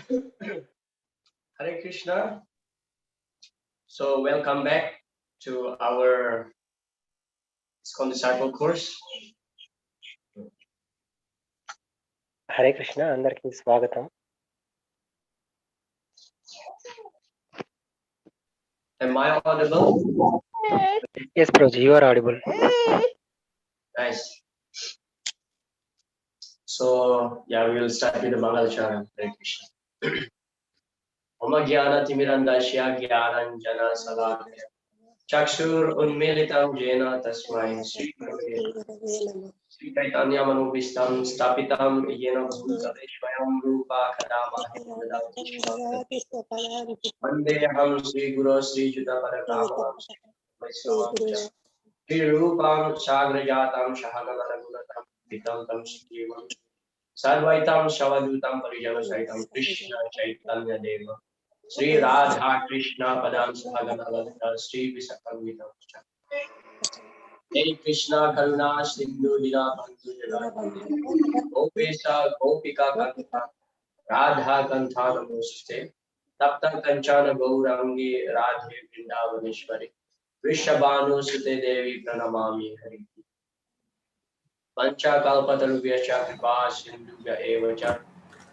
Hare Krishna. So welcome back to our ISKCON disciple course. Hare Krishna, అందరికీ స్వాగతం. Am I audible? Yes, Prabhuji, you are audible. Nice. So yeah, we will start with the Mangal Charan. Hare Krishna. Om Jnana Timirandasya Jnananjana Salakaya Chakshur Unmilitam Jena Tasmai Sri Gurave Sri Chaitanya Manubhistam Stapitam Yena Bhutale Swayam Rupa Kadamahi Dadati Swakati Vandeham Sri Guru Sri Juta Parakamam Vaisnavam Sri Rupam Sagrajatam Shahagana Raghunatam Vitam Tam Srivam Sarvaitam Shavadutam Parijana Saitam Krishna Chaitanya Deva Sri Radha Krishna Padam Sahagana Lalita Sri Visakamvitam Hey Krishna Karuna Sindhu Dina Bandhu Jagannatha Gopesa Gopika Kanta Radha Kantha Namoste Tapta Kanchana Gaurangi Radhe Vrindavaneshwari Vrishabhanu Sute Devi Pranamami Hari Pancha Kalpatarubhyascha Kripa Sindhubhya Evacha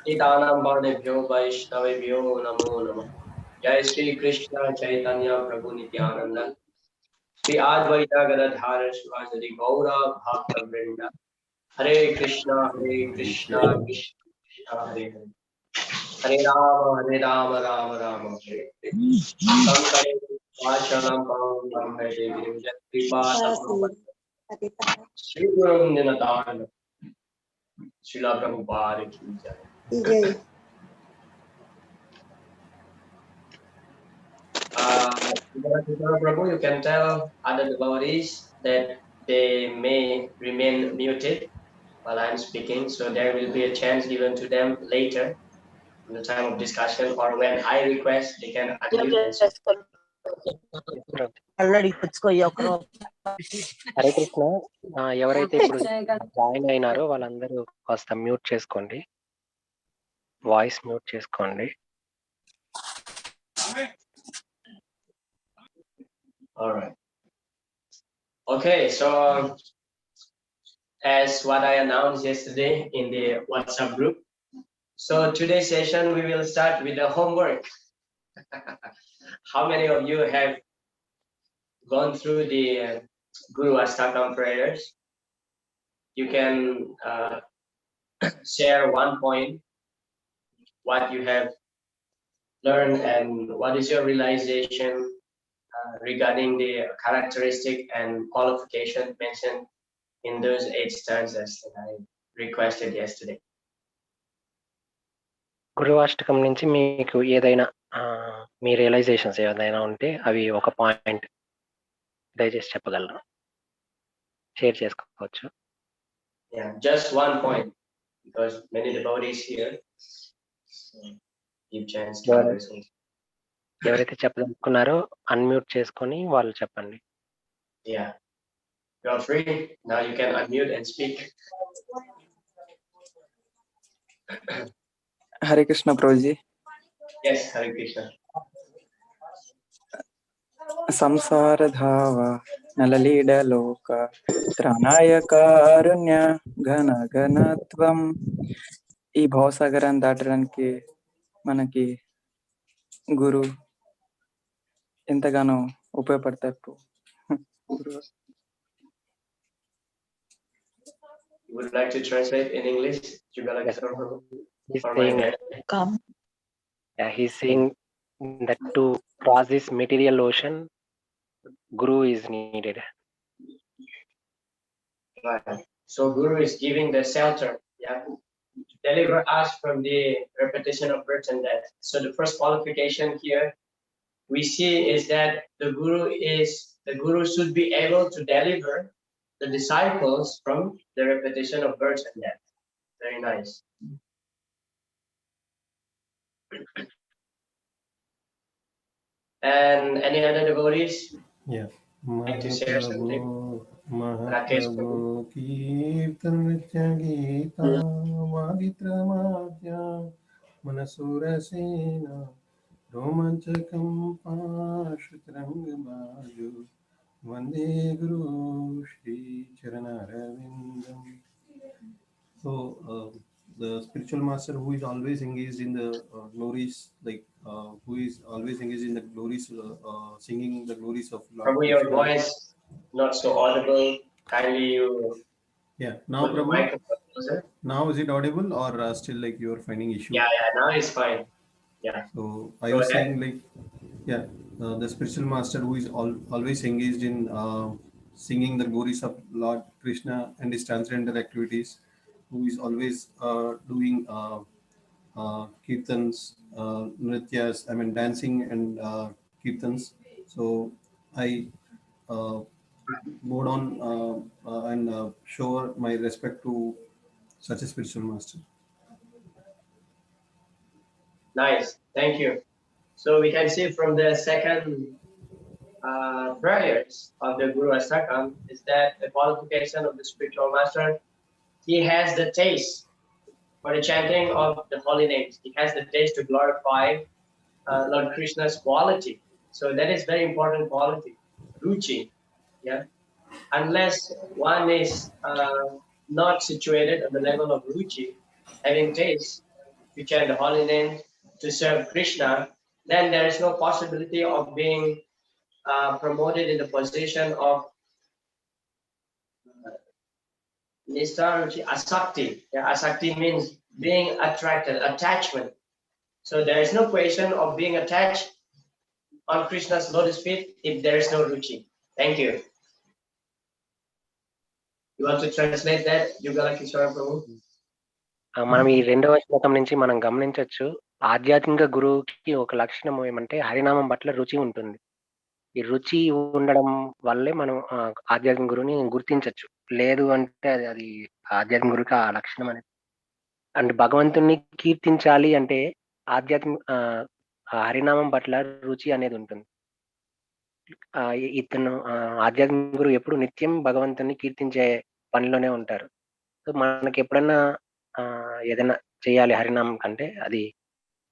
Titanam Bharnebhyo Vaishnavebhyo Namo Namah Jai Sri Krishna Chaitanya Prabhu Nityananda Sri Advaita Gadadhara Shivasari Gaura Bhakta Vrinda Hare Krishna Krishna Krishna Hare Hare Hare Rama Rama Rama Hare Hare Sankare Vachalam Param Brahma Devi Kripa Sri Guru Ninatana Srila Prabhupada Ki Jai. Prabhu, you can tell other devotees that they may remain muted while I'm speaking, so there will be a chance given to them later in the time of discussion, or when I request, they can unmute and speak. Hare Krishna, ఎవరైతే ఇప్పుడు join అయినారో వాళ్ళందరూ కాస్త mute చేసుకోండి, voice mute చేసుకోండి. All right. Okay, so as what I announced yesterday in the WhatsApp group, so today's session we will start with the homework. How many of you have gone through the Guru Astakam prayers? You can share one point, what you have learned and what is your realization regarding the characteristic and qualification mentioned in those 8 stanzas that I requested yesterday. గురువాష్టకం నుంచి మీకు ఏదైనా మీ realisations ఏదైనా ఉంటే అవి ఒక point దయచేసి చెప్పగలరా, share చేసుకోవచ్చు. Yeah, just one point, because many devotees here. So give chance to others. ఎవరైతే చెప్పదలుచుకున్నారో అన్మ్యూట్ చేసుకొని వాళ్ళు చెప్పండి. Yeah, you are free now. You can unmute and speak. Hare Krishna, Prabhuji. Yes, Hare Krishna. Samsara dhava nalalida loka tranaya karunya ghana ghanatvam. ఈ భవసాగరాన్ని దాటడానికి మనకి గురు ఎంతగానో ఉపయోగపడతారు. Would you like to translate in English? He's saying that to cross this material ocean, Guru is needed. Right. So Guru is giving the shelter, yeah, to deliver us from the repetition of birth and death. So the first qualification here we see is that the Guru should be able to deliver the disciples from the repetition of birth and death. Very nice. And any other devotees? Yeah. Like to share something? మనసూరసేన రోమాంచకం పాశుతరంగబాజు Vande Guru Shri చరణారవిందం. So the spiritual master who is always engaged in the glories, like who is always engaged in the glories, singing the glories of Lord Prabhu, your Krishna. voice not so audible. Kindly you Yeah, now put the Prabhu, microphone closer. now is it audible or still like you are finding issue? Yeah, now it's fine. Yeah. So I Go was ahead. saying like, yeah, the spiritual master who is always engaged in singing the glories of Lord Krishna and his transcendental activities, who is always doing kirtans, nrityas, I mean dancing and kirtans. So I uh, bow down and show my respect to such a spiritual master. Nice. Thank you. So we can see from the second prayers of the Guru ISKCON is that the qualification of the spiritual master, he has the taste for the chanting of the holy names. He has the taste to glorify Lord Krishna's quality. So that is very important quality, ruchi. Yeah. Unless one is not situated at the level of ruchi, having taste to chant the holy name, to serve Krishna, then there is no possibility of being promoted in the position of Nishtha Asakti. Yeah, Asakti means being attracted, attachment. So there is no question of being attached on Krishna's lotus feet if there is no ruchi. Thank you. You want to translate that, Yugala Kishore Prabhu? మనం ఈ 2వ శ్లోకం నుంచి మనం గమనించొచ్చు, ఆధ్యాత్మిక గురువుకి ఒక లక్షణం ఏమంటే హరినామం పట్ల రుచి ఉంటుంది. ఈ రుచి ఉండడం వల్లే మనం ఆధ్యాత్మిక గురువుని గుర్తించొచ్చు. లేదు అంటే అది ఆధ్యాత్మిక గురువుకి ఆ లక్షణం అనేది. అండ్ భగవంతుణ్ణి కీర్తించాలి అంటే హరినామం పట్ల రుచి అనేది ఉంటుంది. ఇతను ఆధ్యాత్మిక గురువు ఎప్పుడు నిత్యం భగవంతుణ్ణి కీర్తించే పనిలోనే ఉంటారు. సో మనకి ఎప్పుడన్నా ఏదైనా చేయాలి హరినామం కంటే అది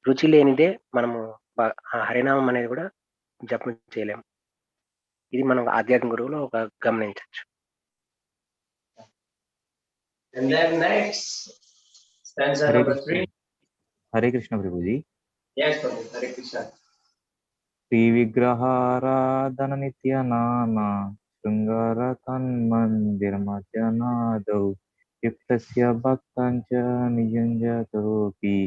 రుచి లేనిదే మనము హరినామం అనేది కూడా జపం చేయలేము. ఇది మనం ఆధ్యాత్మిక గురువులో ఒక గమనించవచ్చు. And then next stanza number 3. Hare Krishna Prabhuji. Yes, Prabhu. Hare Krishna. Sri Vigraharadhana Nitya Nama Sringara Tanmandir Madhyanadau Yuktasya Bhaktancha Nijanjatopi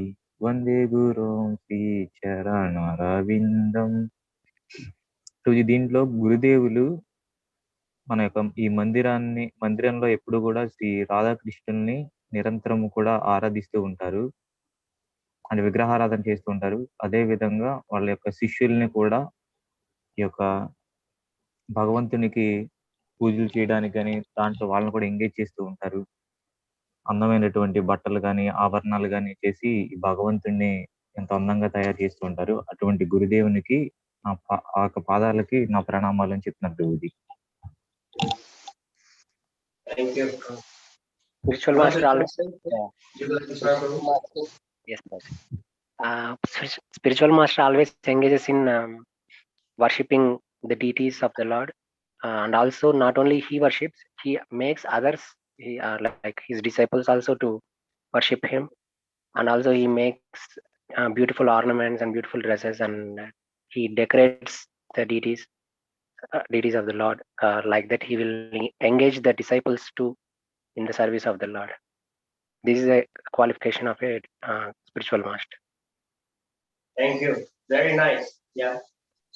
Vande Gurum Sri Charanarvindam. దీంట్లో గురుదేవులు మన యొక్క ఈ మందిరంలో ఎప్పుడు కూడా శ్రీ రాధాకృష్ణుల్ని నిరంతరము కూడా ఆరాధిస్తూ ఉంటారు అంటే విగ్రహారాధన చేస్తూ ఉంటారు. అదే విధంగా వాళ్ళ యొక్క శిష్యుల్ని కూడా ఈ యొక్క భగవంతునికి పూజలు చేయడానికి కానీ దాంట్లో వాళ్ళని కూడా ఎంగేజ్ చేస్తూ ఉంటారు. అందమైనటువంటి బట్టలు కానీ ఆభరణాలు కానీ చేసి ఈ భగవంతుణ్ణి ఎంతో అందంగా తయారు చేస్తూ ఉంటారు. అటువంటి గురుదేవునికి ఆ యొక్క పాదాలకి నా ప్రణామాలు అని చెప్తున్నారు Prabhuji. Thank you. Spiritual master always spiritual master always engages in worshipping the deities of the Lord, and also not only he worships, he makes others like his disciples also to worship him, and also he makes beautiful ornaments and beautiful dresses, and he decorates the deities of the Lord. Like that he will engage the disciples too in the service of the Lord. This is a qualification of a spiritual master. Thank you. Very nice. Yeah.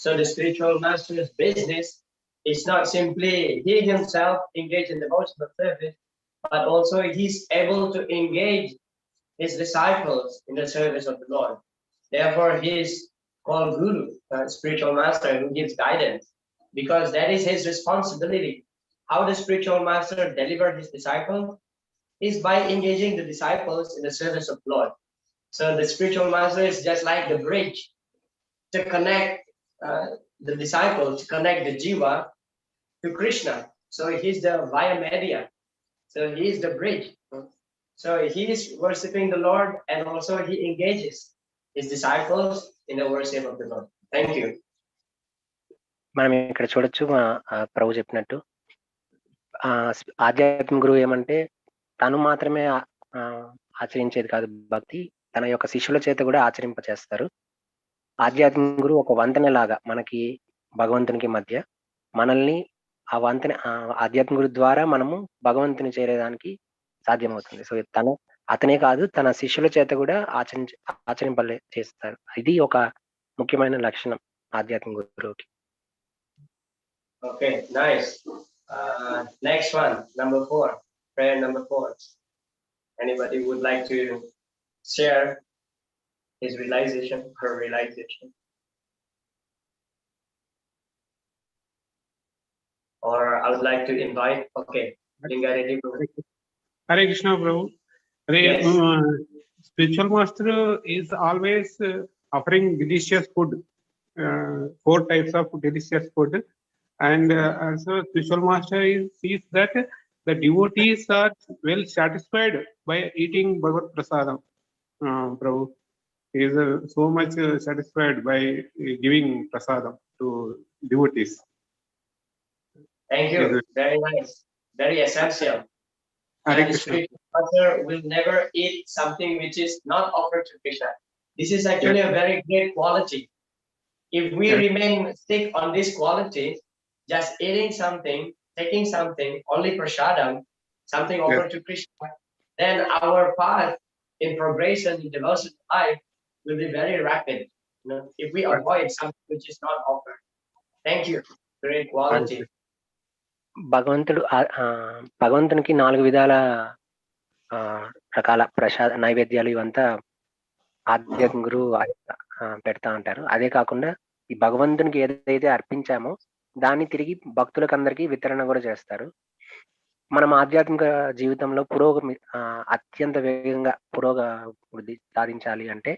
So the spiritual master's business is not simply he himself engaged in devotional service, but also he's able to engage his disciples in the service of the Lord. Therefore, he is called Guru, spiritual master who gives guidance, because that is his responsibility. How the spiritual master delivered his disciples is by engaging the disciples in the service of the Lord. So the spiritual master is just like the bridge to connect the disciples, to connect the jiva to Krishna. So he's the via media. So he is the bridge. So he is worshiping the Lord, and also he engages his disciples in the worship of the Lord. Thank you. మనం ఇక్కడ చూడొచ్చు ప్రభు చెప్పినట్టు ఆధ్యాత్మిక గురువు ఏమంటే తను మాత్రమే ఆచరించేది కాదు భక్తి, తన యొక్క శిష్యుల చేత కూడా ఆచరింపచేస్తారు. ఆధ్యాత్మిక గురువు ఒక వంతెన లాగా మనకి భగవంతునికి మధ్య, మనల్ని ఆ వంతెన ఆధ్యాత్మిక గురువు ద్వారా మనము భగవంతుని చేరేదానికి సాధ్యమవుతుంది. సో అతనే కాదు, తన శిష్యుల చేత కూడా ఆచరింపలే చేస్తారు. ఇది ఒక ముఖ్యమైన లక్షణం ఆధ్యాత్మిక గురువుకి. Okay, nice. Next one, number 4, prayer number 4. Anybody would like to share his realization, her realization? Or I would like to invite, okay, Lingareddy. Hare Krishna, Prabhu. Yes. Spiritual master is always offering delicious food, 4 types of delicious food. And also spiritual master sees that the devotees are well satisfied by eating Bhagavad Prasadam. Prabhu, he is so much satisfied by giving prasadam to devotees. Thank you. Very nice. Very essential. Hare And the Krishna. spiritual master will never eat something which is not offered to Krishna. This is actually a very great quality. If we remain stick on this quality, just eating something, taking something, only prasadam, something offered to Krishna, then our path in progression in devotion life will be very rapid. You know, if we avoid something which is not offered. Thank you. Great quality. భగవంతునికి 4 విధాల రకాల నైవేద్యాలు ఇవంతా ఆధ్యాత్మిక గురువు పెడతా ఉంటారు. అదే కాకుండా ఈ భగవంతునికి ఏదైతే అర్పించామో దాన్ని తిరిగి భక్తులకు అందరికీ వితరణ కూడా చేస్తారు. మనం ఆధ్యాత్మిక జీవితంలో అత్యంత వేగంగా పురోగతి సాధించాలి అంటే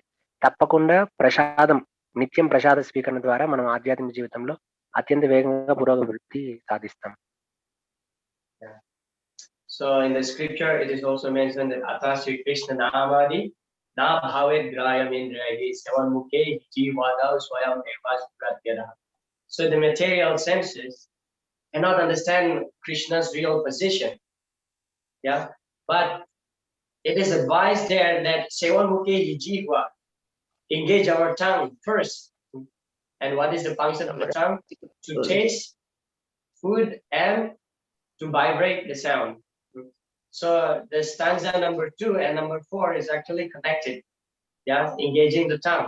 తప్పకుండా నిత్యం ప్రసాద స్వీకరణ ద్వారా మనం ఆధ్యాత్మిక జీవితంలో అత్యంత వేగంగా పురోగతి సాధిస్తాం. So in the scripture it is also mentioned that Ata Sri Krishna Namadi na bhavet grayam indrayi sevan mukhe jivada swayam evas pratyara. So the material senses cannot understand Krishna's real position. Yeah, but it is advised there that sevan mukhe jiva, engage our tongue first. And what is the function of the tongue? To taste food and to vibrate the sound. So the stanza number 2 and number 4 is actually connected. Yeah, engaging the tongue.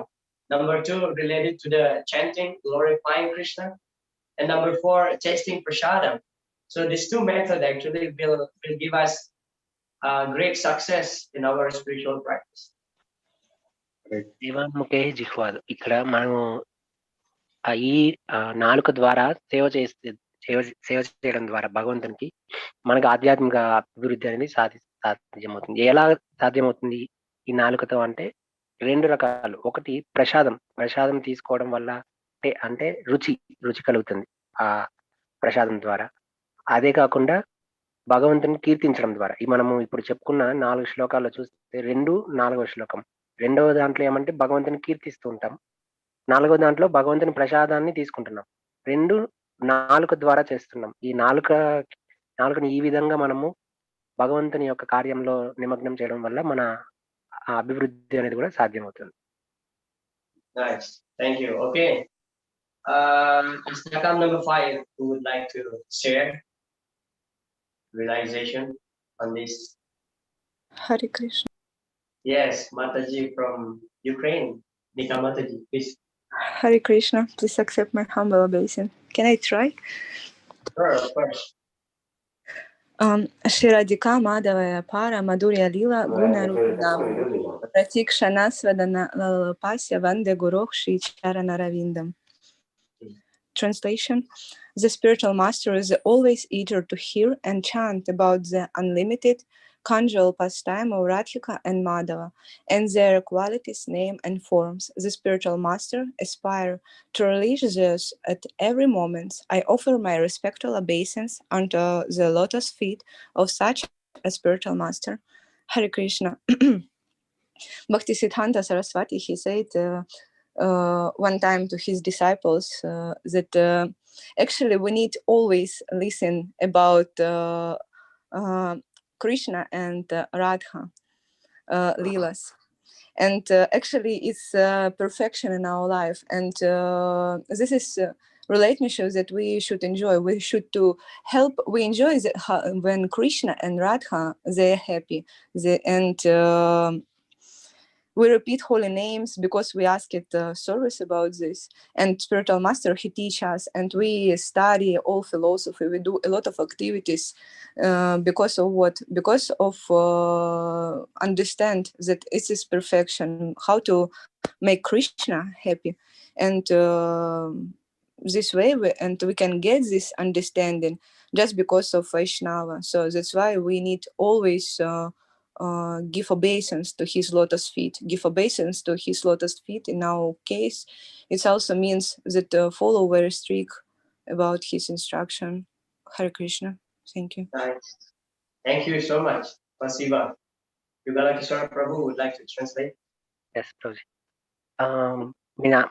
Number 2 related to the chanting, glorifying Krishna, and number 4 tasting prasadam. So these 2 methods actually will give us great success in our spiritual practice. జీవన్ముఖే జిహ్వాదు. ఇక్కడ మనం ఈ నాలుక ద్వారా సేవ చేయడం ద్వారా భగవంతునికి మనకు ఆధ్యాత్మిక అభివృద్ధి అనేది సాధ్యమవుతుంది. ఎలా సాధ్యమవుతుంది ఈ నాలుకతో అంటే 2 రకాలు. ఒకటి ప్రసాదం తీసుకోవడం వల్ల అంటే రుచి కలుగుతుంది ఆ ప్రసాదం ద్వారా. అదే కాకుండా భగవంతుని కీర్తించడం ద్వారా. మనము ఇప్పుడు చెప్పుకున్న 4 శ్లోకాల్లో చూస్తే 2, 4వ శ్లోకం. 2వ దాంట్లో ఏమంటే భగవంతుని కీర్తిస్తూ ఉంటాం. 4వ దాంట్లో భగవంతుని ప్రసాదాన్ని తీసుకుంటున్నాం. 2 నాలుక ద్వారా చేస్తున్నాం. ఈ నాలుకని ఈ విధంగా మనము భగవంతుని యొక్క కార్యంలో నిమగ్నం చేయడం వల్ల మన అభివృద్ధి అనేది కూడా సాధ్యమవుతుంది. Nice. Thank you. Okay. ISKCON number 5, who would like to share realization on this? Hare Krishna. Yes, Mataji from Ukraine. Nika Mataji, please. Hare Krishna. Please accept my humble obeisance. Can I try? Sure, of course. Shri Radhika Madhavaya Para Madhurya Lila Guna Rupinam Pratikshana Svadana Lalapasya Vande Guru Shri Charanarvindam. Translation: The spiritual master is always eager to hear and chant about the unlimited conjugal pastime of Radhika and Madhava and their qualities, name, and forms. The spiritual master aspire to release this at every moment. I offer my respectful obeisance unto the lotus feet of such a spiritual master. Hare Krishna. Bhaktisiddhanta Saraswati, he said one time to his disciples that actually we need always listen about Krishna and Radha Leelas. And actually it's perfection in our life. And this is relationship that we should enjoy. We should to help. We enjoy when Krishna and Radha, they're happy. We repeat holy names because we ask it service about this. And spiritual master, he teach us, and we study all philosophy. We do a lot of activities because of what? Because of understand that it is perfection, how to make Krishna happy. And this way we can get this understanding just because of Vaishnava. So that's why we need always give obeisance to his lotus feet. Give obeisance to his lotus feet. In our case, it also means that follow very strict about his instruction. Hare Krishna. Thank you. Nice. Thank you so much, Pasiva. Yugalakishwara Prabhu would like to translate. Yes, Prabhuji.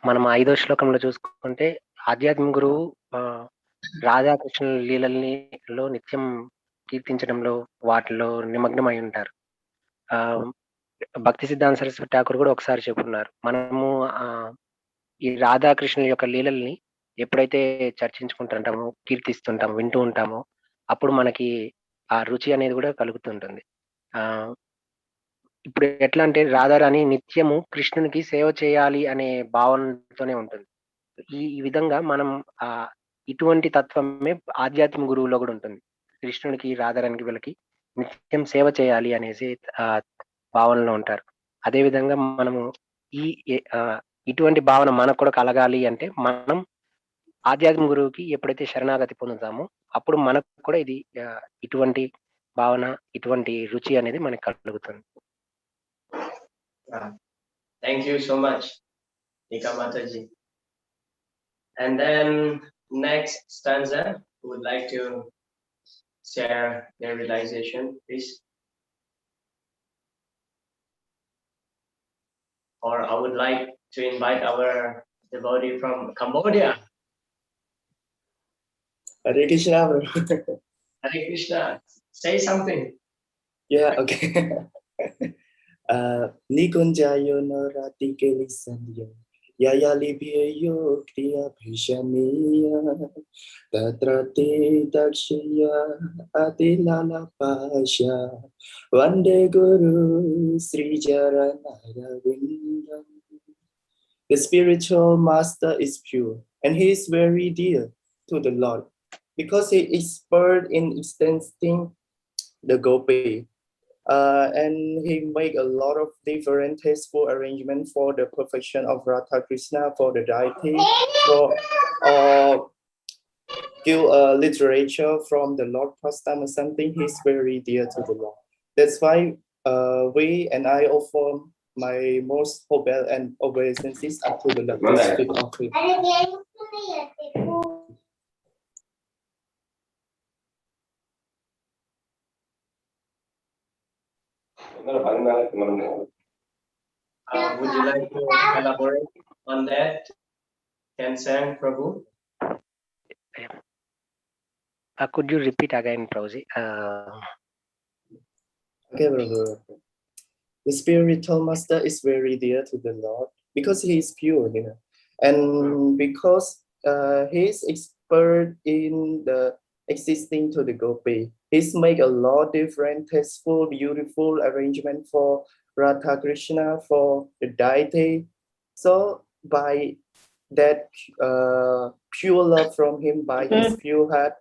మనం 5వ శ్లోకంలో చూసుకుంటే ఆధ్యాత్మిక గురువు రాధాకృష్ణుల లీలల్లో నిత్యం కీర్తించడంలో వాటిలో నిమగ్నమై ఉంటారు. భక్తి సిద్ధాంత సరస్వతి ఠాకూర్ కూడా ఒకసారి చెప్పున్నారు, మనము ఈ రాధాకృష్ణుల యొక్క లీలల్ని ఎప్పుడైతే చర్చించుకుంటుంటామో, కీర్తిస్తుంటామో, వింటూ ఉంటామో, అప్పుడు మనకి ఆ రుచి అనేది కూడా కలుగుతుంటుంది. ఇప్పుడు ఎట్లా అంటే రాధారాణి నిత్యము కృష్ణునికి సేవ చేయాలి అనే భావనతోనే ఉంటుంది. ఈ విధంగా మనం ఇటువంటి తత్వమే ఆధ్యాత్మిక గురువులో కూడా ఉంటుంది. కృష్ణునికి, రాధారానికి, వీళ్ళకి నిత్యం సేవ చేయాలి అనేసి భావనలో ఉంటారు. అదే విధంగా మనము ఇటువంటి భావన మనకు కూడా కలగాలి అంటే మనం ఆధ్యాత్మిక గురువుకి ఎప్పుడైతే శరణాగతి పొందుతామో అప్పుడు మనకు కూడా ఇది ఇటువంటి భావన, ఇటువంటి రుచి అనేది మనకు కలుగుతుంది. Thank you so much, Nika Mataji. And then next stanza, who would like to share their realization, please? Or I would like to invite our devotee from Cambodia. Hare Krishna. Hare Krishna. Say something. Yeah, okay. Nikunjayo no rati kelisanyo yaya libyeyo kriya bhishamiya tatrate dakshaya atilala pasha vande guru sri jaranarvindam. The spiritual master is pure and he is very dear to the Lord because he is expert in extending the gopi. And he make a lot of different tasteful arrangement for the perfection of Radha Krishna, for the deity, for give literature from the Lord pastime or something. He's very dear to the Lord. That's why we and I offer my most hopeful and obeisances up to the lotus feet of him. Would you like to elaborate on that? Kansan Prabhu? Could you repeat again, Prabhuji? Okay, Prabhu. The spiritual master is very dear to the Lord because he is pure, and because he is expert in the existing to the gopi. He's make a lot different tasteful, beautiful arrangement for Radha Krishna, for the deity. So by that pure love from him, by his pure heart,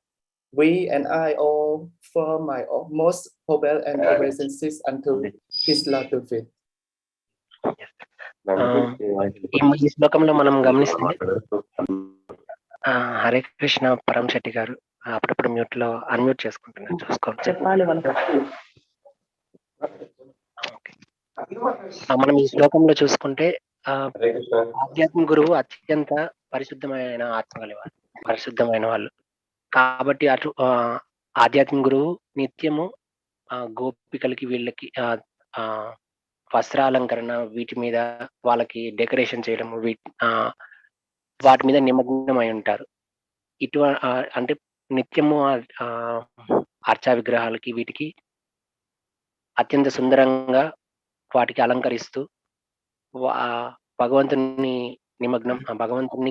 we and I all form my most hopeful and obeisances until his lotus feet. ఈ శ్లోకంలో మనం గమనిస్తే హరే కృష్ణ పరం శెట్టి గారు అప్పుడప్పుడు unmute చేసుకుంటున్నారు, చూసుకోవాలి. మనం ఈ శ్లోకంలో చూసుకుంటే ఆధ్యాత్మిక గురువు అత్యంత పరిశుద్ధమైన ఆత్మ కలివారు, పరిశుద్ధమైన వాళ్ళు. కాబట్టి అటు ఆధ్యాత్మిక గురువు నిత్యము గోపికలకి వీళ్ళకి వస్త్రాలంకరణ వీటి మీద వాళ్ళకి డెకరేషన్ చేయడం వాటి మీద నిమగ్నమై ఉంటారు. అంటే నిత్యము అర్చా విగ్రహాలకి వీటికి అత్యంత సుందరంగా వాటికి అలంకరిస్తూ భగవంతుని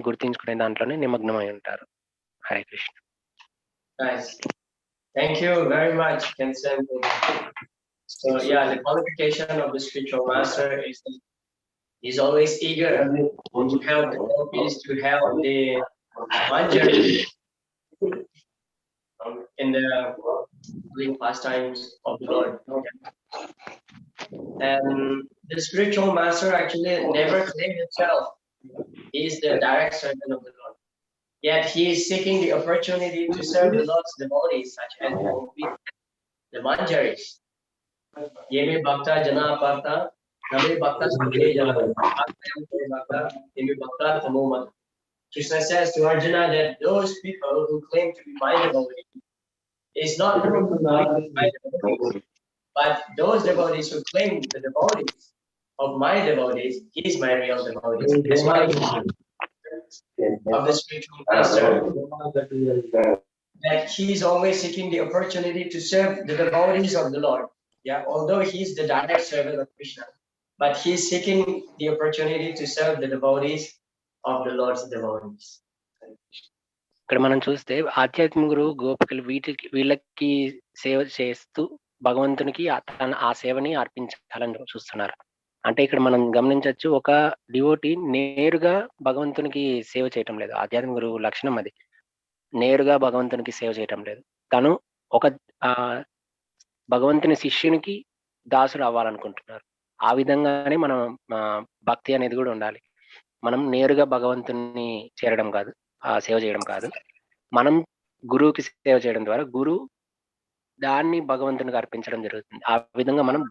గుర్తించుకునే దాంట్లోనే నిమగ్నమై ఉంటారు. Hare Krishna. Nice. Thank you very much, Kensen. So yeah, the qualification of the spiritual master is that he's always eager to help the devotees, to help the manjari in the doing pastimes of the Lord. And the spiritual master actually never claimed himself. He is the direct servant of the Lord. Yet he is seeking the opportunity to serve the Lord's devotees, such as the manjaris. Yemi bhakta jana aparta, nami bhakta sakhe jana, bhakta, yemi bhakta tamoma. Krishna says to Arjuna that those people who claim to be my devotees is not my devotees, but those devotees who claim the devotees of my devotees, he is my real devotee. That's why of the spiritual master, that he is always seeking the opportunity to serve the devotees of the Lord. Yeah, although he is the direct servant of Krishna, but he is seeking the opportunity to serve the devotees of the Lord's devotees. ఇక్కడ మనం చూస్తే ఆధ్యాత్మిక గురువు గోపికలు వీళ్ళకి సేవ చేస్తూ భగవంతునికి ఆ సేవని అర్పించాలని చూస్తున్నారు. అంటే ఇక్కడ మనం గమనించవచ్చు, ఒక డివోటీ నేరుగా భగవంతునికి సేవ చేయటం లేదు. ఆధ్యాత్మిక గురువు లక్షణం అది. నేరుగా భగవంతునికి సేవ చేయటం లేదు. తను ఒక భగవంతుని శిష్యునికి దాసుడు అవ్వాలనుకుంటున్నారు. ఆ విధంగానే మనం భక్తి అనేది కూడా ఉండాలి. మనం నేరుగా భగవంతుని చేరడం కాదు, సేవ చేయడం కాదు. మనం గురువుకి సేవ చేయడం ద్వారా గురువు దాన్ని భగవంతునికి అర్పించడం జరుగుతుంది. ఆ విధంగా మనం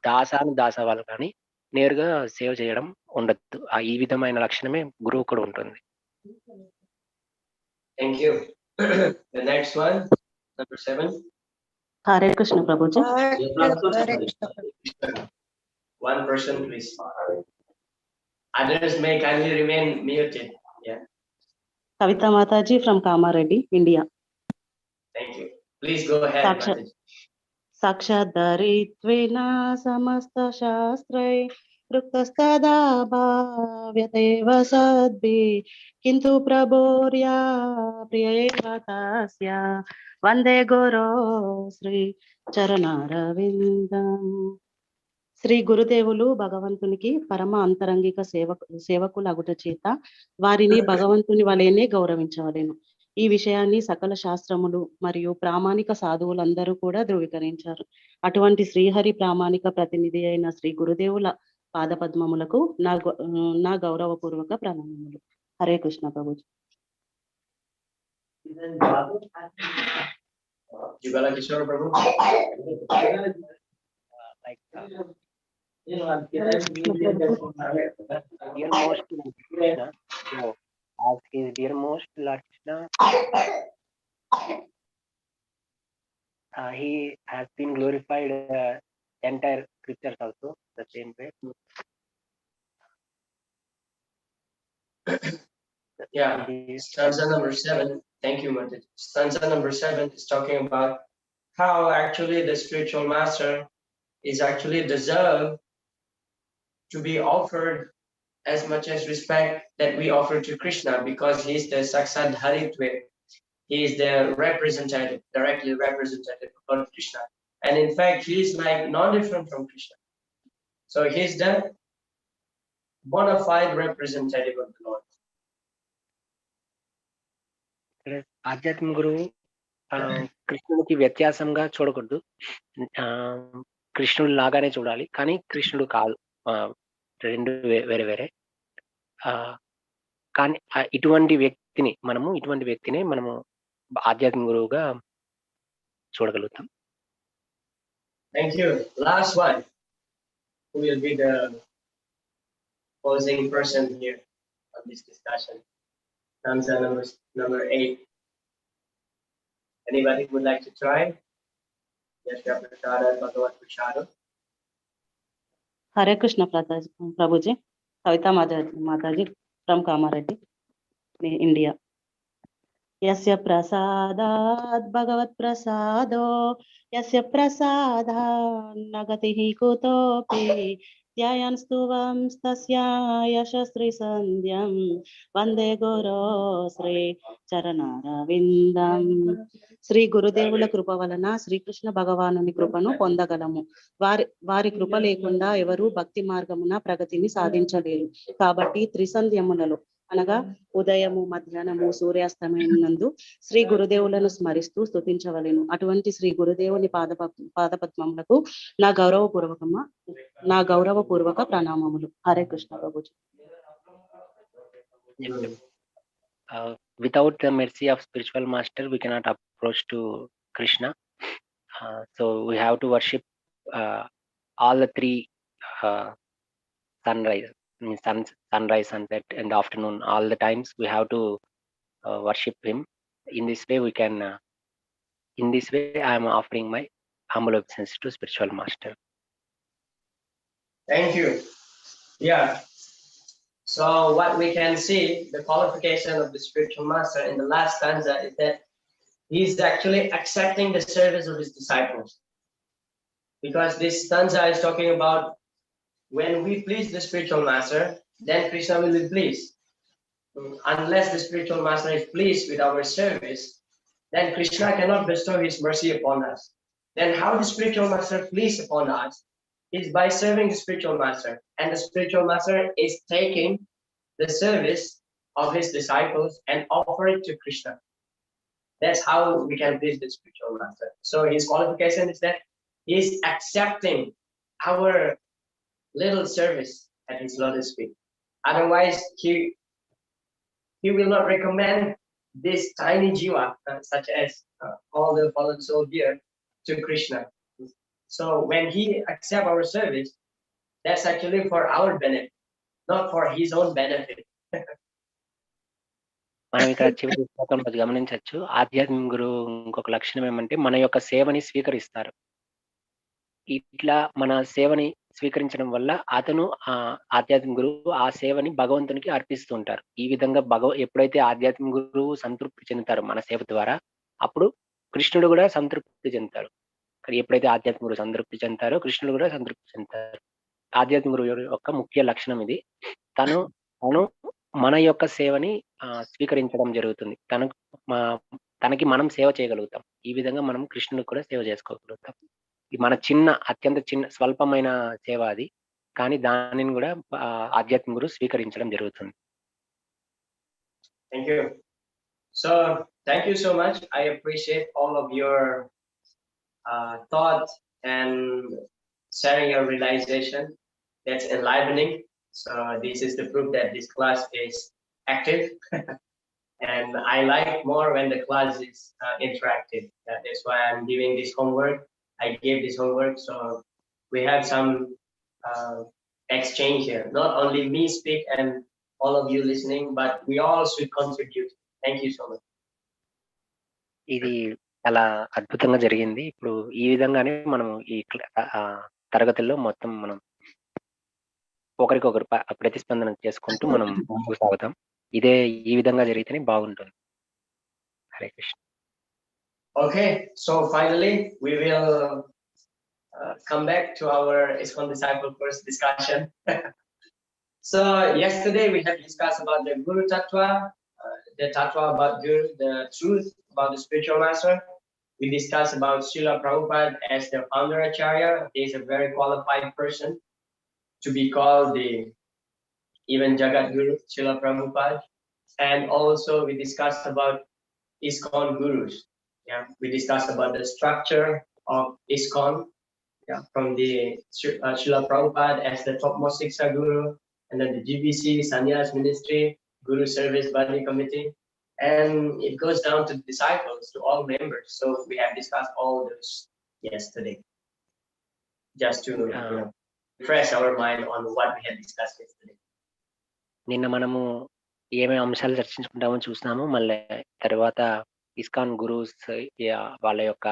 దాసవ్వాలి, కానీ నేరుగా సేవ చేయడం ఉండద్దు. ఈ విధమైన లక్షణమే గురువు కూడా ఉంటుంది. Thank you. The next one, number 7. Hare Krishna Prabhuji. One person, please. Others may kindly remain muted. Yeah. Kavita Mataji from Kamareddy, India. Thank you. Please go ahead. Sakshadaritvena samasta shastrai ruktastada bhavyateva sadbhi kintu praborya priyevatasya vande guru Shri చరణారవిందం. Shri గురుదేవులు భగవంతునికి పరమ అంతరంగిక సేవకులగుట చేత వారిని భగవంతుని వలెనే గౌరవించవలెను. ఈ విషయాన్ని సకల శాస్త్రములు మరియు ప్రామాణిక సాధువులందరూ కూడా ధృవీకరించారు. అటువంటి శ్రీహరి ప్రామాణిక ప్రతినిధి అయిన శ్రీ గురుదేవుల పాదపద్మములకు నా గౌరవపూర్వక ప్రణామములు. Hare Krishna Prabhuji. Dear most Krishna, as his dear most Lord Krishna, he has been glorified entire scriptures also the same way. Yeah, stanza number 7. Thank you, Martin. Stanza number 7 is talking about how actually the spiritual master is actually deserved to be offered as much as respect that we offer to Krishna, because he is the Sakshat Haritve. He is the representative, directly representative of Lord Krishna. And in fact, he is like non-different from Krishna. So he is the bona fide representative of the Lord. ఆధ్యాత్మిక గురువు కృష్ణుడికి వ్యత్యాసంగా చూడకూడదు. కృష్ణుడు లాగానే చూడాలి, కానీ కృష్ణుడు కాదు. రెండు వేరే వేరే. కానీ ఇటువంటి వ్యక్తిని మనము ఆధ్యాత్మిక గురువుగా చూడగలుగుతాం. Thank you. Last one, who will be the closing person here on this discussion. Stanza number 8. Anybody who would like to try? Yes, Prashada, Bhagavad Prashada. Hare Krishna Prabhuji, Kavita Mataji from Kamareddy, India. Yasya prasadat bhagavat prasado, yasya prasada nagatihi kutopi, dhyayan stuvam stasya yashasri sandhyam, vande guru sri charanara Shri గురుదేవుల కృప వలన శ్రీకృష్ణ భగవానుని కృపను పొందగలము. వారి కృప లేకుండా ఎవరు భక్తి మార్గమున ప్రగతిని సాధించలేరు. కాబట్టి త్రిసంధ్యములలో అనగా ఉదయము, మధ్యాహ్నము, సూర్యాస్తమయమునందు శ్రీ గురుదేవులను స్మరిస్తూ స్తుతించవలెను. అటువంటి శ్రీ గురుదేవుని పాదపద్మములకు నా గౌరవపూర్వక ప్రణామములు. Hare Krishna Prabhuji. Without the mercy of spiritual master, we cannot approach to Krishna. So we have to worship all the three sunrise, sunrise, sunset, and afternoon. All the times we have to worship him. In this way, we can. In this way, I am offering my humble obeisance to spiritual master. Thank you. Yeah. So what we can see, the qualification of the spiritual master in the last stanza is that he is actually accepting the service of his disciples. Because this stanza is talking about when we please the spiritual master, then Krishna will be pleased. Unless the spiritual master is pleased with our service, then Krishna cannot bestow his mercy upon us. Then how the spiritual master pleased upon us is by serving the spiritual master, and the spiritual master is taking the service of his disciples and offer it to Krishna. That's how we can please the spiritual master. So his qualification is that he is accepting our little service at his lotus feet. Otherwise, he will not recommend this tiny jiva, such as all the fallen souls here, to Krishna. So when he accepts our service, that's actually for our benefit, not for his own benefit. మనం ఇక్కడ చివరి శ్లోకంలో గమనించవచ్చు. ఆధ్యాత్మిక గురువు ఇంకొక లక్షణం ఏమంటే మన యొక్క సేవని స్వీకరిస్తారు. ఇట్లా మన సేవని స్వీకరించడం వల్ల అతను ఆధ్యాత్మిక గురువు ఆ సేవని భగవంతునికి అర్పిస్తూ ఉంటారు. ఈ విధంగా ఎప్పుడైతే ఆధ్యాత్మిక గురువు సంతృప్తి చెందుతారో మన సేవ ద్వారా, అప్పుడు కృష్ణుడు కూడా సంతృప్తి చెందుతారు. ఎప్పుడైతే ఆధ్యాత్మిక గురువు సంతృప్తి చెందుతారో కృష్ణుడు కూడా సంతృప్తి చెందుతారు. ఆధ్యాత్మిక గురువు యొక్క ముఖ్య లక్షణం ఇది. తను మన యొక్క సేవని స్వీకరించడం జరుగుతుంది. తనకి మనం సేవ చేయగలుగుతాం. ఈ విధంగా మనం కృష్ణుడికి కూడా సేవ చేసుకోగలుగుతాం. మన అత్యంత స్వల్పమైన సేవ అది, కానీ దానిని కూడా ఆధ్యాత్మిక గురువు స్వీకరించడం జరుగుతుంది. Thank you. So thank you so much. I appreciate all of your thought and sharing your realization. That's enlivening. So this is the proof that this class is active. And I like more when the class is interactive. That's why I'm giving this homework. I gave this homework, so we have some exchange here. Not only me speak and all of you listening, but we all should contribute. Thank you so much. ఇది చాలా అద్భుతంగా జరిగింది. ఇప్పుడు ఈ విధంగానే మనం ఈ తరగతుల్లో మొత్తం మనం ఒకరికొకరు ప్రతిస్పందన చేసుకుంటూ మనం ముందుకు సాగుతాం. ఇదే ఈ విధంగా జరిగితేనే బాగుంటుంది. Hare Krishna. Okay, so finally we will come back to our ISKCON Disciple First discussion. So yesterday we have discussed about the Guru Tattva, the Tattva about Guru, the truth about the spiritual master. We discussed about Srila Prabhupada as the founder Acharya. He is a very qualified person to be called the even Jagat Guru, Srila Prabhupada. And also we discussed about ISKCON Gurus. Yeah, we discussed about the structure of ISKCON, from the Srila Prabhupada as the topmost Siksha Guru, and then the GBC, Sannyas Ministry, Guru Service Body Committee, and it goes down to disciples, to all members. So we have discussed all those yesterday, just to refresh our mind on what we had discussed yesterday. నిన్న మనము ఏమేమి అంశాలు చర్చించుకుంటామో చూసినాము. మళ్ళీ తర్వాత ISKCON gurus వాళ్ళ యొక్క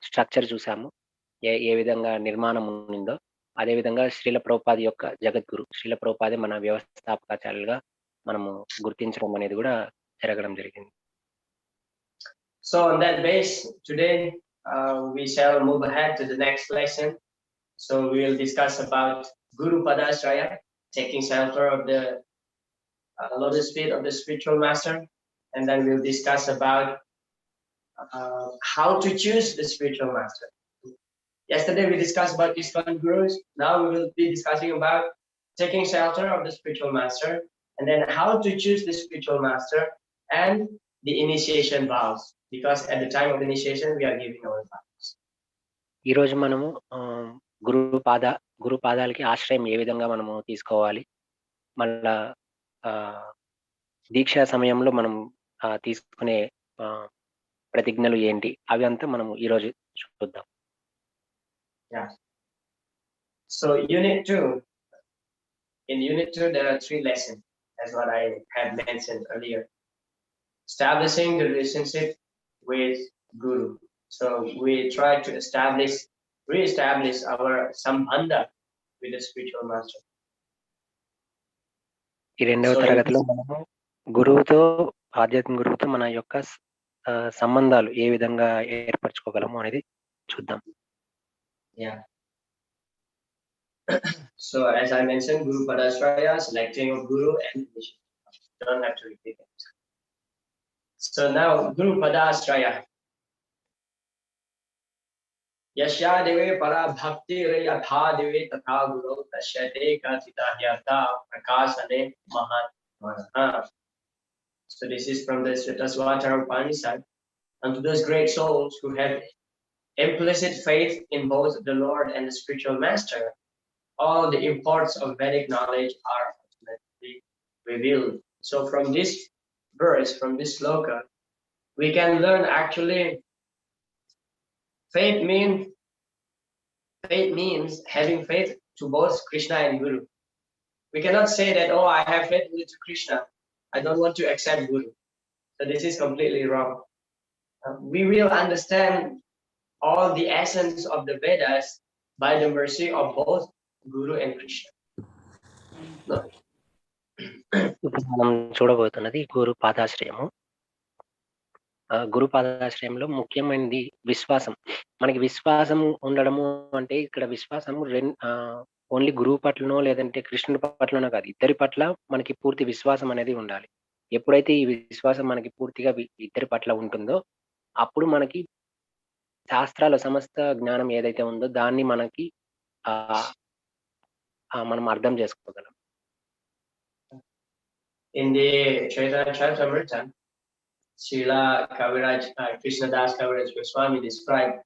structure చూసాము, ఏ విధంగా నిర్మాణం ఉందో. అదేవిధంగా శ్రీల ప్రభుపాద యొక్క జగద్గురు శ్రీల ప్రభుపాదే మన వ్యవస్థాపకాచార్యులుగా మనము గుర్తించడం అనేది కూడా జరగడం జరిగింది. So on that base, today we shall move ahead to the next lesson. So we will discuss about Guru Padasraya, taking shelter of the lotus feet of the spiritual master, and then we'll discuss about how to choose the spiritual master. Yesterday we discussed about ISKCON gurus. Now we will be discussing about taking shelter of the spiritual master, and then how to choose the spiritual master and the initiation vows. Because at the time of initiation we are giving our vows. ఈ రోజు మనము గురు పాదాలకి ఆశ్రయం ఏ విధంగా మనము తీసుకోవాలి, మళ్ళా దీక్షా సమయంలో మనం తీసుకునే ప్రతిజ్ఞలు ఏంటి, అవి అంతా మనం ఈ రోజు చూద్దాం. Yeah. So unit 2. In unit 2 there are 3 lessons, as what I had mentioned earlier. Establishing the relationship with Guru. So we try to re-establish our sambandha with the spiritual master. ఈ రెండవ తరగతిలో మనము గురువుతో, ఆధ్యాత్మిక గురువుతో మన యొక్క సంబంధాలు ఏ విధంగా ఏర్పరచుకోగలము అనేది చూద్దాం. Yeah. So as I mentioned, Guru Padasraya, selecting of Guru and initiation. You don't have to repeat it. So now Guru Padasraya. Yasya deve para bhakti re yatha deve tatha guru tashyate kathita hyartha prakasane mahatmana. So this is from the Sritasvatara Upanishad. Unto those great souls who have implicit faith in both the Lord and the spiritual master, all the imports of Vedic knowledge are ultimately revealed. So from this verse, from this sloka, we can learn actually faith means having faith to both Krishna and Guru. We cannot say that, oh, I have faith only to Krishna, I don't want to accept Guru. So this is completely wrong. We will understand all the essence of the Vedas by the mercy of both Guru and Krishna. No. మనం చూడబోతున్నది గురు పాదాశ్రయము. గురు పాదాశ్రయంలో ముఖ్యమైనది విశ్వాసం. మనకి విశ్వాసం ఉండడము అంటే ఇక్కడ విశ్వాసము only గురువు పట్లనో లేదంటే కృష్ణుడి పట్లనో కాదు, ఇద్దరి పట్ల మనకి పూర్తి విశ్వాసం అనేది ఉండాలి. ఎప్పుడైతే ఈ విశ్వాసం మనకి పూర్తిగా ఇద్దరి పట్ల ఉంటుందో అప్పుడు మనకి శాస్త్రాల సమస్త జ్ఞానం ఏదైతే ఉందో దాన్ని మనకి మనం అర్థం చేసుకోగలం. In the Chaitanya Charitamrita, Srila Kaviraj Krishnadas Kaviraj Goswami described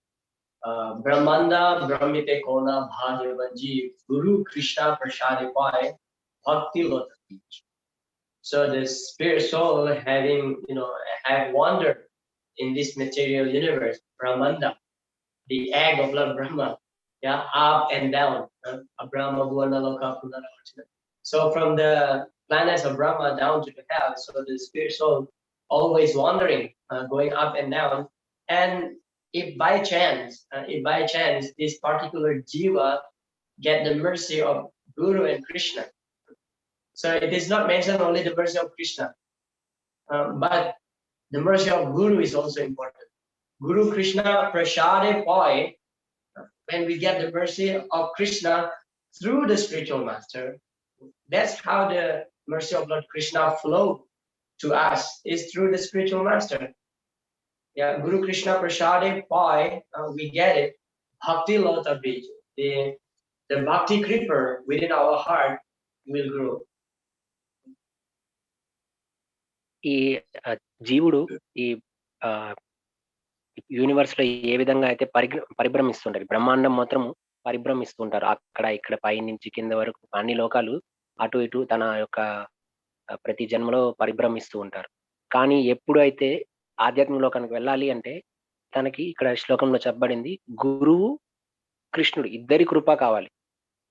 Brahmanda Brahmite Kona Bhajavanji Guru Krishna Prashadipai Bhakti Lota. So the spirit soul have wandered in this material universe, Brahmanda, the egg of Lord Brahma, yeah, up and down, Brahma Bhuana Loka Punararchana. So from the planets of Brahma down to the hell, so the spirit soul always wandering, going up and down. And if by chance this particular jiva get the mercy of Guru and Krishna, so it is not mentioned only the mercy of Krishna, but the mercy of Guru is also important. Guru Krishna Prashade Pai, when we get the mercy of Krishna through the spiritual master, that's how the mercy of Lord Krishna flow to us, is through the spiritual master. Yeah, Guru Krishna Prashade Pai, we get it. Bhakti Lota Bij, the bhakti creeper within our heart will grow. ఈ జీవుడు ఈ universe లో ఏ విధంగా అయితే పరిభ్రమిస్తుంటారు, బ్రహ్మాండం మాత్రం పరిభ్రమిస్తుంటారు, అక్కడ ఇక్కడ పై నుంచి కింద వరకు అన్ని లోకాలు అటు ఇటు తన యొక్క ప్రతి జన్మలో పరిభ్రమిస్తూ ఉంటారు. కానీ ఎప్పుడు అయితే ఆధ్యాత్మిక లోకానికి వెళ్ళాలి అంటే తనకి ఇక్కడ శ్లోకంలో చెప్పబడింది, గురువు కృష్ణుడు ఇద్దరి కృప కావాలి.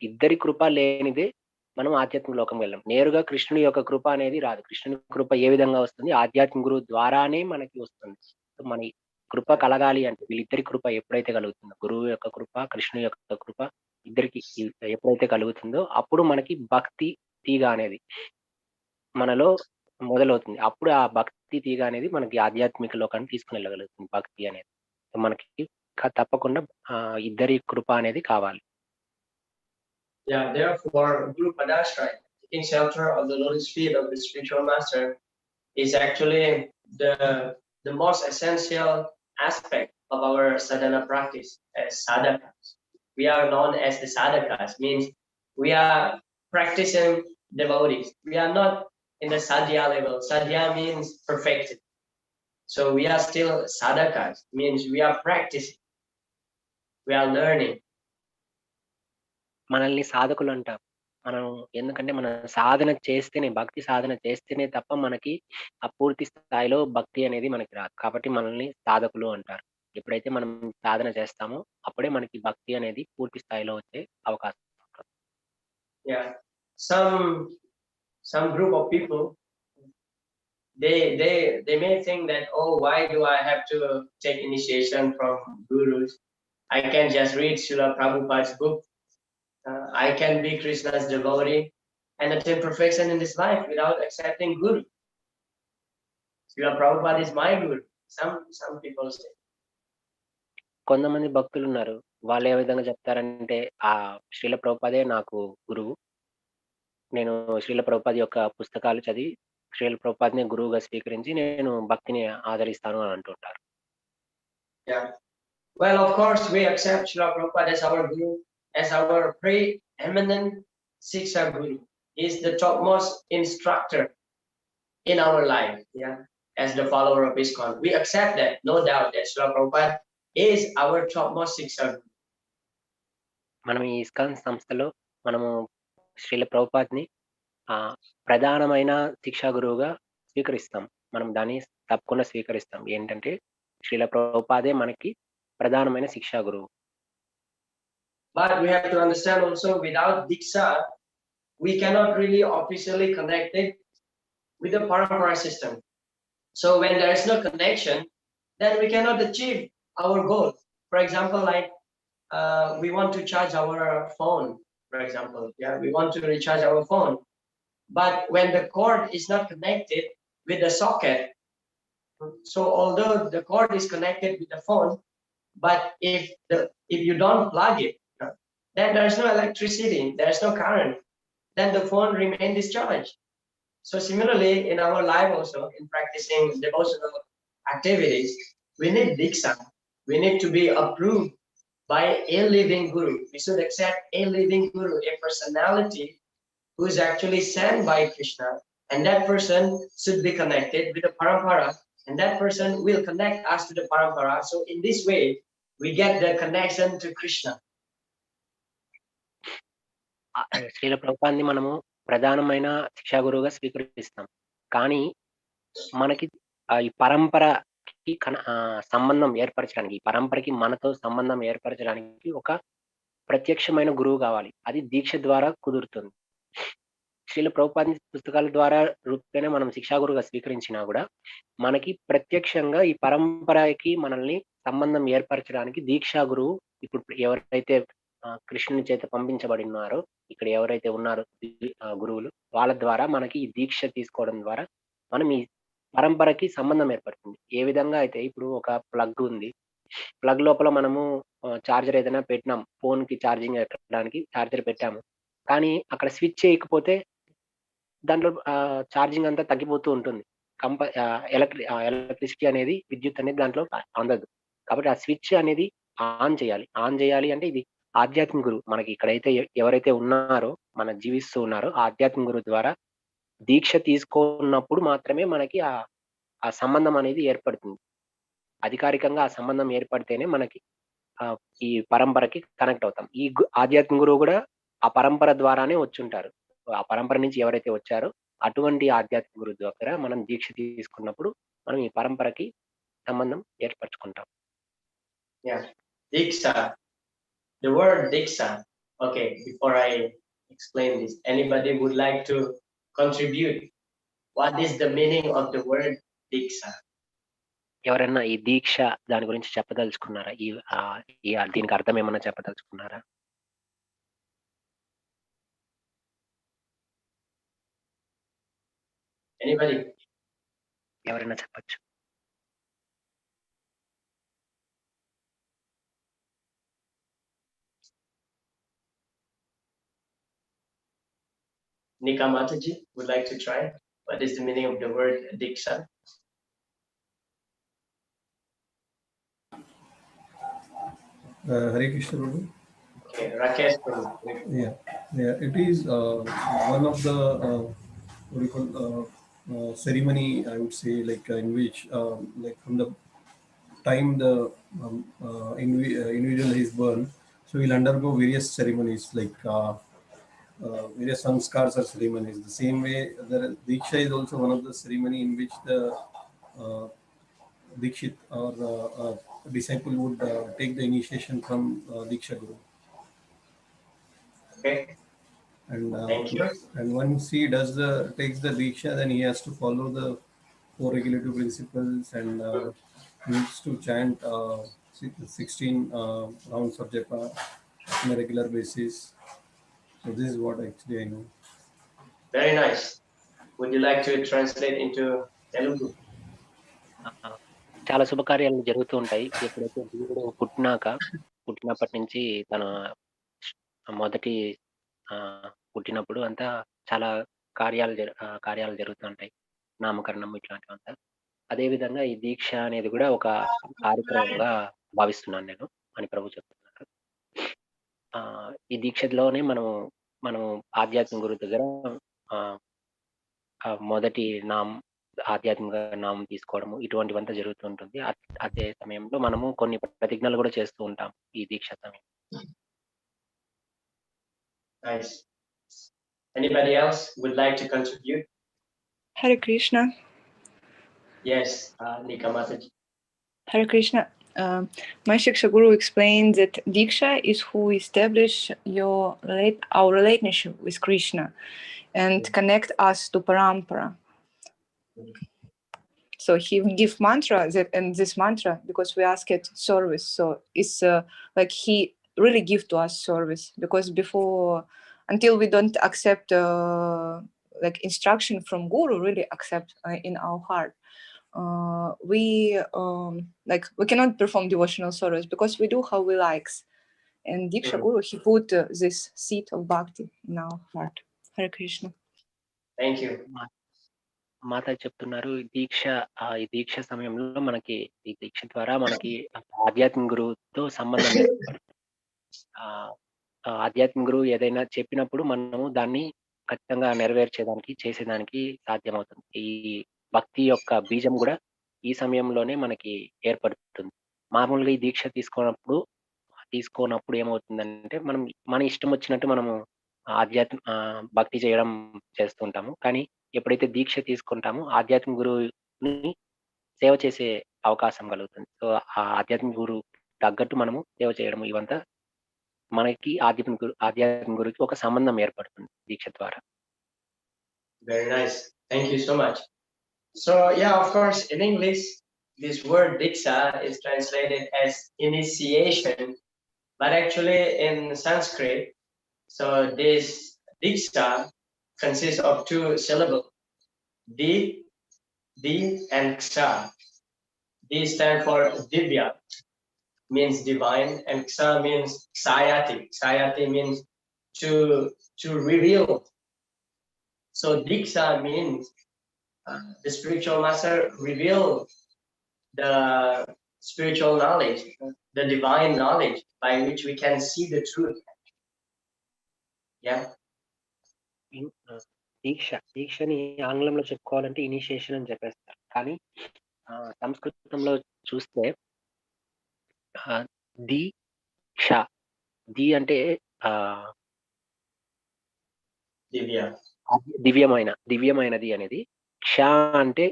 ఇద్దరి కృప లేనిదే మనం ఆధ్యాత్మిక లోకం వెళ్ళాం. నేరుగా కృష్ణుని యొక్క కృప అనేది రాదు. కృష్ణుని కృప ఏ విధంగా వస్తుంది? ఆధ్యాత్మిక గురువు ద్వారానే మనకి వస్తుంది. మన కృప కలగాలి అంటే వీళ్ళిద్దరి కృప ఎప్పుడైతే కలుగుతుందో, గురువు యొక్క కృప, కృష్ణుని యొక్క కృప ఇద్దరికి ఎప్పుడైతే కలుగుతుందో అప్పుడు మనకి భక్తి తీగ అనేది మనలో మొదలవుతుంది. అప్పుడు ఆ భక్తి తీగ అనేది మనకి ఆధ్యాత్మిక లోకానికి తీసుకొని వెళ్ళగలుగుతుంది భక్తి అనేది. మనకి తప్పకుండా ఇద్దరి కృప అనేది కావాలి. Yeah, therefore, Guru Padashraya, taking shelter of the lotus feet of the spiritual master, is actually the most essential aspect of our sadhana practice as sadhakas. We are known as the sadhakas, means we are practicing devotees. We are not in the sadhya level. Sadhya means perfected. So we are still sadhakas, means we are practicing. We are learning. మనల్ని సాధకులు అంటాం. మనం ఎందుకంటే మనం సాధన చేస్తేనే భక్తి సాధన చేస్తేనే తప్ప మనకి ఆ పూర్తి స్థాయిలో భక్తి అనేది మనకి రాదు. కాబట్టి మనల్ని సాధకులు అంటారు. ఎప్పుడైతే మనం సాధన చేస్తామో అప్పుడే మనకి భక్తి అనేది పూర్తి స్థాయిలో వచ్చే అవకాశం ఉంటుంది. Yeah, some group of people, they may think that, oh, why do I have to take initiation from gurus? I can just read Srila Prabhupada's book. I can be Krishna's devotee and attain perfection in this life without accepting guru. Srila Prabhupada is my guru. Some people say. కొంతమంది భక్తులు ఉన్నారు. వాళ్ళు ఏ విధంగా చెప్తారంటే శ్రీల ప్రభుపాదే నాకు గురువు. నేను శ్రీల ప్రభుపాద యొక్క పుస్తకాలు చదివి శ్రీల ప్రభుపాదనే గురువుగా స్వీకరించి నేను భక్తిని ఆదరిస్తాను అని అంటుంటారు. Yeah. Well, of course we accept Srila Prabhupada as our guru, as our preeminent Siksha Guru. He is the topmost instructor in our life, yeah, as the follower of ISKCON. We accept that, no doubt, that Srila Prabhupada is our topmost Siksha Guru. మనం ఈ ISKCON సంస్థలో మనము శ్రీల ప్రభుపాద్ని ప్రధానమైన శిక్షా గురువుగా స్వీకరిస్తాం. మనం దాన్ని తప్పకుండా స్వీకరిస్తాం. ఏంటంటే శ్రీల ప్రభుపాదే మనకి ప్రధానమైన శిక్షా గురువు. But we have to understand also, without Diksha, we cannot really officially connect it with the Parampara system. So when there is no connection, then we cannot achieve our goal. For example, like we want to charge our phone, for example. Yeah, we want to recharge our phone. But when the cord is not connected with the socket, so although the cord is connected with the phone, but if you don't plug it, then there is no electricity, there is no current, then the phone remains discharged. So similarly, in our life also, in practicing devotional activities, we need Diksha. We need to be approved by a living guru. We should accept a living guru, a personality who is actually sent by Krishna, and that person should be connected with the parampara, and that person will connect us to the parampara. So in this way, we get the connection to Krishna. Srila ప్రభుపాద్ని మనము ప్రధానమైన శిక్షా గురువుగా స్వీకరిస్తాం. కానీ మనకి ఈ పరంపరకి సంబంధం ఏర్పరచడానికి, ఈ పరంపరకి మనతో సంబంధం ఏర్పరచడానికి ఒక ప్రత్యక్షమైన గురువు కావాలి. అది దీక్ష ద్వారా కుదురుతుంది. శ్రీల ప్రభుపాద్ని పుస్తకాల ద్వారా రూపేణ మనం శిక్షా గురువుగా స్వీకరించినా కూడా మనకి ప్రత్యక్షంగా ఈ పరంపరకి మనల్ని సంబంధం ఏర్పరచడానికి దీక్షా గురువు, ఇప్పుడు ఎవరైతే కృష్ణుని చేత పంపించబడి ఉన్నారో, ఇక్కడ ఎవరైతే ఉన్నారో గురువులు, వాళ్ళ ద్వారా మనకి ఈ దీక్ష తీసుకోవడం ద్వారా మనం ఈ పరంపరకి సంబంధం ఏర్పడుతుంది. ఏ విధంగా అయితే ఇప్పుడు ఒక ప్లగ్ ఉంది, ప్లగ్ లోపల మనము చార్జర్ ఏదైనా పెట్టినాం, ఫోన్ కి ఛార్జింగ్ ఎక్కడానికి చార్జర్ పెట్టాము, కానీ అక్కడ స్విచ్ చేయకపోతే దాంట్లో ఛార్జింగ్ అంతా తగ్గిపోతూ ఉంటుంది. ఎలక్ట్రిసిటీ అనేది, విద్యుత్ అనేది దాంట్లో అందదు. కాబట్టి ఆ స్విచ్ అనేది ఆన్ చేయాలి అంటే ఇది ఆధ్యాత్మిక గురువు మనకి ఇక్కడైతే ఎవరైతే ఉన్నారో, మన జీవిస్తూ ఉన్నారో ఆధ్యాత్మిక గురువు ద్వారా దీక్ష తీసుకున్నప్పుడు మాత్రమే మనకి ఆ సంబంధం అనేది ఏర్పడుతుంది. అధికారికంగా ఆ సంబంధం ఏర్పడితేనే మనకి ఈ పరంపరకి కనెక్ట్ అవుతాం. ఈ ఆధ్యాత్మిక గురువు కూడా ఆ పరంపర ద్వారానే వచ్చుంటారు. ఆ పరంపర నుంచి ఎవరైతే వచ్చారో అటువంటి ఆధ్యాత్మిక గురువు దగ్గర మనం దీక్ష తీసుకున్నప్పుడు మనం ఈ పరంపరకి సంబంధం ఏర్పరచుకుంటాం. Diksha. The word Diksha. Okay, before I explain this, anybody would like to contribute? What is the meaning of the word Diksha? ఎవరైనా ఈ దీక్ష దాని గురించి చెప్పదలుచుకున్నారా? దీనికి అర్థం ఏమన్నా చెప్పదలుచుకున్నారా? Anybody? ఎవరైనా చెప్పచ్చు. Nika Mataji would like to try. What is the meaning of the word Diksha? Hare Krishna Prabhu. Okay, Rakesh. Yeah, it is one of the what do you call ceremony, I would say, like in which like from the time the individual is born, so he'll undergo various ceremonies like various sanskars or ceremonies. The same way, the Diksha is also one of the ceremony in which the Dikshit or disciple would take the initiation from Diksha Guru. Okay. Thank you. And once he takes the Diksha, then he has to follow the 4 regulative principles and needs to chant 16 rounds of japa on a regular basis. So this is what actually I know. Very nice. Would you like to translate into Telugu? చాలా శుభకార్యాలు జరుగుతూ ఉంటాయి. ఎప్పుడైతే దేవుడు పుట్టినప్పటి నుంచి తన మొదటి పుట్టినప్పుడు అంతా చాలా కార్యాలు జరుగుతూ ఉంటాయి. నామకరణం ఇట్లాంటివంతా. అదేవిధంగా ఈ దీక్ష అనేది కూడా ఒక కార్యక్రమంగా భావిస్తున్నాను నేను అని ప్రభు చెప్తున్నారు. ఈ దీక్షలోనే మనం ఆధ్యాత్మిక గురువు దగ్గర మొదటి ఆధ్యాత్మిక నామం తీసుకోవడము ఇటువంటివంతా జరుగుతూ ఉంటుంది. అదే సమయంలో మనము కొన్ని ప్రతిజ్ఞలు కూడా చేస్తూ ఉంటాం ఈ దీక్ష సమయం. Nice. Anybody else would like to contribute? Hare Krishna. Yes, Nika Mataji. Hare Krishna. My Shiksha Guru explained that Diksha is who establish our relationship with Krishna and connect us to Parampara. So he give mantra and this mantra because we ask it service. So it's like he really give to us service, because before, until we don't accept like instruction from Guru, really accept in our heart, we cannot perform devotional service because we do how we likes. And Diksha Guru, he put this seed of bhakti in our heart. Hare Krishna. Thank you. మాత చెప్తున్నారు ఈ దీక్ష సమయంలో మనకి ఈ దీక్ష ద్వారా మనకి ఆధ్యాత్మిక గురువుతో సంబంధం ఏర్పడుతుంది. ఆధ్యాత్మిక గురువు ఏదైనా చెప్పినప్పుడు మనము దాన్ని ఖచ్చితంగా చేసేదానికి సాధ్యమవుతుంది. ఈ భక్తి యొక్క బీజం కూడా ఈ సమయంలోనే మనకి ఏర్పడుతుంది. మామూలుగా ఈ దీక్ష తీసుకోనప్పుడు ఏమవుతుందంటే మన ఇష్టం వచ్చినట్టు మనము భక్తి చేయడం చేస్తుంటాము. కానీ ఎప్పుడైతే దీక్ష తీసుకుంటామో ఆధ్యాత్మిక గురువుని సేవ చేసే అవకాశం కలుగుతుంది. సో ఆ ఆధ్యాత్మిక గురువు తగ్గట్టు మనము సేవ చేయడం ఇవంతా మనకి ఆధ్యాత్మిక గురువుకి ఒక సంబంధం ఏర్పడుతుంది దీక్ష ద్వారా. Very nice. Thank you so much. So yeah, of course, in English, this word Diksha is translated as initiation, but actually in Sanskrit, so this Diksha consists of 2 syllables, Di and Ksha. Di stand for Divya, means divine, and Ksha means Ksayati. Ksayati means to reveal. So Diksha means the spiritual master reveal the spiritual knowledge, the divine knowledge by which we can see the truth. Yeah. దీక్షని ఆంగ్లంలో చెప్పుకోవాలంటే initiation అని చెప్పేస్తారు. కానీ సంస్కృతంలో చూస్తే దీక్ష, the అంటే దివ్యమైనది అనేది, క్ష అంటే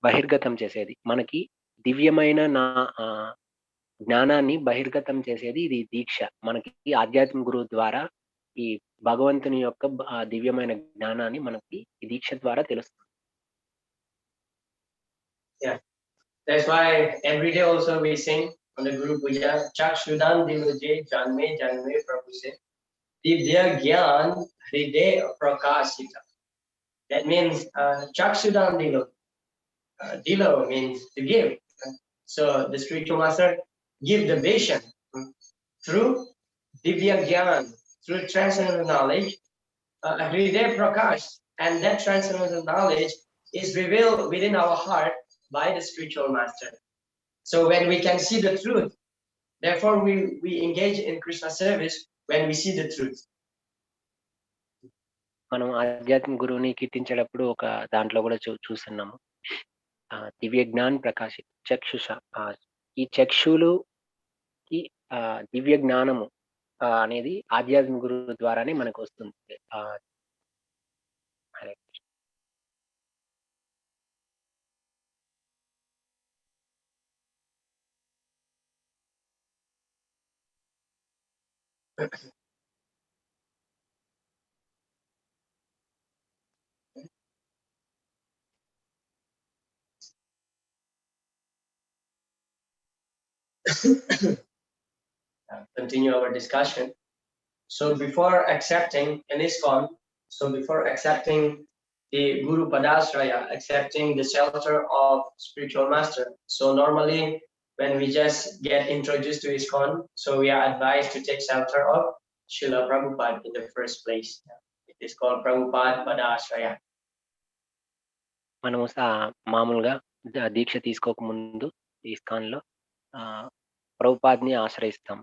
బహిర్గతం చేసేది. మనకి దివ్యమైన జ్ఞానాన్ని బహిర్గతం చేసేది ఇది దీక్ష. మనకి ఆధ్యాత్మిక గురువు ద్వారా ఈ భగవంతుని యొక్క దివ్యమైన జ్ఞానాన్ని మనకి ఈ దీక్ష ద్వారా తెలుస్తుంది. Yeah, that's why every day also we sing on the Guru Puja, Chakshudan Divuje Janme Prabhu se Divya Gyan Hriday Prakashita. That means Chaksudan Dilo. Dilo means to give. So the spiritual master give the vision through Divya Gyan, through transcendental knowledge, Hriday Prakash, and that transcendental knowledge is revealed within our heart by the spiritual master. So when we can see the truth, therefore we engage in Krishna service when we see the truth. మనం ఆధ్యాత్మిక గురువుని కీర్తించేటప్పుడు ఒక దాంట్లో కూడా చూస్తున్నాము. దివ్య జ్ఞాన్ ప్రకాశ చక్షుష, ఈ చక్షులు ఈ దివ్య జ్ఞానము అనేది ఆధ్యాత్మిక గురువు ద్వారానే మనకు వస్తుంది. Continue our discussion. So before accepting an ISKCON, so before accepting the Guru Padasraya, accepting the shelter of spiritual master, so normally when we just get introduced to ISKCON, so we are advised to take shelter of Srila Prabhupada in the first place. It is called Prabhupada Padasraya. మనము మామూలుగా దీక్ష తీసుకోక ముందు ISKCON లో ప్రభుపాద్ని ఆశ్రయిస్తాం.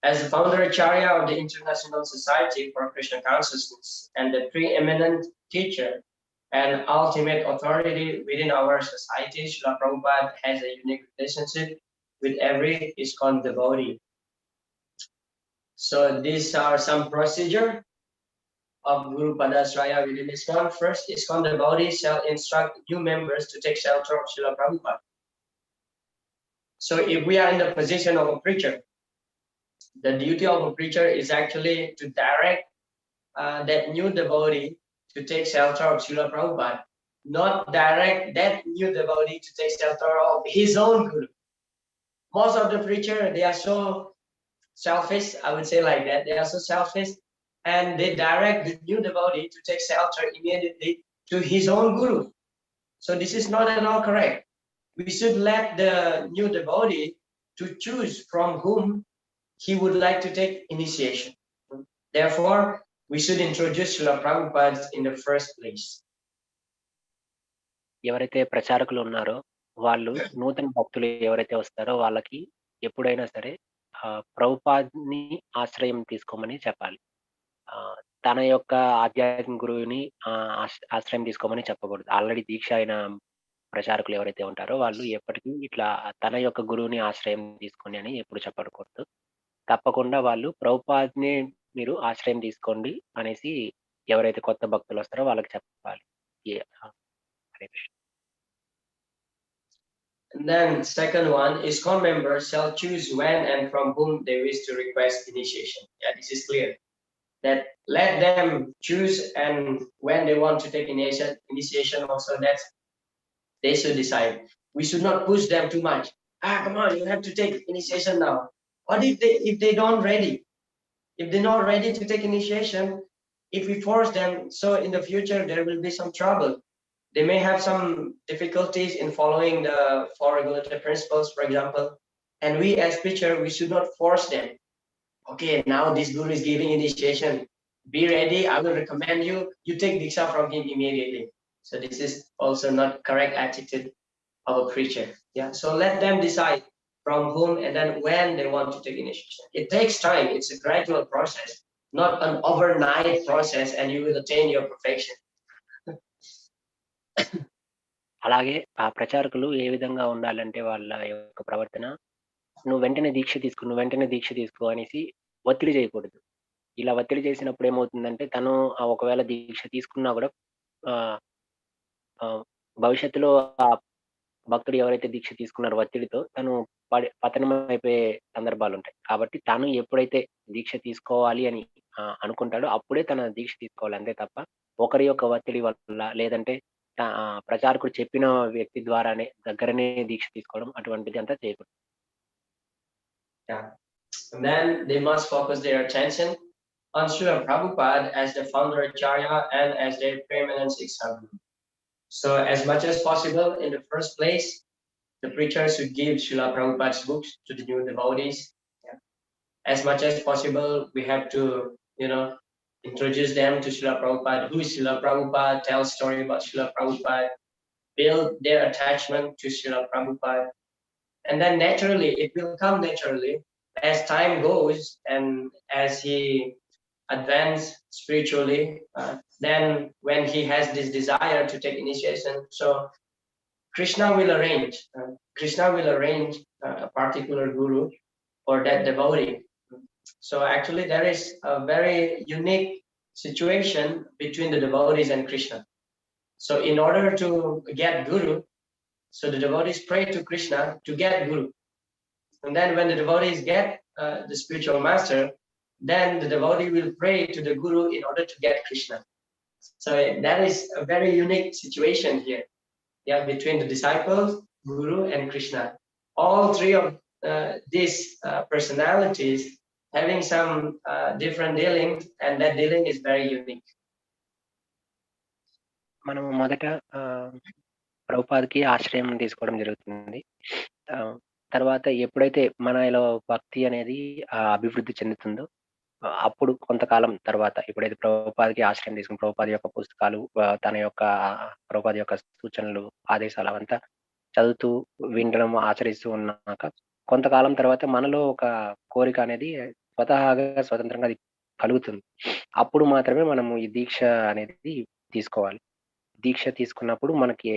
As the founder Acharya of the International Society for Krishna Consciousness and the preeminent teacher and ultimate authority within our society, Srila Prabhupada has a unique relationship with every ISKCON devotee. So these are some procedure of Guru Padasraya within ISKCON. First, ISKCON devotees shall instruct new members to take shelter of Srila Prabhupada. So if we are in the position of a preacher, the duty of a preacher is actually to direct that new devotee to take shelter of Srila Prabhupada, not direct that new devotee to take shelter of his own Guru. Most of the preacher, they are so selfish, I would say like that. They are so selfish, and they direct the new devotee to take shelter immediately to his own Guru. So this is not at all correct. We should let the new devotee to choose from whom he would like to take initiation. Therefore, we should introduce Srila Prabhupada in the first place. ఎవరైతే ప్రచారకులు ఉన్నారో వాళ్ళు నూతన భక్తులు ఎవరైతే వస్తారో వాళ్ళకి ఎప్పుడైనా సరే ప్రభుపాద్ని ఆశ్రయం తీసుకోమని చెప్పాలి. తన యొక్క ఆధ్యాత్మిక గురువుని ఆశ్రయం తీసుకోమని చెప్పకూడదు. ఆల్రెడీ దీక్ష అయిన ప్రచారకులు ఎవరైతే ఉంటారో వాళ్ళు ఎప్పటికీ ఇట్లా తన యొక్క గురువుని ఆశ్రయం తీసుకొని అని ఎప్పుడు చెప్పకూడదు. తప్పకుండా వాళ్ళు ప్రభుపాద్ని మీరు ఆశ్రయం తీసుకోండి అనేసి ఎవరైతే కొత్త భక్తులు వస్తారో వాళ్ళకి చెప్పాలి. And then second one, ISKCON members shall choose when and from whom they wish to request initiation. Yeah, this is clear. That let them choose and when they want to take initiation also, that they should decide. We should not push them too much. Come on, you have to take initiation now. What if they don't ready? If they're not ready to take initiation, if we force them, so in the future there will be some trouble. They may have some difficulties in following the four regulatory principles, for example. And we as preacher, we should not force them. Okay, now this guru is giving initiation. Be ready. I will recommend you take diksha from him immediately. So this is also not correct attitude of a preacher. Yeah. So let them decide from whom and then when they want to take initiation. It takes time. It's a gradual process, not an overnight process, and you will attain your perfection. అలాగే ఆ ప్రచారకులు ఏ విధంగా ఉండాలంటే వాళ్ళ యొక్క ప్రవర్తన, నువ్వు వెంటనే దీక్ష తీసుకో అనేసి ఒత్తిడి చేయకూడదు. ఇలా ఒత్తిడి చేసినప్పుడు ఏమవుతుందంటే తను ఒకవేళ దీక్ష తీసుకున్నా కూడా భవిష్యత్తులో ఆ భక్తుడు ఎవరైతే దీక్ష తీసుకున్నారో ఒత్తిడితో తను పతనం అయిపోయే సందర్భాలు ఉంటాయి. కాబట్టి తను ఎప్పుడైతే దీక్ష తీసుకోవాలి అని అనుకుంటాడో అప్పుడే తన దీక్ష తీసుకోవాలి, అంతే తప్ప ఒకరి యొక్క ఒత్తిడి వల్ల లేదంటే ప్రచారకుడు చెప్పిన వ్యక్తి ద్వారానే దగ్గరనే దీక్ష తీసుకోవడం అటువంటిది అంతా చేయకూడదు. Yeah. And then they must focus their attention on Srila Prabhupada as the founder Acharya and as their preeminent Siksha Guru. So as much as possible, in the first place, the preachers should give Srila Prabhupada's books to the new devotees. Yeah. As much as possible, we have to, introduce them to Srila Prabhupada. Who is Srila Prabhupada? Tell story about Srila Prabhupada. Build their attachment to Srila Prabhupada. And then naturally, it will come naturally as time goes and as he advances spiritually. Then when he has this desire to take initiation, so Krishna will arrange a particular guru for that devotee. So actually there is a very unique situation between the devotees and Krishna. So in order to get guru, so the devotees pray to Krishna to get guru. And then when the devotees get the spiritual master, then the devotee will pray to the guru in order to get Krishna. So that is a very unique situation here. Yeah, between the disciples, guru, and Krishna. All three of these personalities having some different dealings, and that dealing is very unique. మనం మొదట ప్రభుపాదకి ఆశ్రయం తీసుకోవడం జరుగుతుంది. తర్వాత ఎప్పుడైతే మనలో భక్తి అనేది అభివృద్ధి చెందుతుందో అప్పుడు కొంతకాలం తర్వాత ఎప్పుడైతే ప్రభుపాదకి ఆశ్రయం తీసుకుని ప్రభుపాద యొక్క పుస్తకాలు తన యొక్క ప్రభుపాద యొక్క సూచనలు ఆదేశాలు అవంతా చదువుతూ వినడం ఆచరిస్తూ ఉన్నాక కొంతకాలం తర్వాత మనలో ఒక కోరిక అనేది స్వతంత్రంగా అది కలుగుతుంది. అప్పుడు మాత్రమే మనము ఈ దీక్ష అనేది తీసుకోవాలి. దీక్ష తీసుకున్నప్పుడు మనకి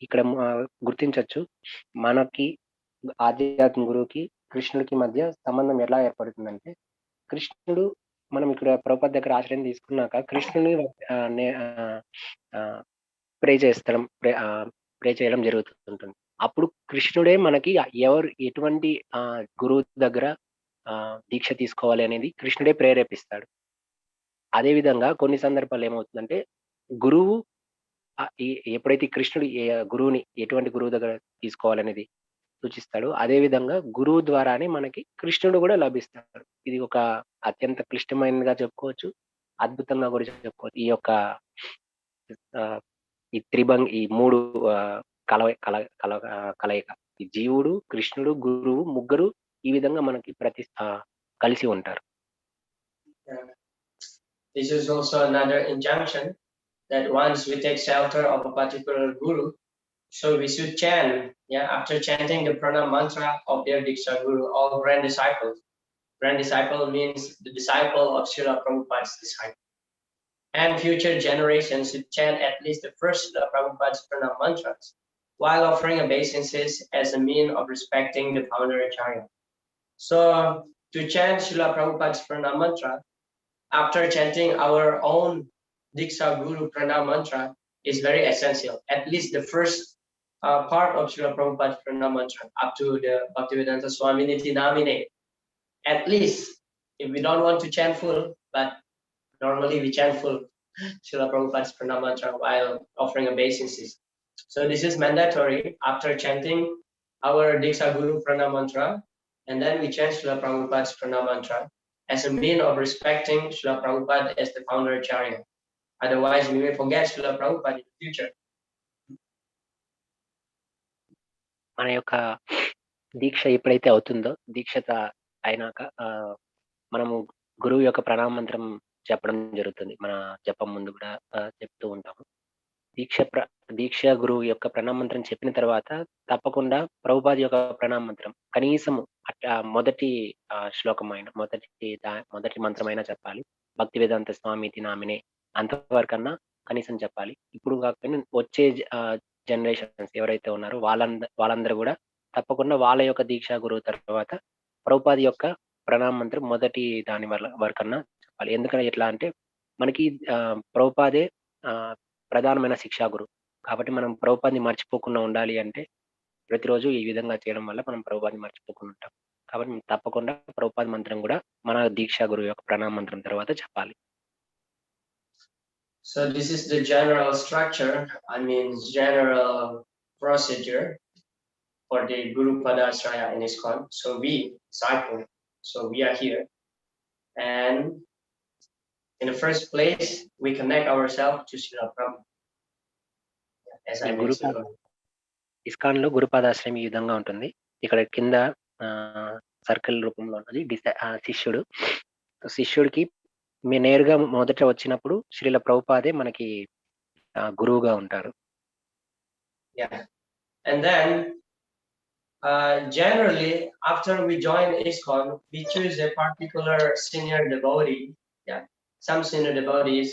ఇక్కడ గుర్తించవచ్చు, మనకి ఆధ్యాత్మిక గురువుకి కృష్ణుడికి మధ్య సంబంధం ఎలా ఏర్పడుతుందంటే, కృష్ణుడు మనం ఇక్కడ ప్రభుపాద దగ్గర ఆశ్రయం తీసుకున్నాక కృష్ణుని ప్రే చేయడం జరుగుతుంటుంది. అప్పుడు కృష్ణుడే మనకి ఎటువంటి గురువు దగ్గర దీక్ష తీసుకోవాలి అనేది కృష్ణుడే ప్రేరేపిస్తాడు. అదే విధంగా కొన్ని సందర్భాలు ఏమవుతుందంటే, గురువు ఎప్పుడైతే కృష్ణుడు గురువుని ఎటువంటి గురువు దగ్గర తీసుకోవాలనేది సూచిస్తాడు, అదే విధంగా గురువు ద్వారానే మనకి కృష్ణుడు కూడా లభిస్తాడు. ఇది ఒక అత్యంత క్లిష్టమైనదిగా చెప్పుకోవచ్చు, అద్భుతంగా కూడా చెప్పుకోవచ్చు. ఈ యొక్క ఈ మూడు కలయిక, ఈ జీవుడు, కృష్ణుడు, గురువు ముగ్గురు ఈ విధంగా మనకి కలిసి ఉంటారు. This is also another injunction that once we take shelter of a particular guru, so we should chant, after chanting the pranam mantra of their Diksha Guru, all grand disciples. Grand disciple means the disciple of Srila Prabhupada's disciple. And future generations should chant at least the first Srila Prabhupada's pranam mantras while offering obeisances as a mean of respecting the founder Acharya. So to chant Srila Prabhupada's pranam mantra, after chanting our own Diksha Guru pranam mantra is very essential. At least the first part of Srila Prabhupada's pranam mantra up to the Bhaktivedanta Swami Niti Namine. At least, if we don't want to chant full, but normally we chant full Srila Prabhupada's pranam mantra while offering obeisances. So this is mandatory after chanting our Diksha Guru pranam mantra, and then we chant Srila Prabhupada's pranam mantra as a mean of respecting Srila Prabhupada as the founder Acharya. Otherwise, we may forget Srila Prabhupada in the future. మన యొక్క దీక్ష ఎప్పుడైతే అవుతుందో, దీక్షత అయినాక మనము గురువు యొక్క ప్రణామ మంత్రం చెప్పడం జరుగుతుంది. మన జపం ముందు కూడా చెప్తూ ఉంటాము. దీక్ష గురువు యొక్క ప్రణామ మంత్రం చెప్పిన తర్వాత తప్పకుండా ప్రభుపాద యొక్క ప్రణామ మంత్రం కనీసం మొదటి శ్లోకమైన మొదటి మంత్రమైనా చెప్పాలి. భక్తి వేదాంత స్వామితి నామినే అంతవరకన్నా కనీసం చెప్పాలి. ఇప్పుడు కాకపోయినా వచ్చే జనరేషన్స్ ఎవరైతే ఉన్నారో వాళ్ళందరూ కూడా తప్పకుండా వాళ్ళ యొక్క దీక్షా గురువు తర్వాత ప్రభుపాద యొక్క ప్రణామ మంత్రం మొదటి దాని వరకన్నా చెప్పాలి. ఎందుకంటే ఎట్లా అంటే మనకి ప్రభుపాదే ప్రధానమైన శిక్షా గురువు కాబట్టి మనం ప్రభుపాదని మర్చిపోకుండా ఉండాలి అంటే ప్రతిరోజు ఈ విధంగా చేయడం వల్ల మనం ప్రభుపాదని మర్చిపోకుండా ఉంటాం. కాబట్టి తప్పకుండా ప్రభుపాద మంత్రం కూడా మన దీక్షా గురువు యొక్క ప్రణామ మంత్రం తర్వాత చెప్పాలి. So this is the general structure, general procedure for the Guru Padasraya in ISKCON. So we, disciples, we are here. And in the first place, we connect ourselves to Srila Prabhupada. As I mentioned earlier. ISKCON లో గురుపాదాశ్రయం ఈ విధంగా ఉంటుంది. ఇక్కడ కింద circle రూపంలో ఉన్నది శిష్యుడు. శిష్యుడికి నేరుగా మొదట వచ్చినప్పుడు శ్రీల ప్రభుపాదే మనకి గురువుగా ఉంటారు. Yeah. And then generally after we join ISKCON, we choose a particular senior devotee. Yeah. Some senior devotees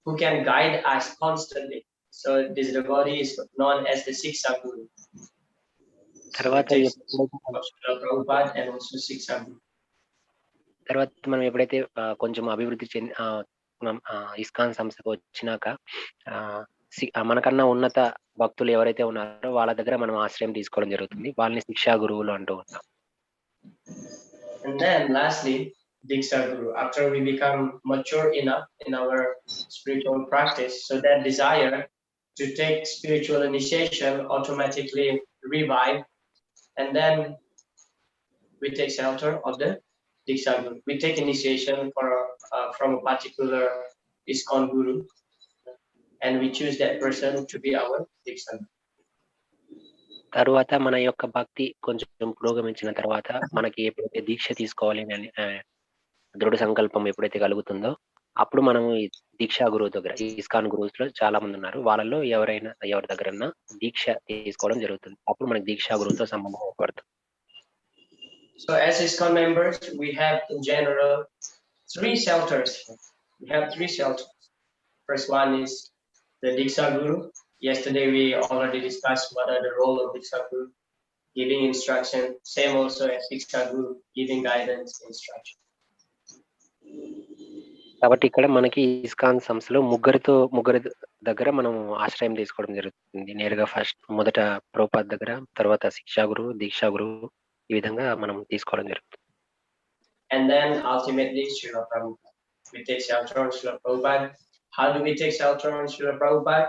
who can guide us constantly. So this devotee is known as the Siksha Guru. తర్వాత Prabhupada and also Siksha Guru. తర్వాత మనం ఎప్పుడైతే కొంచెం అభివృద్ధి చెంది ISKCON సంస్థకు వచ్చినాక మనకన్నా ఉన్నత భక్తులు ఎవరైతే ఉన్నారో వాళ్ళ దగ్గర మనం ఆశ్రయం తీసుకోవడం జరుగుతుంది. వాళ్ళని శిక్షా గురువులు అంటూ ఉంటాం. And then lastly, Diksha Guru. After we become mature enough in our spiritual practice, so that desire to take spiritual initiation automatically revive, and then we take shelter of the Diksha Guru. We take initiation from a particular ISKCON Guru, and we choose that person to be our Diksha Guru. తరువాత మన యొక్క భక్తి కొంచెం పురోగమించిన తర్వాత మనకి ఎప్పుడైతే దీక్ష తీసుకోవాలి అని దృఢ సంకల్పం ఎప్పుడైతే కలుగుతుందో అప్పుడు మనము దీక్షా గురువు దగ్గర ఇస్కాన్ గురువుస్ లో చాలా మంది ఉన్నారు. వాళ్ళలో ఎవరి దగ్గరన్నా దీక్ష తీసుకోవడం జరుగుతుంది. అప్పుడు మనకి దీక్షా గురువుతో సంబంధం ఏర్పడుతుంది. So as ISKCON members, we have in general 3 shelters. We have 3 shelters. First one is the Diksha Guru. Yesterday we already discussed what are the role of Diksha Guru, giving instruction. Same also as Diksha Guru, giving guidance, instruction. కాబట్టి ఇక్కడ మనకి ISKCON సంస్థలో ముగ్గురి దగ్గర మనం ఆశ్రయం తీసుకోవడం జరుగుతుంది. నేరుగా మొదట ప్రభుపాద దగ్గర, తర్వాత శిక్షా గురువు, దీక్షా గురువు, ఈ విధంగా మనం తీసుకోవడం జరుగుతుంది. And then ultimately Srila Prabhupada. We take shelter on Srila Prabhupada. How do we take shelter on Srila Prabhupada?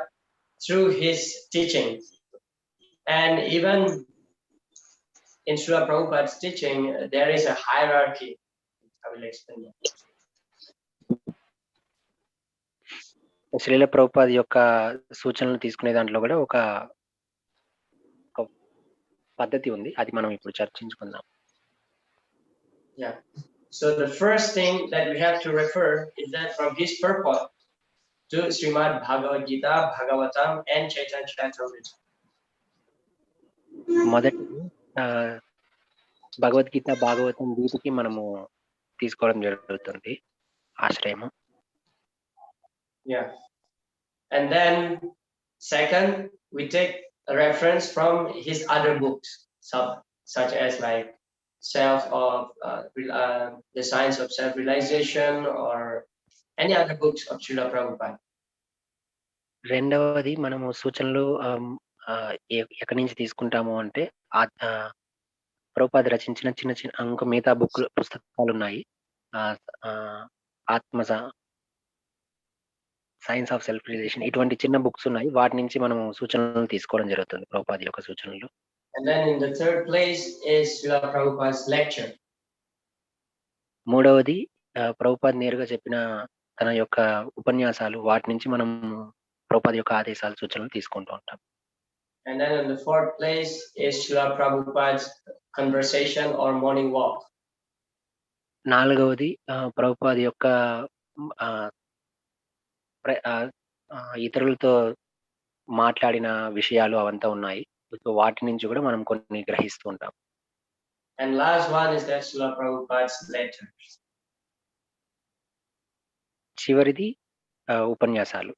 Through his teaching. And even in Srila Prabhupada's teaching, there is a hierarchy. I will explain that. Srila Prabhupada యొక్క సూచనలు తీసుకునే దాంట్లో కూడా ఒక పద్ధతి ఉంది. అది మనం ఇప్పుడు చర్చించుకుందాం. Yeah. So the first thing that we have to refer is that from his purport to Srimad Bhagavad Gita, Bhagavatam, and Chaitanya Charitamrita. మొదటి భగవద్గీత, భాగవతం వీటికి మనము తీసుకోవడం జరుగుతుంది ఆశ్రయము. Yeah. And then second, we take a reference from his other books, such as like the Science of Self-Realization or any other books of Srila Prabhupada. రెండవది మనము సూచనలు ఎక్కడి నుంచి తీసుకుంటాము అంటే ప్రభుపాద రచించిన చిన్న చిన్న మిగతా పుస్తకాలు ఉన్నాయి. ఆత్మ సైన్స్ ఆఫ్ సెల్ఫ్ రియలైజేషన్ ఇటువంటి చిన్న బుక్స్ ఉన్నాయి. వాటి నుంచి మనం సూచనలు తీసుకోవడం జరుగుతుంది, ప్రభుపాద యొక్క సూచనలు. And then in the third place is Srila Prabhupada's lecture. మూడవది ప్రభుపాద నేరుగా చెప్పిన తన యొక్క ఉపన్యాసాలు, వాటి నుంచి మనం ప్రభుపాద యొక్క ఆదేశాలు, సూచనలు తీసుకుంటూ ఉంటాం. And then in the fourth place is Srila Prabhupada's conversation or morning walk. నాలుగవది ప్రభుపాద యొక్క ఇతరులతో మాట్లాడిన విషయాలు అవంతా ఉన్నాయి. సో వాటి నుంచి కూడా మనం కొన్ని గ్రహిస్తూ ఉంటాం. And last one is that Srila Prabhupada's letters. చివరిది ఉపన్యాసాలు,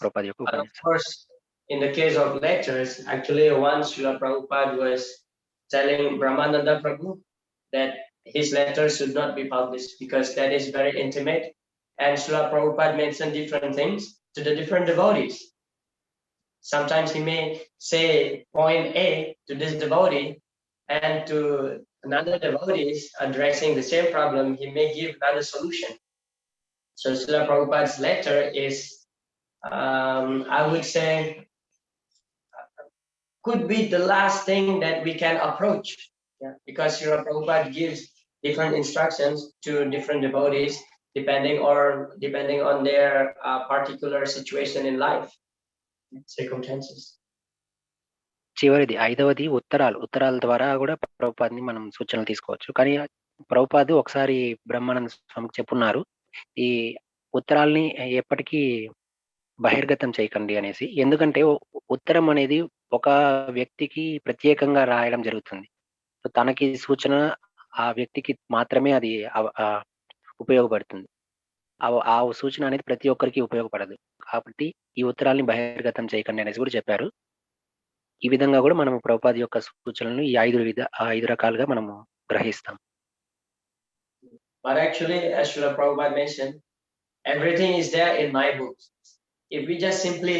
ప్రభుపాద యొక్క Of ఉపన్యాసాలు. course, in the case of lectures, actually once Srila Prabhupada was telling Brahmananda Prabhu that his letters should not be published because that is very intimate, and Srila Prabhupada mentioned different things to the different devotees. Sometimes he may say point A to this devotee, and to another devotee addressing the same problem, he may give another solution. So Srila Prabhupada's letter is, I would say, could be the last thing that we can approach, because Srila Prabhupada gives different instructions to different devotees depending on their particular situation in life, circumstances. చివరిది ఐదవది ఉత్తరాల ద్వారా కూడా ప్రభుపాద్ని మనం సూచనలు తీసుకోవచ్చు. కానీ ప్రభుపాద్ ఒకసారి బ్రహ్మానంద స్వామికి చెప్పున్నారు, ఈ ఉత్తరాల్ని ఎప్పటికీ బహిర్గతం చేయకండి అనేసి. ఎందుకంటే ఉత్తరం అనేది ఒక వ్యక్తికి ప్రత్యేకంగా రాయడం జరుగుతుంది. సో తనకి సూచన ఆ వ్యక్తికి మాత్రమే అది ఉపయోగపడుతుంది. ఆ సూచన అనేది ప్రతి ఒక్కరికి ఉపయోగపడదు. కాబట్టి ఈ ఉత్తరాల్ని బహిర్గతం చేయకండి అనేసి కూడా చెప్పారు. ఈ విధంగా కూడా మనం ప్రభుపాద్ యొక్క సూచనలను ఈ 5 రకాలుగా మనము గ్రహిస్తాం. But actually, as Srila Prabhupada mentioned, everything is there in my books. If we just simply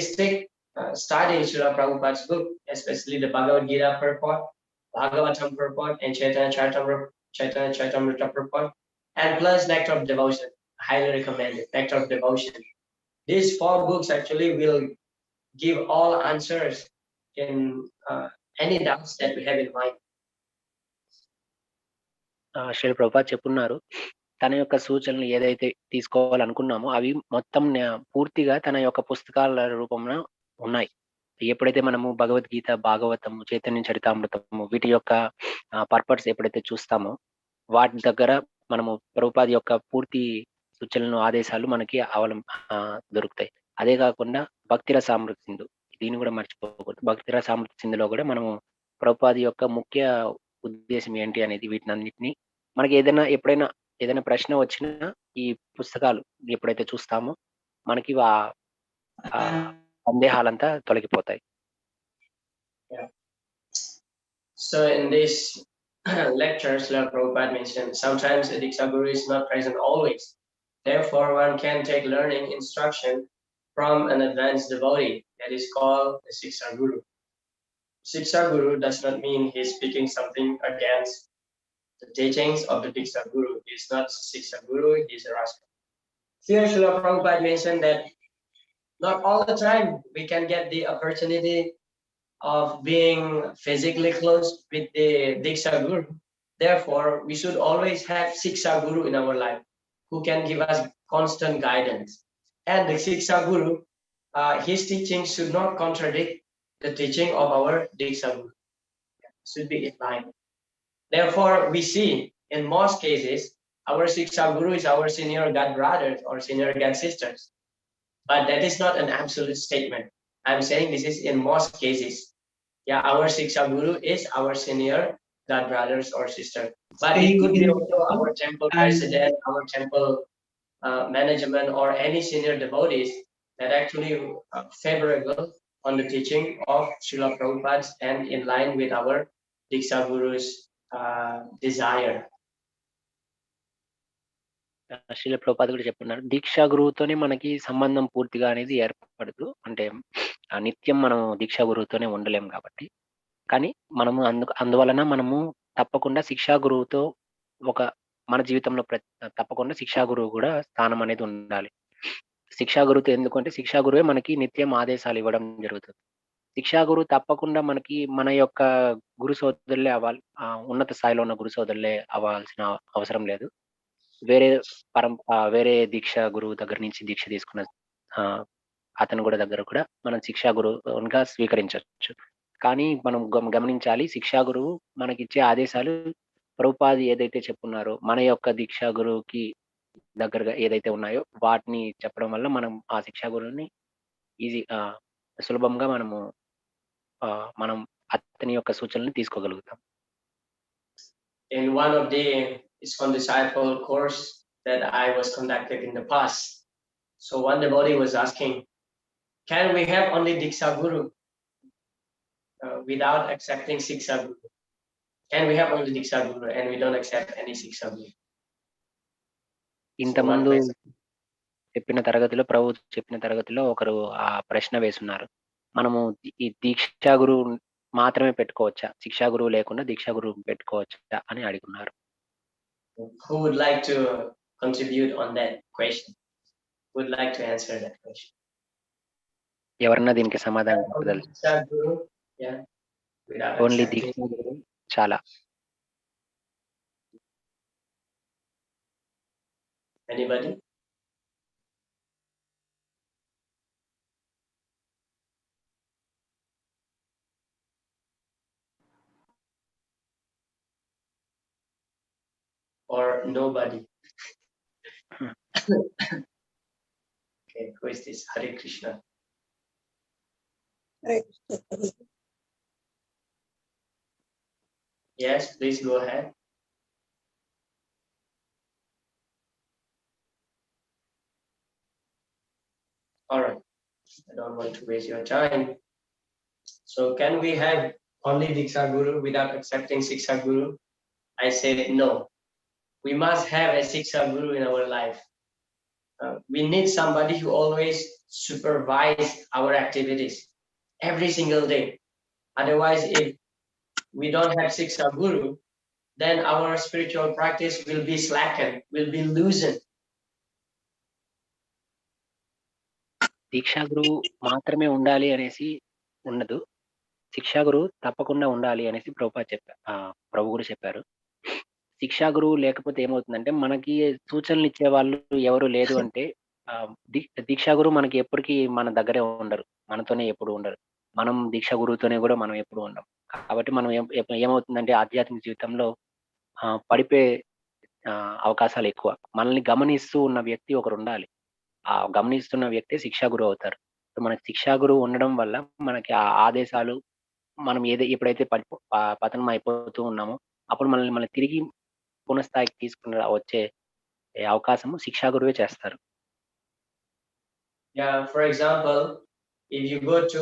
studying Srila Prabhupada's book, especially the Bhagavad Gita purport, Bhagavatam purport, and Chaitanya Charitamrita purport, and plus Nectar of Devotion, highly recommended Nectar of Devotion. These 4 books actually will give all answers in any doubts that we have in mind. Shri Prabhupad చెప్పున్నారు, తన యొక్క సూచనలు ఏదైతే తీసుకోవాలనుకున్నామో అవి మొత్తం పూర్తిగా తన యొక్క పుస్తకాల రూపంలో ఉన్నాయి. ఎప్పుడైతే మనము భగవద్గీత, భాగవతము, చైతన్య చరితామృతము వీటి యొక్క పర్పస్ ఎప్పుడైతే చూస్తామో వాటి దగ్గర మనము ప్రభుపాద్ యొక్క పూర్తి సూచనలు, ఆదేశాలు మనకి దొరుకుతాయి. అదే కాకుండా భక్తిరసామృత సింధు, దీన్ని కూడా మర్చిపోకూడదు. భక్తిరసామృత సింధులో కూడా మనము ప్రభుపాద్ యొక్క ముఖ్య ఉద్దేశం ఏంటి అనేది వీటినన్నిటిని మనకి ఎప్పుడైనా ఏదైనా ప్రశ్న వచ్చినా ఈ పుస్తకాలు ఎప్పుడైతే చూస్తామో మనకి సందేహాలంతా తొలగిపోతాయి. So in this lectures, Srila Prabhupada mentioned, sometimes the Diksha Guru is not present always. Therefore, one can take learning instruction from an advanced devotee, that is called the Siksha Guru. Siksha Guru does not mean he is speaking something against the teachings of the Diksha Guru. He is not Siksha Guru, he is a rascal. Here, Srila Prabhupada mentioned that not all the time we can get the opportunity of being physically close with the Diksha Guru. Therefore, we should always have Siksha Guru in our life who can give us constant guidance. And the Siksha Guru, his teaching should not contradict the teaching of our Diksha Guru. It should be in line. Therefore, we see in most cases, our Siksha Guru is our senior God brothers or senior God sisters. But that is not an absolute statement. I'm saying this is in most cases. Yeah, our Siksha Guru is our senior God brothers or sisters. But it could be also our temple president, our temple management, or any senior devotees that actually favorable on the teaching of Srila Prabhupada and in line with our Diksha Guru's desire. Srila Prabhupada కూడా చెప్పున్నారు, దీక్షా గురువుతోనే మనకి సంబంధం పూర్తిగా అనేది ఏర్పడదు. అంటే నిత్యం మనం దీక్షా గురువుతోనే ఉండలేం కాబట్టి. కానీ మనము అందువలన మనము తప్పకుండా శిక్షా గురువుతో మన జీవితంలో తప్పకుండా శిక్షా గురువు కూడా స్థానం అనేది ఉండాలి. శిక్షా గురువుతో ఎందుకంటే శిక్షా గురువే మనకి నిత్యం ఆదేశాలు ఇవ్వడం జరుగుతుంది. శిక్షా గురువు తప్పకుండా మనకి మన యొక్క గురు సోదరులే అవ్వాలి, ఉన్నత స్థాయిలో ఉన్న గురు సోదరులే అవ్వాల్సిన అవసరం లేదు. వేరే దీక్ష గురువు దగ్గర నుంచి దీక్ష తీసుకున్న అతను కూడా దగ్గర కూడా మనం శిక్షా గురువుగా స్వీకరించవచ్చు. కానీ మనం గమనించాలి, శిక్షా గురువు మనకిచ్చే ఆదేశాలు ప్రభుపాద ఏదైతే చెప్పున్నారో మన యొక్క దీక్షా గురువుకి దగ్గరగా ఏదైతే ఉన్నాయో వాటిని చెప్పడం వల్ల మనం ఆ శిక్షా గురువుని సులభంగా మనం అతని యొక్క సూచనలను తీసుకోగలుగుతాం. In one of the ISKCON disciple course that I was conducted in the past, so one devotee was asking, can we have only Diksha Guru without accepting Siksha Guru? Can we have only Diksha Guru and we don't accept any Siksha Guru? ఇంతకుముందు చెప్పిన తరగతిలో ఒకరు ఆ ప్రశ్న వేస్తున్నారు, మనము ఈ దీక్షా గురువు మాత్రమే పెట్టుకోవచ్చా, శిక్షా గురువు లేకుండా దీక్షా గురువు పెట్టుకోవచ్చా అని అడుగుతున్నారు. Who would like to contribute on that question? Who would like to answer that question? ఎవరన్నా దీనికి సమాధానం చెప్పగలరు? ఓన్లీ దీక్షా గురువు చాలా. Anybody? Or nobody? Okay, who is this? Hare Krishna. Yes, please go ahead. All right, I don't want to waste your time. So can we have only Diksha Guru without accepting Siksha Guru? I say no. We must have a Siksha Guru in our life. We need somebody who always supervise our activities every single day. Otherwise, if we don't have Siksha Guru, then our spiritual practice will be slackened, will be loosened. దీక్షా గురువు మాత్రమే ఉండాలి అనేసి ఉండదు. శిక్షా గురువు తప్పకుండా ఉండాలి అనేసి ప్రభు కూడా చెప్పారు. శిక్షా గురువు లేకపోతే ఏమవుతుందంటే మనకి సూచనలు ఇచ్చే వాళ్ళు ఎవరు లేదు అంటే దీక్షా గురువు మనకి ఎప్పటికీ మన దగ్గరే ఉండరు, మనతోనే ఎప్పుడు ఉండరు. మనం దీక్షా గురువుతోనే కూడా మనం ఎప్పుడు ఉండం. కాబట్టి మనం ఏమవుతుందంటే ఆధ్యాత్మిక జీవితంలో పడిపోయే అవకాశాలు ఎక్కువ. మనల్ని గమనిస్తూ ఉన్న వ్యక్తి ఒకరు ఉండాలి. ఆ గమనిస్తున్న వ్యక్తి శిక్షా గురువు అవుతారు. మనకి శిక్షా గురువు ఉండడం వల్ల మనకి ఆ ఆదేశాలు మనం ఎప్పుడైతే పతనం అయిపోతూ ఉన్నామో అప్పుడు మనల్ని తిరిగి పునఃస్థాయికి తీసుకుని వచ్చే అవకాశము శిక్షా గురువే చేస్తారు. Yeah, for example, if you go to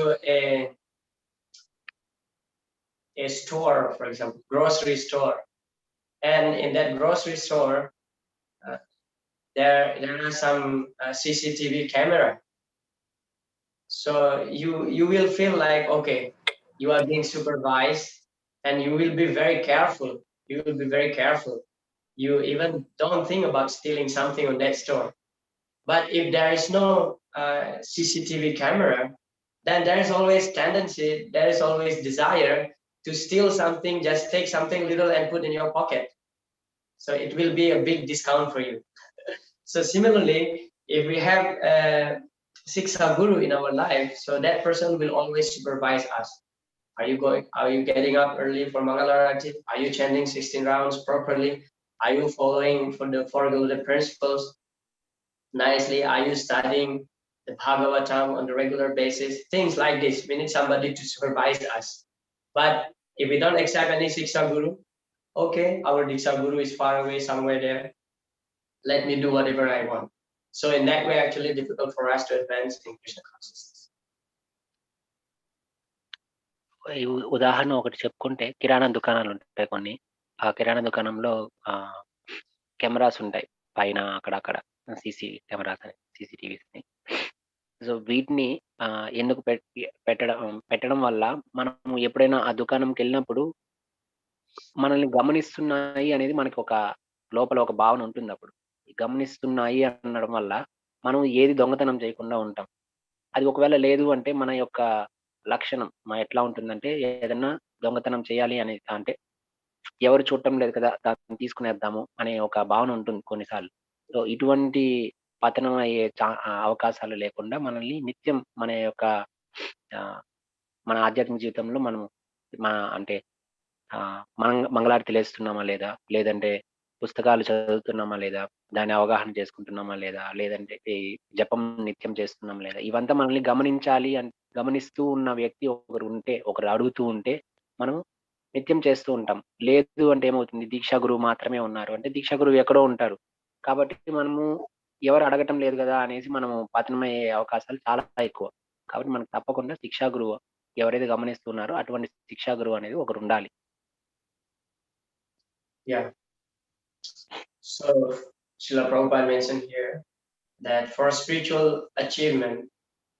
a store, for example, grocery store, and in that grocery store, there are some CCTV camera. So you will feel like, okay, you are being supervised, and you will be very careful. You will be very careful. You even don't think about stealing something on that store. But if there is no CCTV camera, then there is always tendency, there is always desire to steal something, just take something little and put in your pocket. So it will be a big discount for you. So similarly, if we have Siksha Guru in our life, so that person will always supervise us. Are you getting up early for Mangalarati? Are you chanting 16 rounds properly? Are you following for the four golden principles nicely? Are you studying the Bhagavatam on the regular basis? Things like this. We need somebody to supervise us. But if we don't accept any Siksha Guru, okay, our Diksha Guru is far away somewhere there. Let me do whatever I want. So in that way, actually difficult for us to advance in Krishna consciousness. ఉదాహరణ ఒకటి చెప్పుకుంటే కిరాణా దుకాణాలు ఉంటాయి కొన్ని. ఆ కిరాణా దుకాణంలో cameras ఉంటాయి పైన అక్కడక్కడ, కెమెరాస్ అని, CCTVs అని. సో వీటిని ఎందుకు పెట్టడం వల్ల మనం ఎప్పుడైనా ఆ దుకాణంకి వెళ్ళినప్పుడు మనల్ని గమనిస్తున్నాయి అనేది మనకి ఒక లోపల ఒక భావన ఉంటుంది. అప్పుడు గమనిస్తున్నాయి అనడం వల్ల మనం ఏది దొంగతనం చేయకుండా ఉంటాం. అది ఒకవేళ లేదు అంటే మన యొక్క లక్షణం ఎట్లా ఉంటుందంటే ఏదన్నా దొంగతనం చేయాలి అని అంటే ఎవరు చూడటం లేదు కదా, దాన్ని తీసుకునేద్దాము అనే ఒక భావన ఉంటుంది కొన్నిసార్లు. సో ఇటువంటి పతనం అయ్యే అవకాశాలు లేకుండా మనల్ని నిత్యం మన యొక్క మన ఆధ్యాత్మిక జీవితంలో మనం అంటే మంగళారతి లేస్తున్నామా లేదా, లేదంటే పుస్తకాలు చదువుతున్నామా లేదా, దాన్ని అవగాహన చేసుకుంటున్నామా లేదా, లేదంటే ఈ జపం నిత్యం చేస్తున్నామా లేదా, ఇవంతా మనల్ని గమనించాలి గమనిస్తూ ఉన్న వ్యక్తి ఒకరు అడుగుతూ ఉంటే మనం నిత్యం చేస్తూ ఉంటాం. లేదు అంటే ఏమవుతుంది, దీక్షా గురువు మాత్రమే ఉన్నారు అంటే దీక్షా గురువు ఎక్కడో ఉంటారు. కాబట్టి మనము ఎవరు అడగటం లేదు కదా అనేసి మనము పతనమయ్యే అవకాశాలు చాలా ఎక్కువ. కాబట్టి మనకు తప్పకుండా శిక్షా గురువు ఎవరైతే గమనిస్తున్నారో అటువంటి శిక్షా గురువు అనేది ఒకరు ఉండాలి. Yeah. So Srila Prabhupada mentioned here that for spiritual achievement,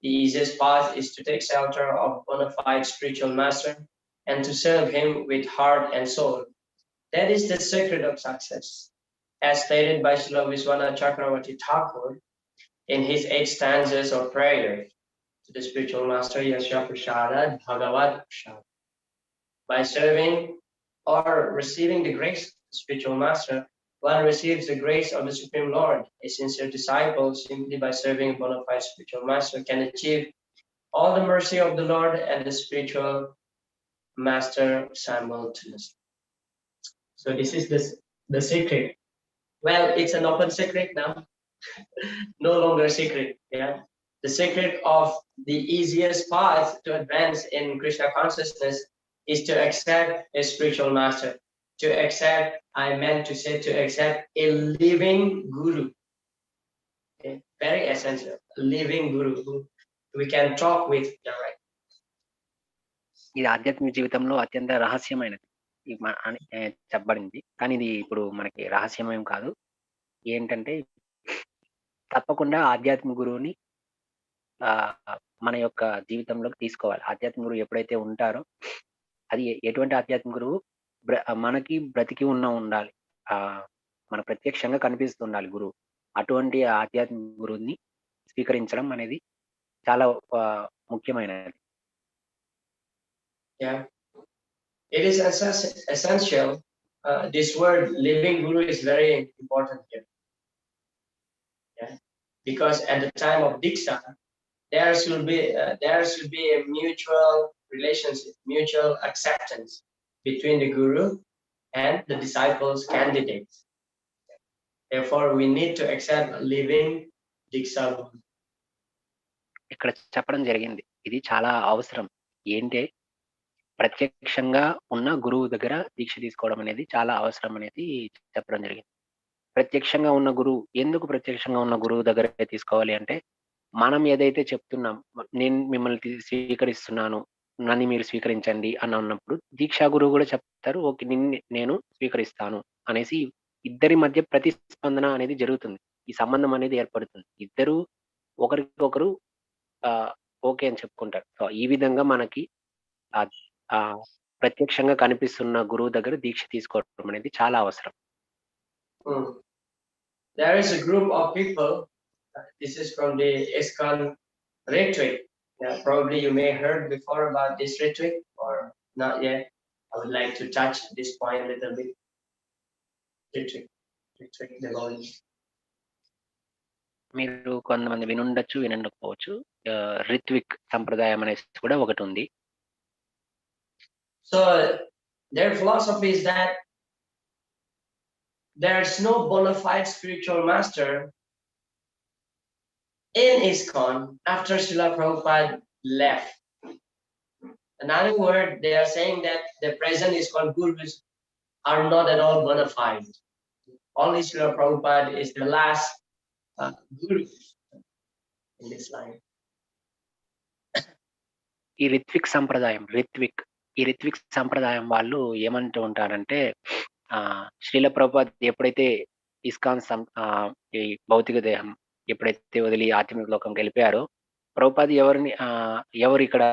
the easiest path is to take shelter of bona fide spiritual master and to serve him with heart and soul. That is the secret of success, as stated by Srila Vishwanath Chakravarti Thakur in his 8 stanzas of prayer to the spiritual master Yasya Prasada Bhagavad Prasada. By serving or receiving the grace of the spiritual master, one receives the grace of the Supreme Lord. A sincere disciple, simply by serving a bona fide spiritual master, can achieve all the mercy of the Lord and the spiritual master simultaneously. So this is the secret. Well, it's an open secret now. No longer secret. Yeah, the secret of the easiest path to advance in Krishna consciousness is to accept a spiritual master. To accept, I meant to say, to accept a living guru. Okay? Very essential. A living guru who we can talk with direct. ఇది ఆధ్యాత్మిక జీవితంలో అత్యంత రహస్యమైనది చెప్పబడింది. కానీ ఇది ఇప్పుడు మనకి రహస్యమేం కాదు. ఏంటంటే తప్పకుండా ఆధ్యాత్మిక గురువుని మన యొక్క జీవితంలోకి తీసుకోవాలి. ఆధ్యాత్మిక గురువు ఎప్పుడైతే ఉంటారో అది ఎటువంటి ఆధ్యాత్మిక గురువు మనకి బ్రతికి ఉండాలి. మన ప్రత్యక్షంగా కనిపిస్తుండాలి గురువు. అటువంటి ఆధ్యాత్మిక గురువుని స్వీకరించడం అనేది చాలా ముఖ్యమైనది. Yeah, it is essential. This word living guru is very important here. Yeah, because at the time of Diksha, there should be a mutual relationship, mutual acceptance between the guru and the disciples candidates. Therefore, we need to accept living Diksha. ఇక్కడ చెప్పడం జరిగింది. ఇది చాలా అవసరం. ఏంటే ప్రత్యక్షంగా ఉన్న గురువు దగ్గర దీక్ష తీసుకోవడం అనేది చాలా అవసరం అనేది చెప్పడం జరిగింది. ప్రత్యక్షంగా ఉన్న గురువు, ఎందుకు ప్రత్యక్షంగా ఉన్న గురువు దగ్గర తీసుకోవాలి అంటే, మనం ఏదైతే చెప్తున్నాం, నేను మిమ్మల్ని స్వీకరిస్తున్నాను, నన్ను మీరు స్వీకరించండి అని అన్నప్పుడు దీక్షా గురువు కూడా చెప్తారు, ఓకే నేను స్వీకరిస్తాను అనేసి ఇద్దరి మధ్య ప్రతిస్పందన అనేది జరుగుతుంది. ఈ సంబంధం అనేది ఏర్పడుతుంది. ఇద్దరు ఒకరికొకరు ఓకే అని చెప్పుకుంటారు. సో ఈ విధంగా మనకి ప్రత్యక్షంగా కనిపిస్తున్న గురువు దగ్గర దీక్ష తీసుకోవడం అనేది చాలా అవసరం. There is a group of people. This is from the ISKCON retreat. Yeah, probably you may heard before about this retreat or not yet. I would like to touch this point a little bit. Retreat devotees. మీరు కొంతమంది వినుండకపోవచ్చు. రిత్విక్ సంప్రదాయం అనేది కూడా ఒకటి ఉంది. So their philosophy is that there's no bona fide spiritual master in ISKCON after Srila Prabhupada left. In other words, they are saying that the present ISKCON gurus are not at all bona fide. Only Srila Prabhupada is the last guru in this line. ఈ రిత్విక్ సంప్రదాయం వాళ్ళు ఏమంటూ ఉంటారంటే, శ్రీల ప్రభుపాద్ ఎప్పుడైతే ISKCON ఈ భౌతిక దేహం ఎప్పుడైతే వదిలి ఆధ్యాత్మిక లోకంకి వెళ్ళిపోయారో, ప్రభుపాద్ ఎవరు ఇక్కడ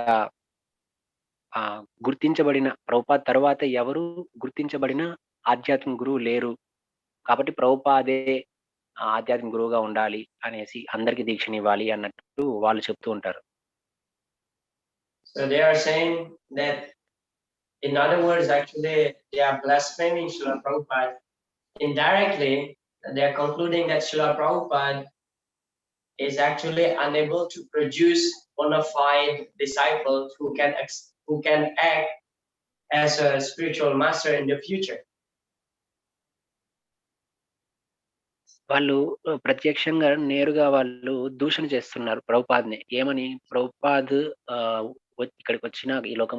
గుర్తించబడిన, ప్రభుపాద్ తర్వాత ఎవరు గుర్తించబడిన ఆధ్యాత్మిక గురువు లేరు, కాబట్టి ప్రభుపాదే ఆధ్యాత్మిక గురువుగా ఉండాలి అనేసి అందరికి దీక్షనివ్వాలి అన్నట్టు వాళ్ళు చెప్తూ ఉంటారు. So they are saying that, in other words, actually they are blaspheming Srila Prabhupada. Indirectly, they are concluding that Srila Prabhupada is actually unable to produce bona fide disciples who can act as a spiritual master in the future. వాళ్ళు ప్రత్యక్షంగా నేరుగా వాళ్ళు దూషణ చేస్తున్నారు ప్రభుపాద్ని. ఏమని? ప్రభుపాద్ ఇక్కడికి వచ్చిన ఈ లోకం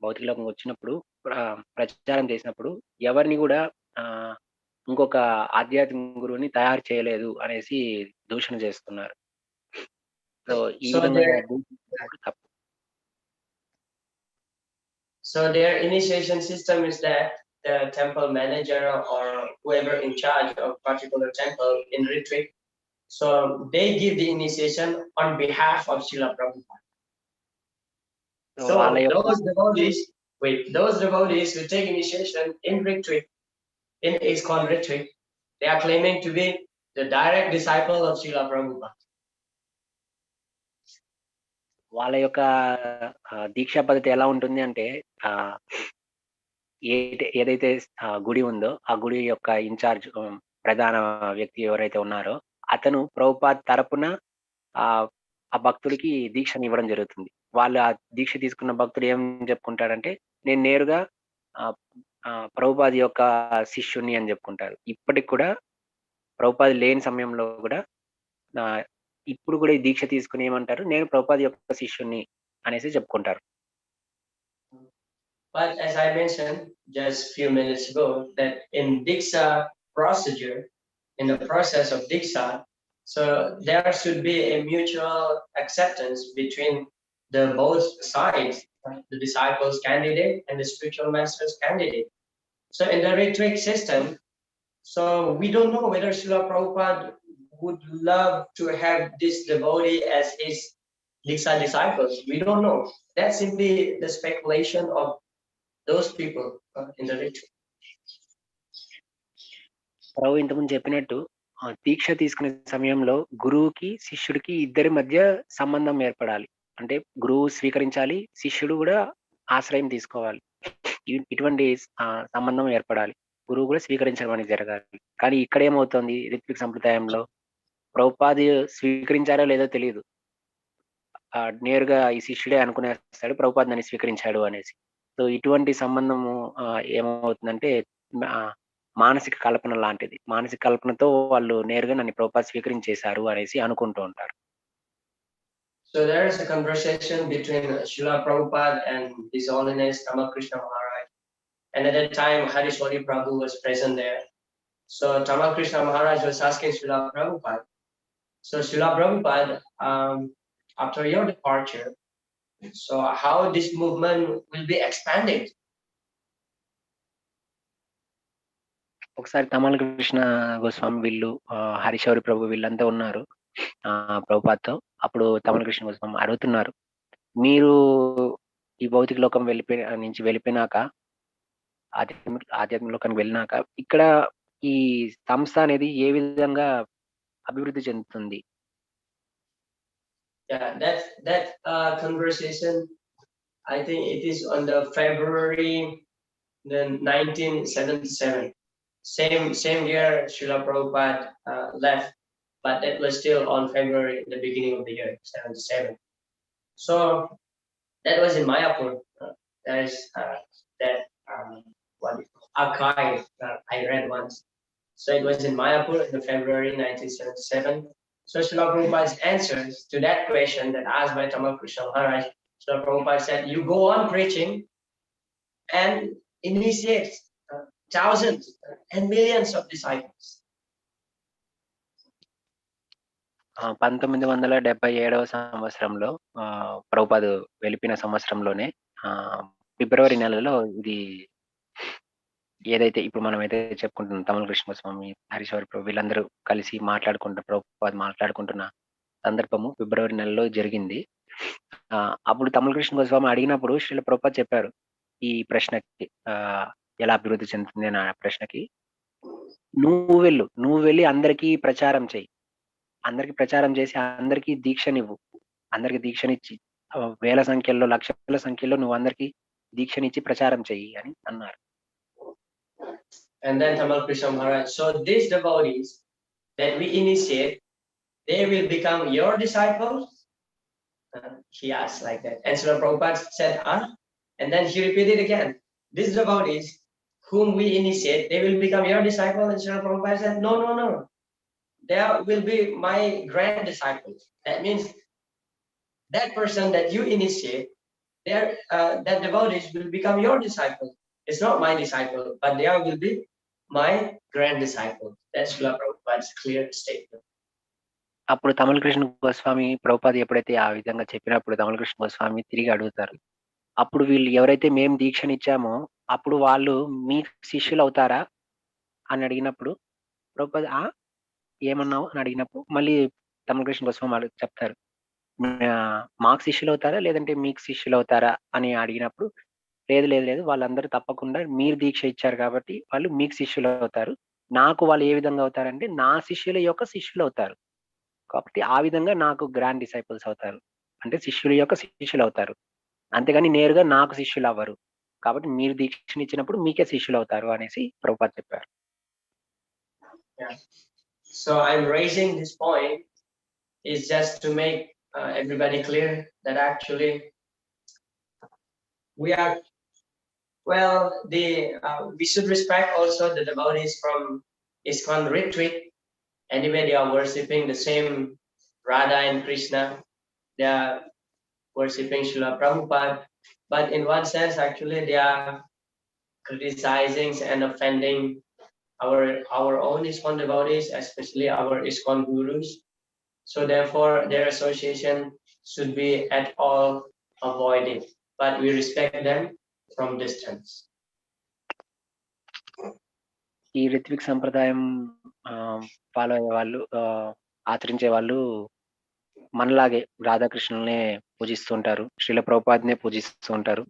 భౌతిక లోకం వచ్చినప్పుడు ప్రచారం చేసినప్పుడు ఎవరిని కూడా ఇంకొక ఆధ్యాత్మిక గురువుని తయారు చేయలేదు అనేసి దూషణ చేస్తున్నారు. సో ఈ విధంగా తప్పు. So their initiation system is that the temple manager or whoever in charge of particular temple in retreat, so they give the initiation on behalf of Srila Prabhupada. So those devotees who take initiation in retreat, in ISKCON retreat, they are claiming to be the direct disciple of Srila Prabhupada. వాళ్ళ యొక్క దీక్షా పద్ధతి ఎలా ఉంటుంది అంటే, ఏదైతే గుడి ఉందో ఆ గుడి యొక్క ఇన్ఛార్జ్ ప్రధాన వ్యక్తి ఎవరైతే ఉన్నారో అతను ప్రభుపాద్ తరపున ఆ భక్తుడికి దీక్షను ఇవ్వడం జరుగుతుంది. వాళ్ళు ఆ దీక్ష తీసుకున్న భక్తుడు ఏం చెప్పుకుంటాడంటే నేను నేరుగా ప్రభుపాద్ యొక్క శిష్యుని అని చెప్పుకుంటారు. ఇప్పటికి కూడా ప్రభుపాద్ లేని సమయంలో కూడా ఇప్పుడు కూడా ఈ దీక్ష తీసుకుని ఏమంటారు, నేను ప్రభుపాద్ యొక్క శిష్యుని అనేసి చెప్పుకుంటారు. But as I mentioned just few minutes ago, that in Diksha procedure, in the process of Diksha, so there should be a mutual acceptance between the both sides, the disciples candidate and the spiritual master's candidate. So in the rhetoric system, so we don't know whether Srila Prabhupada would love to have this devotee as his Diksha disciples. We don't know. That's simply the speculation of those people in the ritual. ప్రభు ఇంతకుముందు చెప్పినట్టు దీక్ష తీసుకునే సమయంలో గురువుకి శిష్యుడికి ఇద్దరి మధ్య సంబంధం ఏర్పడాలి. అంటే గురువు స్వీకరించాలి, శిష్యుడు కూడా ఆశ్రయం తీసుకోవాలి. ఇటువంటి సంబంధం ఏర్పడాలి. గురువు కూడా స్వీకరించడం అనేది జరగాలి. కానీ ఇక్కడ ఏమవుతుంది, రిత్విక్ సంప్రదాయంలో ప్రభుపాద్ స్వీకరించారో లేదో తెలియదు. నేరుగా ఈ శిష్యుడే అనుకునేస్తాడు ప్రభుపాద్ నన్ను స్వీకరించాడు అనేసి. సో ఇటువంటి సంబంధము ఏమవుతుందంటే మానసిక కల్పన లాంటిది. మానసిక కల్పనతో వాళ్ళు నేరుగా నన్ను ప్రభుపాద్ స్వీకరించేశారు అనేసి అనుకుంటూ ఉంటారు. So there is a conversation between Srila Prabhupada and His Holiness Ramakrishna Maharaj, and at that time Harishwari Prabhu was present there. So Ramakrishna Maharaj was asking Srila Prabhupada, so Srila Prabhupada, after your departure, so how this movement will be expanded? ఒకసారి తమల కృష్ణ గోస్వామి వీళ్ళు హరీశ్వరి ప్రభు వీళ్ళంతా ఉన్నారు ప్రభుపాద్తో. అప్పుడు తమల కృష్ణ గోస్వామి అడుగుతున్నారు, మీరు ఈ భౌతిక లోకం నుంచి వెళ్ళిపోయినాక ఆధ్యాత్మిక లోకానికి వెళ్ళినాక ఇక్కడ ఈ సంస్థ అనేది ఏ విధంగా అభివృద్ధి చెందుతుంది? Yeah, that conversation, I think it is on the February 1977. Same year Srila Prabhupada left, but it was still on February, the beginning of the year 77. So that was in Mayapur. There is that archive I read once. So it was in Mayapur in February 1977. So Srila Prabhupada's answers to that question that asked by Tamal Krishna Maharaj, Srila Prabhupada said, you go on preaching and initiate thousands and millions of disciples. 1977వ సంవత్సరంలో ప్రభుపాద్ వెళ్ళిపోయిన సంవత్సరంలోనే ఫిబ్రవరి నెలలో ఇది ఏదైతే ఇప్పుడు మనం అయితే చెప్పుకుంటున్నాం తమల కృష్ణస్వామి హరీశ్వరి ప్రభు వీళ్ళందరూ కలిసి ప్రభుపాద్ మాట్లాడుకుంటున్న సందర్భము ఫిబ్రవరి నెలలో జరిగింది. అప్పుడు తమల కృష్ణ గోస్వామి అడిగినప్పుడు శ్రీల ప్రభుపాద్ చెప్పారు ఈ ప్రశ్నకి, ఎలా అభివృద్ధి చెందుతుంది అనే ప్రశ్నకి, నువ్వు వెళ్ళి అందరికీ ప్రచారం చేయి, అందరికి ప్రచారం చేసి అందరికీ దీక్షనివ్వు, అందరికి దీక్షనిచ్చి వేల సంఖ్యలో లక్షల సంఖ్యలో నువ్వు అందరికి దీక్షనిచ్చి ప్రచారం చెయ్యి అని అన్నారు. And then Tamal Krishna Maharaj, so these devotees that we initiate, they will become your disciples? He asked like that. And Srila Prabhupada said, and then he repeated again, these devotees whom we initiate, they will become your disciples? And Srila Prabhupada said, no. They will be my grand disciples. That means that person that you initiate, that devotees will become your disciple. It's not my disciple, but they will be my grand disciple. That's Srila Prabhupada's clear statement. అప్పుడు తమల కృష్ణ గోస్వామి ప్రభుపాద్ ఎప్పుడైతే ఆ విధంగా చెప్పినప్పుడు తమల కృష్ణ గోస్వామి తిరిగి అడుగుతారు, అప్పుడు వీళ్ళు ఎవరైతే మేము దీక్షనిచ్చామో అప్పుడు వాళ్ళు మీ శిష్యులు అవుతారా అని అడిగినప్పుడు ప్రభుపాద్ ఏమన్నావు అని అడిగినప్పుడు మళ్ళీ తమల కృష్ణ గోస్వామి చెప్తారు, మాకు శిష్యులు అవుతారా లేదంటే మీకు శిష్యులు అవుతారా అని అడిగినప్పుడు లేదు వాళ్ళందరూ తప్పకుండా మీరు దీక్ష ఇచ్చారు కాబట్టి వాళ్ళు మీకు శిష్యులు అవుతారు, నాకు వాళ్ళు ఏ విధంగా అవుతారంటే నా శిష్యుల యొక్క శిష్యులు అవుతారు, కాబట్టి ఆ విధంగా నాకు గ్రాండ్ డిసైపుల్స్ అవుతారు, అంటే శిష్యుల యొక్క శిష్యులు అవుతారు, అంతేగాని నేరుగా నాకు శిష్యులు అవ్వరు, కాబట్టి మీరు దీక్షనిచ్చినప్పుడు మీకే శిష్యులు అవుతారు అనేసి ప్రభుపాద చెప్పారు. Yeah. So I'm raising this point is just to make everybody clear that actually we are we should respect also the devotees from ISKCON retreat. Anyway, they are worshipping the same Radha and Krishna. They are worshipping Srila Prabhupada. But in one sense, actually, they are criticizing and offending our own ISKCON devotees, especially our ISKCON gurus. So therefore, their association should be at all avoided. But we respect them from distance. ఈ రిత్విక్ సంప్రదాయం follow అయ్యే వాళ్ళు, ఆచరించే వాళ్ళు మనలాగే రాధాకృష్ణుల్నే పూజిస్తుంటారు, శ్రీల ప్రభుపాద్నే పూజిస్తూ ఉంటారు.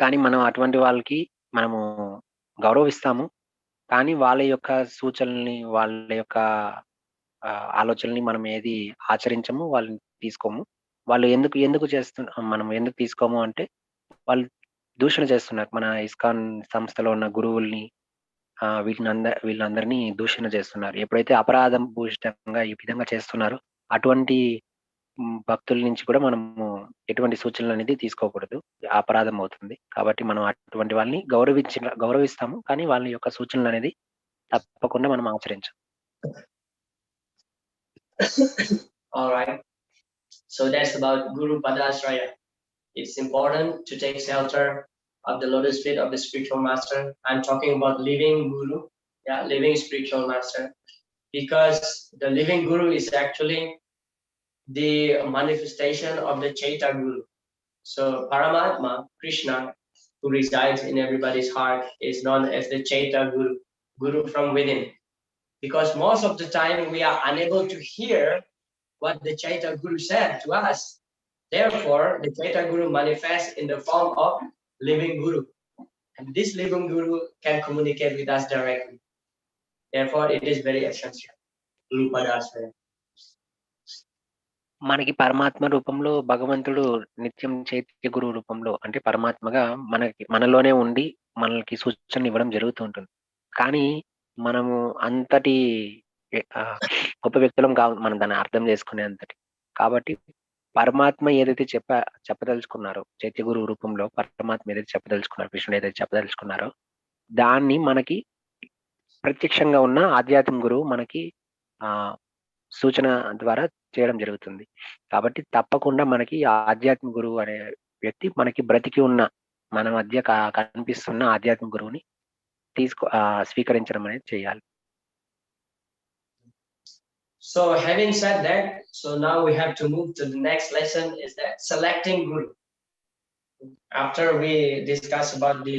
కానీ మనం అటువంటి వాళ్ళకి మనము గౌరవిస్తాము. కానీ వాళ్ళ యొక్క సూచనల్ని, వాళ్ళ యొక్క ఆలోచనల్ని మనం ఏది ఆచరించము, వాళ్ళని తీసుకోము. వాళ్ళు ఎందుకు మనం ఎందుకు తీసుకోము అంటే, వాళ్ళు దూషణ చేస్తున్నారు. మన ఇస్కాన్ సంస్థలో ఉన్న గురువుల్ని, వీళ్ళందరినీ దూషణ చేస్తున్నారు. ఎప్పుడైతే అపరాధం భూషితంగా ఈ విధంగా చేస్తున్నారో అటువంటి భక్తుల నుంచి కూడా మనము ఎటువంటి సూచనలు అనేది తీసుకోకూడదు, అపరాధం అవుతుంది. కాబట్టి మనం అటువంటి వాళ్ళని గౌరవిస్తాము, కానీ వాళ్ళ యొక్క సూచనలు అనేది తప్పకుండా మనం ఆచరించాం. All right. So that's about Guru Padasraya. It's important to take shelter of the lotus feet of the spiritual master. I'm talking about living Guru, living spiritual master, because the living Guru is actually the manifestation of the Chaita Guru. So Paramatma, Krishna, who resides in everybody's heart, is known as the Chaita Guru, Guru from within. Because most of the time we are unable to hear what the Chaita Guru said to us. Therefore, the Chaita Guru manifests in the form of living Guru. And this living Guru can communicate with us directly. Therefore, it is very essential. Guru Padasraya. మనకి పరమాత్మ రూపంలో భగవంతుడు నిత్యం చైత్య గురువు రూపంలో, అంటే పరమాత్మగా మనలోనే ఉండి మనకి సూచనలు ఇవ్వడం జరుగుతూ ఉంటుంది. కానీ మనము అంతటి గొప్ప వ్యక్తులం కావు, మనం దాన్ని అర్థం చేసుకునే అంతటి. కాబట్టి పరమాత్మ ఏదైతే చెప్పదలుచుకున్నారో, చైత్య గురువు రూపంలో పరమాత్మ ఏదైతే చెప్పదలుచుకున్నారో, కృష్ణుడు ఏదైతే చెప్పదలుచుకున్నారో, దాన్ని మనకి ప్రత్యక్షంగా ఉన్న ఆధ్యాత్మిక గురువు మనకి సూచన ద్వారా చేయడం జరుగుతుంది. కాబట్టి తప్పకుండా మనకి ఆధ్యాత్మిక గురువు అనే వ్యక్తి మనకి బ్రతికి ఉన్న, మన మధ్య కనిపిస్తున్న ఆధ్యాత్మిక గురువుని స్వీకరించడం అనేది చేయాలి. So having said that, so now we have to move to the next lesson, is that selecting Guru. After we discuss about the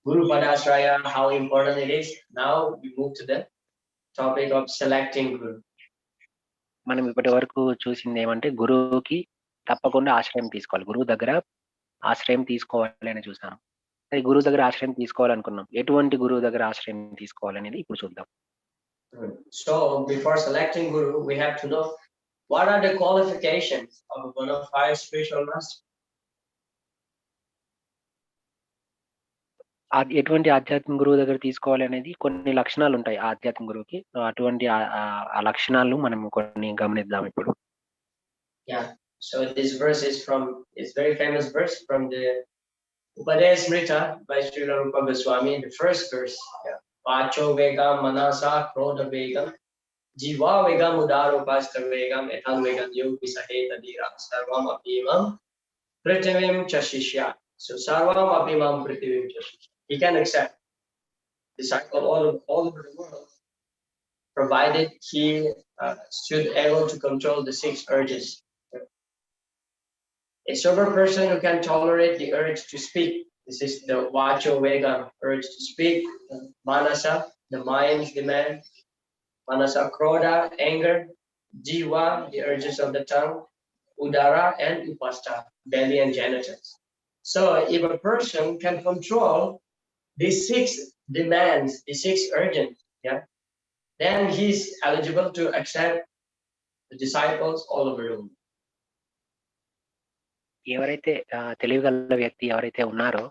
Guru Padasraya, how important it is, now we move to the topic of selecting Guru. మనం ఇప్పటి వరకు చూసింది ఏమంటే, గురువుకి తప్పకుండా ఆశ్రయం తీసుకోవాలి, గురువు దగ్గర ఆశ్రయం తీసుకోవాలి అని చూసాం. అది గురువు దగ్గర ఆశ్రయం తీసుకోవాలనుకున్నాం. ఎటువంటి గురువు దగ్గర ఆశ్రయం తీసుకోవాలనేది ఇప్పుడు చూద్దాం. So before selecting Guru, we have to know what are the qualifications of a bona fide spiritual master. ఎటువంటి ఆధ్యాత్మిక గురువు దగ్గర తీసుకోవాలి అనేది కొన్ని లక్షణాలు ఉంటాయి ఆధ్యాత్మిక గురువుకి. అటువంటి ఆ లక్షణాలను మనం కొన్ని గమనిద్దాం ఇప్పుడు. Yeah. So this verse is very famous verse from the Upadaya Smrita by Srila Rupa Goswami. The first verse. Yeah. Pacho vegam manasa krodha vegam jiva vegam udarupasta vegam etan vegam yogi saheta dira sarvam apimam prithivim chashishya. So sarvam apimam prithivim chashishya. He can accept disciple all over the world, provided he should able to control the 6 urges. A sober person who can tolerate the urge to speak. This is the Vacho Vega, urge to speak. Manasa, the mind's demand. Manasa Krodha, anger. Jiva, the urges of the tongue. Udara and Upasta, belly and genitals. So if a person can control these 6 demands, these 6 urges, then he's eligible to accept the disciples all over the world. ఎవరైతే తెలివిగల వ్యక్తి ఎవరైతే ఉన్నారో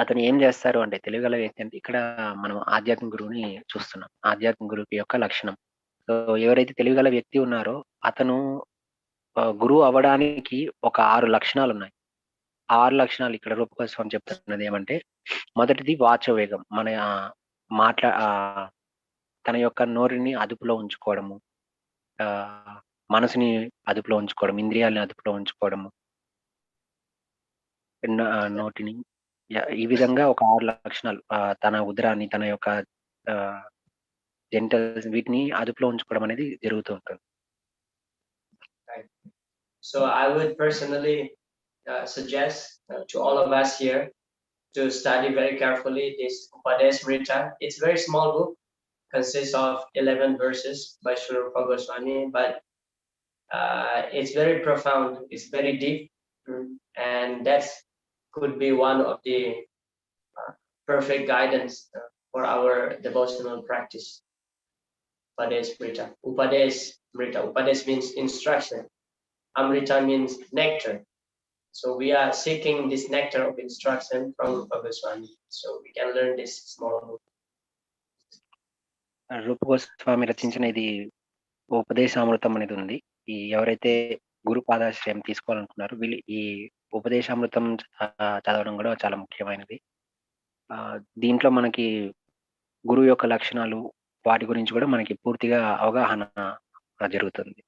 అతను ఏం చేస్తారు అంటే, తెలివిగల వ్యక్తి అంటే ఇక్కడ మనం ఆధ్యాత్మిక గురువుని చూస్తున్నాం. ఆధ్యాత్మిక గురువు యొక్క లక్షణం. సో ఎవరైతే తెలివిగల వ్యక్తి ఉన్నారో అతను గురువు అవ్వడానికి ఒక 6 లక్షణాలున్నాయి. 6 లక్షణాలు ఇక్కడ రూపగోస్వామి చెప్తున్నది ఏమంటే, మొదటిది వాచ వేగం. మన తన యొక్క నోరుని అదుపులో ఉంచుకోవడము, మనసుని అదుపులో ఉంచుకోవడం, ఇంద్రియాలని అదుపులో ఉంచుకోవడము, నోటిని ఈ విధంగా ఒక 6 లక్షణాలు, తన ఉదరాన్ని, తన యొక్క జెంటల్స్ వీటిని అదుపులో ఉంచుకోవడం అనేది జరుగుతూ ఉంటుంది. So I would personally suggest to all of us here to study very carefully this Upadeshamrita. It's a very small book, consists of 11 verses by Sri Rupa Goswami, but it's very profound, it's very deep, and that could be one of the perfect guidance for our devotional practice. Upadeshamrita. Upadeshamrita. Upades means instruction. Amrita means nectar. So we are seeking this nectar of instruction from Rupa Goswami. So we can learn this small book. రూప గోస్వామి రచించిన ఇది ఉపదేశామృతం అనేది ఉంది. ఈ ఎవరైతే గురు పాదాశ్రయం తీసుకోవాలనుకున్నారో వీళ్ళు ఈ ఉపదేశామృతం చదవడం కూడా చాలా ముఖ్యమైనది. దీంట్లో మనకి గురువు యొక్క లక్షణాలు, వాటి గురించి కూడా మనకి పూర్తిగా అవగాహన జరుగుతుంది.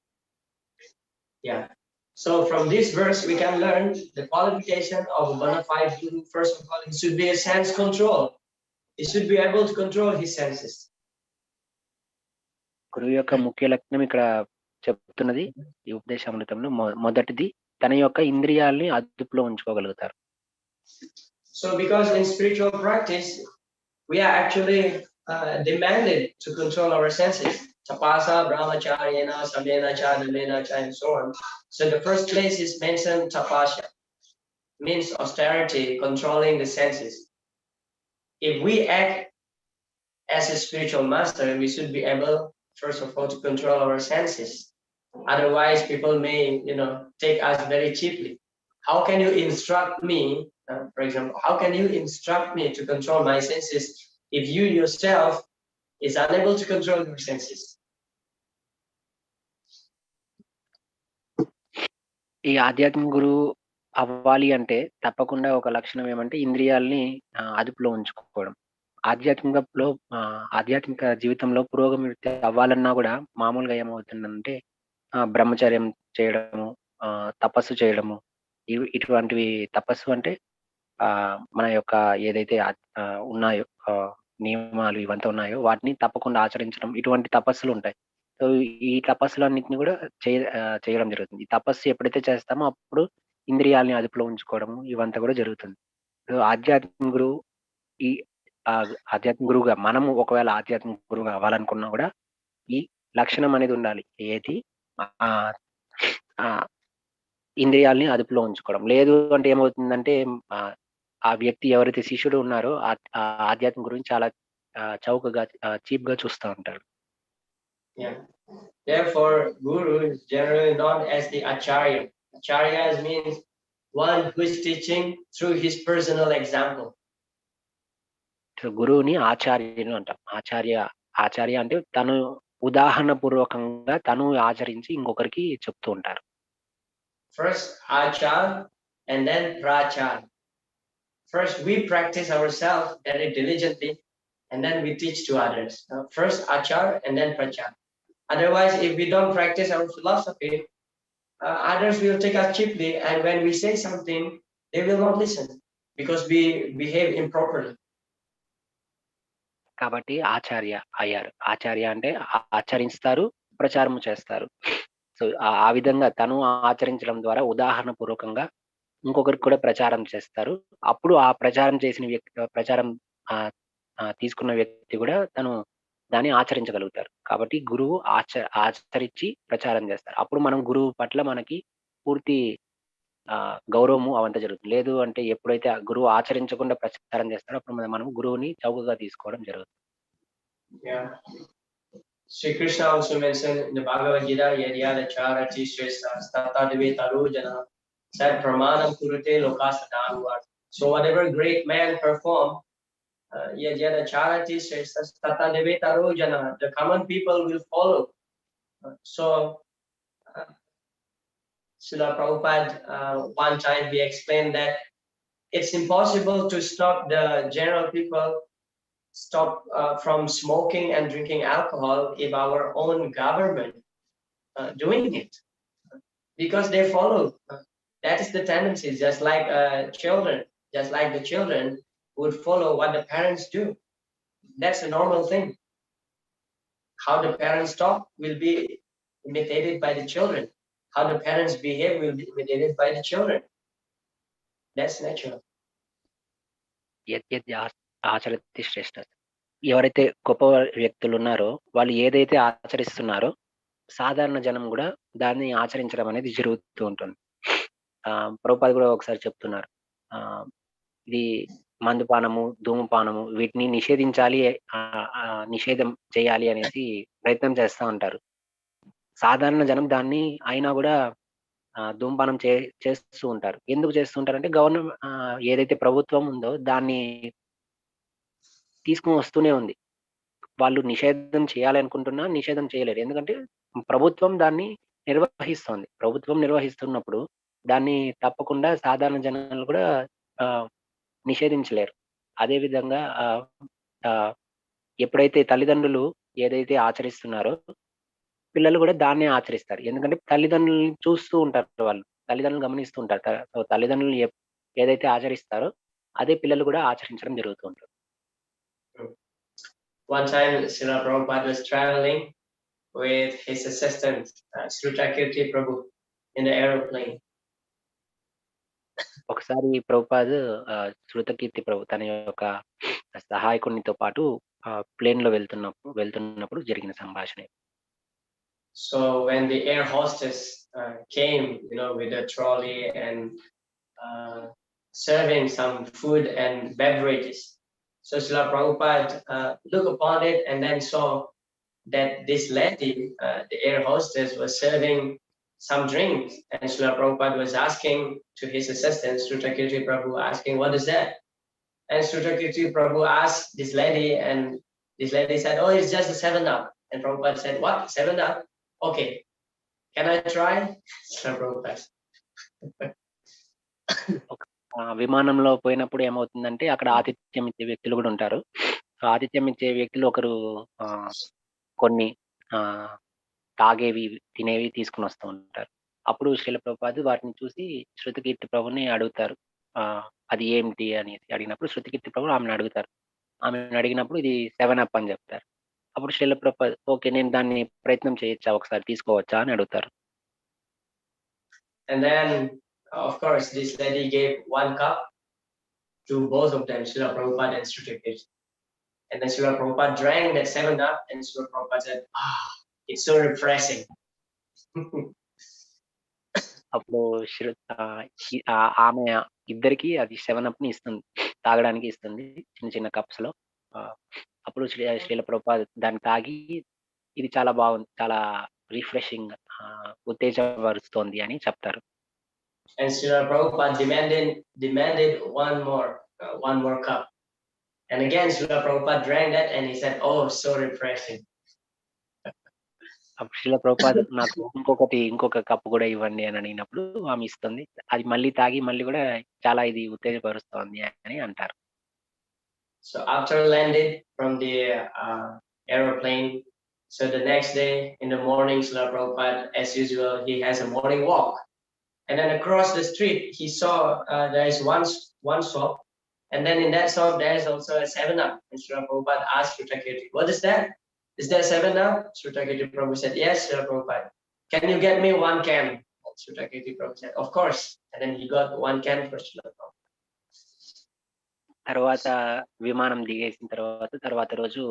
Yeah. So from this verse we can learn the qualification of a bona fide guru. First of all, it should be a sense control. He should be able to control his senses. గురువు యొక్క ముఖ్య లక్షణం ఇక్కడ చెప్తున్నది ఈ ఉపదేశామృతంలో. మొదటిది తన యొక్క ఇంద్రియాల్ని అదుపులో ఉంచుకోగలుగుతారు. So because in spiritual practice we are actually demanded to control our senses. Tapasa, brahmacharyena, samena cha, namena cha, and so on. So the first place is mentioned tapasya, means austerity, controlling the senses. If we act as a spiritual master, we should be able, first of all, to control our senses. Otherwise, people may, take us very cheaply. How can you instruct me, for example, how can you instruct me to control my senses if you yourself is unable to control your senses? ఈ ఆధ్యాత్మిక గురువు అవ్వాలి అంటే తప్పకుండా ఒక లక్షణం ఏమంటే ఇంద్రియాల్ని అదుపులో ఉంచుకోవడం. ఆధ్యాత్మిక జీవితంలో పురోగమి అవ్వాలన్నా కూడా మామూలుగా ఏమవుతుందంటే బ్రహ్మచర్యం చేయడము, తపస్సు చేయడము, ఇటువంటివి. తపస్సు అంటే మన యొక్క ఏదైతే ఉన్నాయో నియమాలు ఇవంతా ఉన్నాయో వాటిని తప్పకుండా ఆచరించడం, ఇటువంటి తపస్సులు ఉంటాయి. సో ఈ తపస్సులన్నింటినీ కూడా చేయడం జరుగుతుంది. ఈ తపస్సు ఎప్పుడైతే చేస్తామో అప్పుడు ఇంద్రియాలని అదుపులో ఉంచుకోవడము ఇవంతా కూడా జరుగుతుంది. సో ఆధ్యాత్మిక గురువుగా మనము ఒకవేళ ఆధ్యాత్మిక గురువుగా అవ్వాలనుకున్నా కూడా ఈ లక్షణం అనేది ఉండాలి. ఏది ఇంద్రియాలని అదుపులో ఉంచుకోవడం. లేదు అంటే ఏమవుతుందంటే ఆ వ్యక్తి ఎవరైతే శిష్యుడు ఉన్నారో ఆధ్యాత్మిక గురువుని చాలా చౌకగా, చీప్ గా చూస్తూ ఉంటారు. Yeah. Therefore, guru is generally known as the acharya. Acharya means one who is teaching through his personal example. So గురువుని ఆచార్యులు అంటాం. ఆచార్య అంటే తను ఉదాహరణ పూర్వకంగా తను ఆచరించి ఇంకొకరికి చెప్తూ ఉంటారు. First achar and then prachar. First we practice ourselves very diligently and then we teach to others. First achar and then prachar. Otherwise, if we don't practice our philosophy, others will take us cheaply, and when we say something, they will not listen because we behave improperly. కాబట్టి ఆచార్య అయ్యారు. ఆచార్య అంటే ఆచరిస్తారు, ప్రచారం చేస్తారు. So ఆ విధంగా తను ఆచరించడం ద్వారా ఉదాహరణ పూర్వకంగా ఇంకొకరికి కూడా ప్రచారం చేస్తారు. అప్పుడు ఆ ప్రచారం చేసిన వ్యక్తి, తీసుకున్న వ్యక్తి కూడా తను దాన్ని ఆచరించగలుగుతారు. కాబట్టి గురువు ఆచరించి ప్రచారం చేస్తారు. అప్పుడు మనం గురువు పట్ల మనకి పూర్తి గౌరవము అవంతా జరుగుతుంది. లేదు అంటే ఎప్పుడైతే ఆ గురువు ఆచరించకుండా ప్రచారం చేస్తారో అప్పుడు మనం గురువుని చౌకగా తీసుకోవడం జరుగుతుంది. Yeah. Sri Krishna also mentioned in the Bhagavad Gita, Yadyada Charati Shrestha Statadve Tarujana said pramanam kurute lokasadhanva. So whatever great man perform, yajana charati shrestha tata devetaro jana, the common people will follow. So Srila Prabhupada, one time he explained that it's impossible to stop the general people from smoking and drinking alcohol if our own government doing it, because they follow. That is the tendency, just like the children would follow what the parents do. That's a normal thing. How the parents talk will be imitated by the children. How the parents behave will be imitated by the children. That's natural. యత్ ఆచరతి శ్రేష్ఠ. ఎవరైతే గొప్ప వ్యక్తులు ఉన్నారో వాళ్ళు ఏదైతే ఆచరిస్తున్నారో సాధారణ జనం కూడా దాన్ని ఆచరించడం అనేది జరుగుతూ ఉంటుంది. ప్రభుపాద కూడా ఒకసారి చెప్తున్నారు, ఇది మందుపానము, ధూమపానము వీటిని నిషేధించాలి, నిషేధం చేయాలి అనేసి ప్రయత్నం చేస్తూ ఉంటారు. సాధారణ జనం దాన్ని అయినా కూడా ధూమపానం చేస్తూ ఉంటారు. ఎందుకు చేస్తూ ఉంటారంటే గవర్నమెంట్ ఏదైతే ప్రభుత్వం ఉందో దాన్ని తీసుకుని వస్తూనే ఉంది. వాళ్ళు నిషేధం చేయాలి అనుకుంటున్నా నిషేధం చేయలేరు. ఎందుకంటే ప్రభుత్వం దాన్ని నిర్వహిస్తోంది. ప్రభుత్వం నిర్వహిస్తున్నప్పుడు దాన్ని తప్పకుండా సాధారణ జనాలు కూడా నిషేధించలేరు. అదే విధంగా ఎప్పుడైతే తల్లిదండ్రులు ఏదైతే ఆచరిస్తున్నారో పిల్లలు కూడా దాన్నే ఆచరిస్తారు. ఎందుకంటే తల్లిదండ్రులను చూస్తూ ఉంటారు, వాళ్ళు తల్లిదండ్రులు గమనిస్తూ ఉంటారు. సో తల్లిదండ్రులు ఏదైతే ఆచరిస్తారో అదే పిల్లలు కూడా ఆచరించడం జరుగుతూ ఉంటుంది. One time Srila Prabhupada was traveling with his assistant Srutakirti Prabhu in the aeroplane. ఒకసారి ప్రభుపాద్ శృతకీర్తి ప్రభు తన యొక్క సహాయకునితో పాటు ప్లేన్ లో వెళ్తున్నప్పుడు జరిగిన సంభాషణ. So when the air hostess came, with a trolley and serving some food and beverages, so Srila Prabhupada looked upon it and then saw that this lady, the air hostess, was serving some drinks, and Srila Prabhupada was asking to his assistant Srutakirti Prabhu, asking, what is that? And Srutakirti Prabhu asked this lady, and this lady said, oh, it's just a 7-Up. And Prabhupada said, what, 7-Up? Okay, can I try? Srila Prabhupada. విమానంలో పోయినప్పుడు ఏమవుతుందంటే అక్కడ ఆతిథ్యం ఇచ్చే వ్యక్తులు కూడా ఉంటారు. So ఆతిథ్యం ఇచ్చే వ్యక్తులు ఒకరు కొన్ని తాగేవి తినేవి తీసుకుని వస్తూ ఉంటారు. అప్పుడు శ్రీల ప్రభుపాద్ వాటిని చూసి శృతకీర్తి ప్రభుని అడుగుతారు, అది ఏమిటి అని అడిగినప్పుడు శృతకీర్తి ప్రభు ఆమెను అడుగుతారు. ఆమెను అడిగినప్పుడు ఇది 7-Up అని చెప్తారు. అప్పుడు శ్రీల ప్రభుపాద్ ఓకే, నేను దాన్ని ప్రయత్నం చేయొచ్చా, ఒకసారి తీసుకోవచ్చా అని అడుగుతారు. And then of course this lady gave 1 cup to both of them, Srila Prabhupada and Srutakirti. And then Srila Prabhupada drank that 7-Up, and Srila Prabhupada said, it's so refreshing. అప్పుడు ఆమె ఇద్దరికి అది 7-Up ని ఇస్తుంది, తాగడానికి ఇస్తుంది చిన్న చిన్న కప్స్ లో. అప్పుడు శ్రీల ప్రభుపాద్ దాన్ని తాగి ఇది చాలా బాగుంది, చాలా రిఫ్రెషింగ్, ఉత్తేజపరుస్తోంది అని చెప్తారు. And Srila Prabhupada demanded one more cup. And again Srila Prabhupada drank that and he said, oh, so refreshing. అప్పుడు శ్రీల ప్రభుపాద్ నాకు ఇంకొక కప్పు కూడా ఇవ్వండి అని అడిగినప్పుడు ఆమె ఇస్తుంది. అది మళ్ళీ తాగి మళ్ళీ కూడా చాలా ఇది ఉత్తేజపరుస్తోంది అని అంటారు. So after landing from the aeroplane, so the next day in the morning, Srila Prabhupada, as usual, he has a morning walk. And then across the street, he saw there is one shop, and then in that shop there is also a 7-Up. And Srila Prabhupada asked Srutakirti, what is that? Is there 7-Up? Srutakirti Prabhu said, yes, Srila Prabhupada. Can you get me 1 can? Srutakirti Prabhu said, of course. And then he got 1 can for Srila Prabhupada. తర్వాత విమానం దిగేసిన తర్వాత రోజు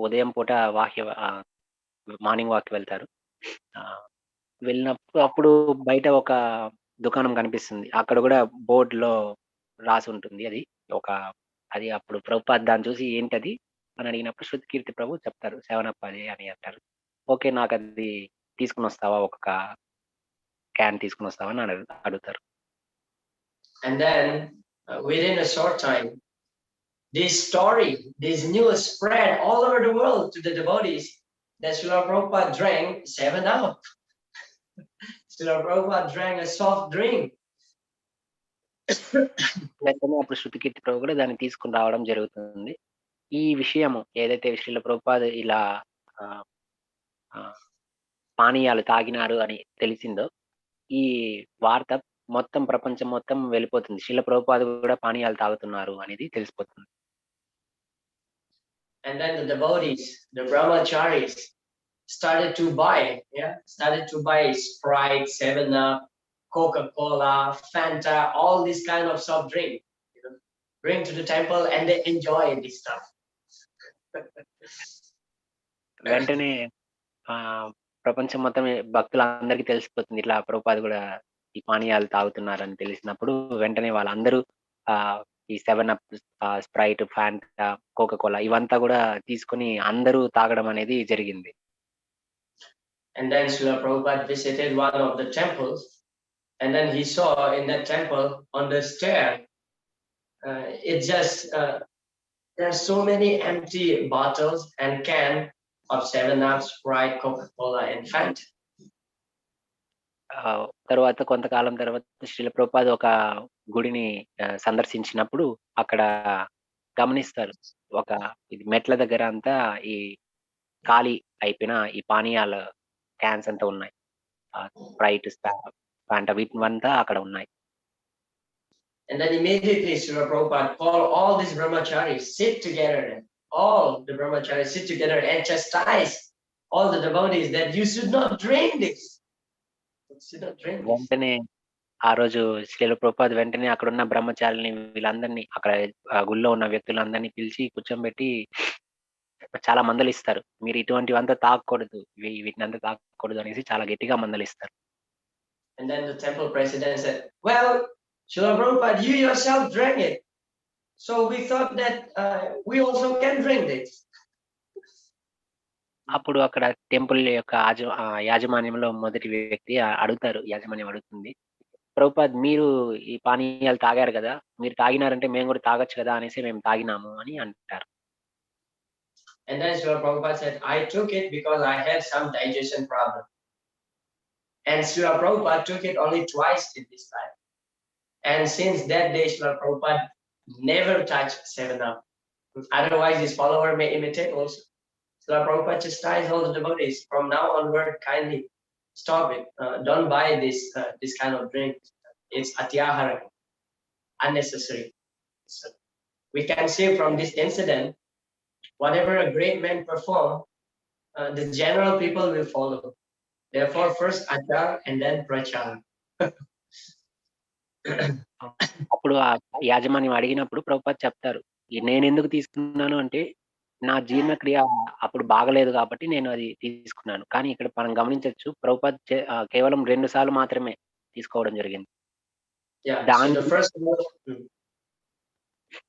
ఉదయం పూట morning walk వెళ్తారు. వెళ్ళినప్పుడు అప్పుడు బయట ఒక దుకాణం కనిపిస్తుంది. అక్కడ కూడా బోర్డు లో రాసి ఉంటుంది అది అప్పుడు ప్రభుపాద్ దాన్ని చూసి ఏంటది అని అడిగినప్పుడు శృతకీర్తి ప్రభు చెప్తారు 7-Up అది అని అంటారు. ఓకే, నాకు అది తీసుకుని వస్తావా క్యాన్ తీసుకుని వస్తావని అడుగుతారు. And then within a short time, this story, this news spread all over the world to the devotees that Srila Prabhupada drank 7-Up. Srila Prabhupada drank a soft drink. వెంటనే అప్పుడు శృతికీర్తి ప్రభు కూడా దాన్ని తీసుకుని రావడం జరుగుతుంది. ఈ విషయము ఏదైతే శ్రీల ప్రభుపాద ఇలా పానీయాలు తాగినారు అని తెలిసిందో ఈ వార్త మొత్తం ప్రపంచం మొత్తం వెళ్ళిపోతుంది. శ్రీల ప్రభుపాద కూడా పానీయాలు తాగుతున్నారు అనేది తెలిసిపోతుంది. And then the devotees, the brahmacharis, started to buy Sprite, 7-Up, Coca-Cola, Fanta, all this kind of soft drink, bring to the temple and they enjoy this stuff. వెంటనే ప్రపంచం మొత్తం భక్తులందరికీ తెలిసిపోతుంది ఇట్లా ప్రభుపాద కూడా ఈ పానీయాలు తాగుతున్నారని తెలిసినప్పుడు వెంటనే వాళ్ళందరూ ఈ 7-Up, స్ప్రైట్, ఫ్యాంటా, కోకాకోలా ఇవంతా కూడా తీసుకొని అందరూ తాగడం అనేది జరిగింది. And then Srila Prabhupada visited one of the temples, and then he saw in that temple on the stair, there are so many empty bottles and cans of 7-Up, Sprite, Coca-Cola, and Fanta. తర్వాత కొంతకాలం తర్వాత శ్రీల ప్రభుపాద ఒక గుడిని సందర్శించినప్పుడు అక్కడ గమనిస్తారు ఒక ఇది మెట్ల దగ్గర అంతా ఈ ఖాళీ అయిపోయిన ఈ పానీయాల క్యాన్స్ అంతా ఉన్నాయి. స్ప్రైట్, ఫ్యాంటా వీటివంతా అక్కడ ఉన్నాయి. And then immediately Srila Prabhupada called all these brahmacharis, sit together, all the brahmacharis sit together and chastise all the devotees that you should not drink this. వెంటనే ఆ రోజు శ్రీల ప్రభుపాద వెంటనే అక్కడ ఉన్న బ్రహ్మచారుల్ని వీళ్ళందరినీ అక్కడ గుళ్ళో ఉన్న వ్యక్తులందరినీ పిలిచి కూర్చోబెట్టి చాలా మందలిస్తారు. మీరు ఇటువంటివంతా తాగకూడదు, వీటిని అంతా తాగకూడదు అనేసి చాలా గట్టిగా మందలిస్తారు. And then the temple president said, well, Srila Prabhupada, you yourself drank it, so we thought that we also can drink this. అప్పుడు అక్కడ టెంపుల్ యొక్క యాజమాన్యంలో మొదటి వ్యక్తి అడుగుతారు, యాజమాన్యం అడుగుతుంది, ప్రభుపాద్ మీరు ఈ పానీయాలు తాగారు కదా, మీరు తాగినారంటే మేము కూడా తాగొచ్చు కదా అనేసి మేము తాగినాము అని అంటారు. And then Srila Prabhupada said, I took it because I had some digestion problem. And Srila Prabhupada took it only twice in this life. And since that day, Srila Prabhupada never touched 7-Up. Otherwise, his follower may imitate also. Srila Prabhupada chastised all the devotees, from now onward, kindly stop it. Don't buy this kind of drink. It's atyahara, unnecessary. So we can say from this incident, whatever a great man perform, the general people will follow. Therefore, first achar and then prachar. అప్పుడు ఆ యాజమాన్యం అడిగినప్పుడు ప్రభుపాద చెప్తారు, నేను ఎందుకు తీసుకున్నాను అంటే నా జీర్ణక్రియ అప్పుడు బాగలేదు కాబట్టి నేను అది తీసుకున్నాను. కానీ ఇక్కడ మనం గమనించవచ్చు ప్రభుపాద కేవలం 2 సార్లు మాత్రమే తీసుకోవడం జరిగింది.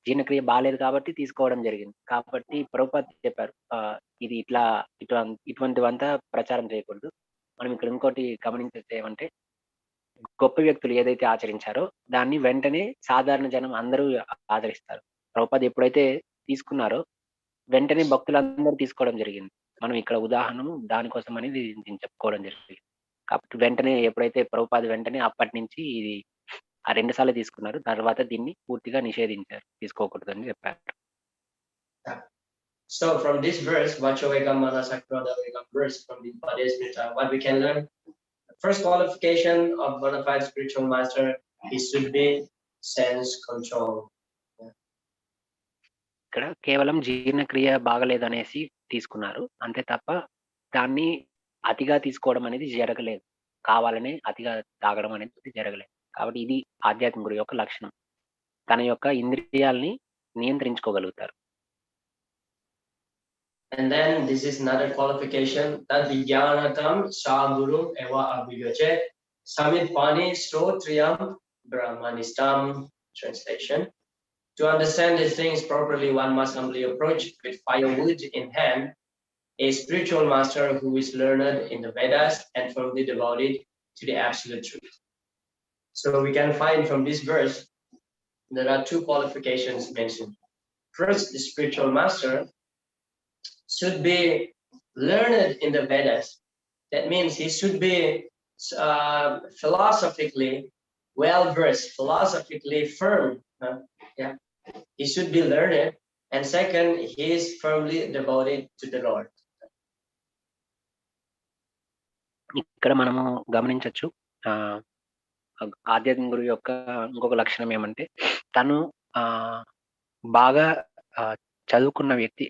జీర్ణక్రియ బాగాలేదు కాబట్టి తీసుకోవడం జరిగింది. కాబట్టి ప్రభుపాద చెప్పారు, ఇది ఇటువంటివంతా ప్రచారం చేయకూడదు. మనం ఇక్కడ ఇంకోటి గమనించేది ఏమంటే గొప్ప వ్యక్తులు ఏదైతే ఆచరించారో దాన్ని వెంటనే సాధారణ జనం అందరూ ఆచరిస్తారు. ప్రభుపాద ఎప్పుడైతే తీసుకున్నారో వెంటనే భక్తులందరూ తీసుకోవడం జరిగింది. మనం ఇక్కడ ఉదాహరణము దానికోసం అనేది నేను చెప్పుకోవడం జరిగింది. కాబట్టి వెంటనే ఎప్పుడైతే ప్రభుపాద వెంటనే అప్పటి నుంచి ఇది ఆ 2 సార్లు తీసుకున్నారు, తర్వాత దీన్ని పూర్తిగా నిషేధించారు, తీసుకోకూడదు అని చెప్పారు. So from this verse, Vachovekam Manasakrodavekam verse from the Padesmrita, what we can learn, the first qualification of bona fide spiritual master is to be sense control. ఇక్కడ కేవలం జీర్ణక్రియ బాగలేదనేసి తీసుకున్నారు అంతే తప్ప దాన్ని అతిగా తీసుకోవడం అనేది జరగలేదు, కావాలనే అతిగా తాగడం అనేది జరగలేదు. కాబట్టి ఇది ఆధ్యాత్మిక గురు యొక్క లక్షణం, తన యొక్క ఇంద్రియాల్ని నియంత్రించుకోగలుగుతారు. And then this is another qualification, that vijnanatam sagurum eva abhigache samit pani srotriyam brahmanistam. Translation: to understand these things properly, one must humbly approach with firewood in hand a spiritual master who is learned in the Vedas and firmly devoted to the absolute truth. So we can find from this verse, there are two qualifications mentioned. First, the spiritual master should be learned in the Vedas. That means he should be philosophically well-versed, philosophically firm. Yeah, he should be learned. And second, he is firmly devoted to the Lord. ఇక్కడ మనము గమనించవచ్చు ఆధ్యాత్మిక గురువు యొక్క ఇంకొక లక్షణం ఏమంటే తను బాగా చదువుకున్న వ్యక్తి,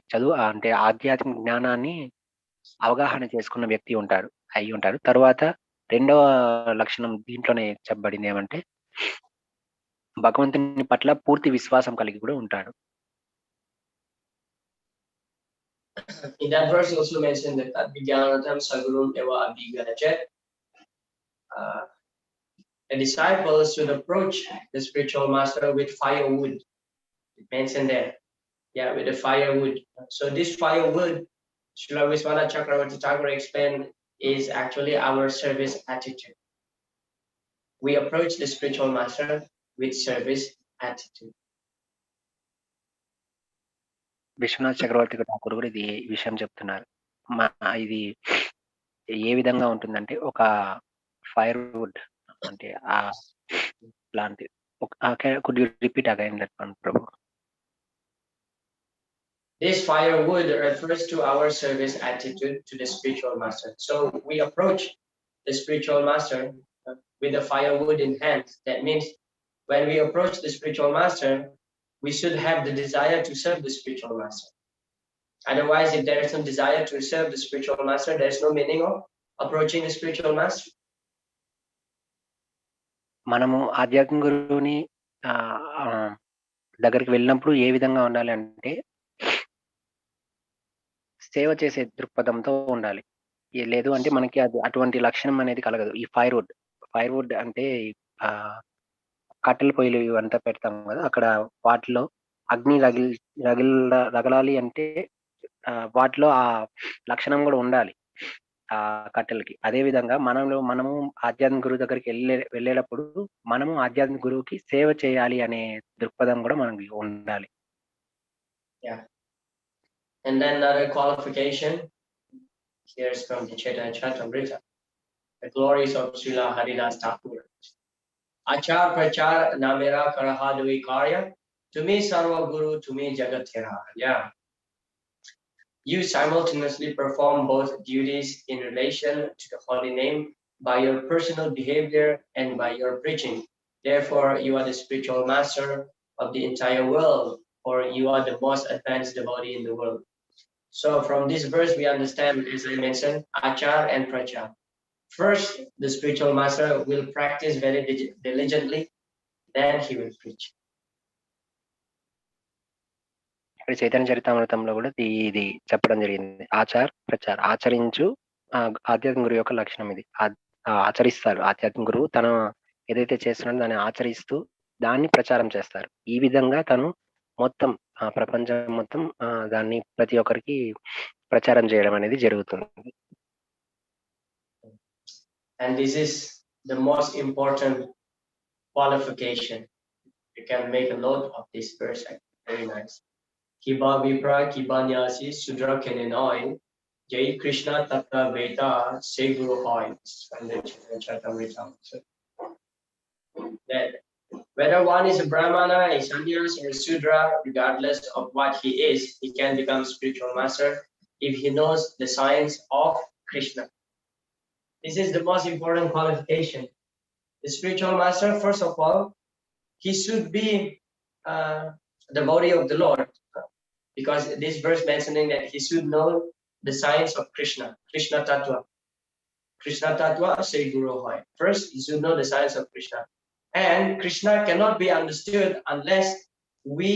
అంటే ఆధ్యాత్మిక జ్ఞానాన్ని అవగాహన చేసుకున్న వ్యక్తి అయి ఉంటారు. తర్వాత రెండవ లక్షణం దీంట్లోనే చెప్పబడింది ఏమంటే భగవంతుని పట్ల పూర్తి విశ్వాసం కలిగి కూడా ఉంటాడు. In that verse also mentioned that Vijnanatam Sagurum Eva Abhigachat. A disciple should approach the spiritual master with firewood. It mentioned there. Yeah, with the firewood. So this firewood, Srila Viswanath Chakravarti Thakur explained, is actually our service attitude. We approach the spiritual master with service attitude. Vishwanath చక్రవర్తి ఠాకూర్ కూడా ఇది విషయం చెప్తున్నారు. ఇది ఏ విధంగా ఉంటుందంటే ఒక fire would అంటే లాంటి. Could you repeat again that one, Prabhu? This firewood refers to our service attitude to the spiritual master. So we approach the spiritual master with the firewood in hand. That means when we approach the spiritual master, we should have the desire to serve the spiritual master. Otherwise, if there is no desire to serve the spiritual master, there is no meaning of approaching the spiritual master. మనము ఆధ్యాత్మిక గురువుని దగ్గరికి వెళ్ళినప్పుడు ఏ విధంగా ఉండాలి అంటే సేవ చేసే దృక్పథంతో ఉండాలి. లేదు అంటే మనకి అటువంటి లక్షణం అనేది కలగదు. ఈ ఫైర్ వుడ్ అంటే కట్టెల పొయ్యిలు ఇవంతా పెడతాం కదా, అక్కడ వాటిలో అగ్ని రగలాలి అంటే వాటిలో ఆ లక్షణం కూడా ఉండాలి ఆ కట్టెలకి. అదే విధంగా మనము ఆధ్యాత్మిక గురువు దగ్గరికి వెళ్ళేటప్పుడు మనము ఆధ్యాత్మిక గురువుకి సేవ చేయాలి అనే దృక్పథం కూడా మనకి ఉండాలి. Yeah. And then another qualification here is from the Chaitanya Charitamrita, the glories of Srila Haridas Thakur. Achar prachar namera karahadui karya, tumi sarva guru, tumi jagat thera. Yeah. You simultaneously perform both duties in relation to the holy name by your personal behavior and by your preaching. Therefore, you are the spiritual master of the entire world, or you are the most advanced devotee in the world. So from this verse, we understand, as I mentioned, achar and prachar. First, the spiritual master will practice very diligently, then he will preach. ఇక్కడ చైతన్య చరితామృతంలో కూడా ఇది చెప్పడం జరిగింది. ప్రచార్ ఆచరించు ఆధ్యాత్మిక గురువు యొక్క లక్షణం ఇది. ఆచరిస్తారు ఆధ్యాత్మిక గురువు తన ఏదైతే చేస్తున్నాడో దాన్ని ఆచరిస్తూ దాన్ని ప్రచారం చేస్తారు. ఈ విధంగా తను మొత్తం ప్రపంచం మొత్తం దాన్ని ప్రతి ఒక్కరికి ప్రచారం చేయడం అనేది జరుగుతుంది. And this is the most important qualification. You can make a note of this verse. Very nice. Kiba vipra kiba nyasi sudra kenenoi jai Krishna tatra veda se guru hoy. That whether one is a brahmana, a sannyas, or a sudra, regardless of what he is, he can become spiritual master if he knows the science of Krishna. This is the most important qualification. The spiritual master, first of all, he should be the devotee of the Lord, because this verse mentioning that he should know the science of Krishna, Krishna Tattva. Krishna Tattva, say Guru Hoy. First, he should know the science of Krishna. And Krishna cannot be understood unless we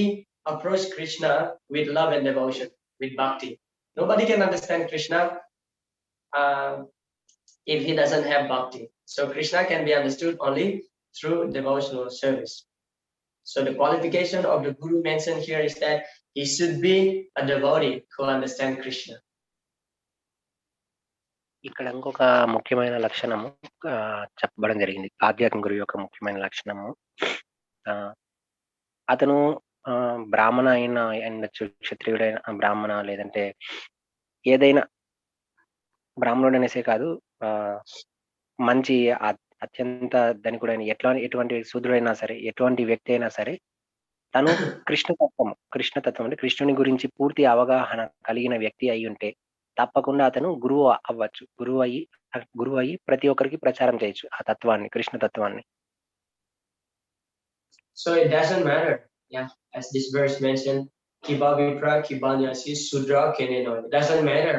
approach Krishna with love and devotion, with bhakti. Nobody can understand Krishna if he doesn't have bhakti. So Krishna can be understood only through devotional service. So the qualification of the Guru mentioned here is that he should be a devotee who understands Krishna. ఇక్కడ ఇంకొక ముఖ్యమైన లక్షణము చెప్పడం జరిగింది. ఆధ్యాత్మిక గురువు యొక్క ముఖ్యమైన లక్షణము. అతను బ్రాహ్మణ అయిన ఉండొచ్చు, క్షత్రియుడైన బ్రాహ్మణ, లేదంటే ఏదైనా బ్రాహ్మణుడు అనేసే కాదు, మంచి అత్యంత ధనికుడైన ఎటువంటి శూద్రుడైనా సరే, ఎటువంటి వ్యక్తి అయినా సరే, తను కృష్ణతత్వం అంటే కృష్ణుని గురించి పూర్తి అవగాహన కలిగిన వ్యక్తి అయి ఉంటే తప్పకుండా అతను గురువు అవ్వచ్చు. గురువు అయ్యి ప్రతి ఒక్కరికి ప్రచారం చేయొచ్చు ఆ తత్వాన్ని, కృష్ణ తత్వాన్ని. So it doesn't matter, yeah, as this verse mentioned, kiba vipra kibanyasi sudra keneno. It doesn't matter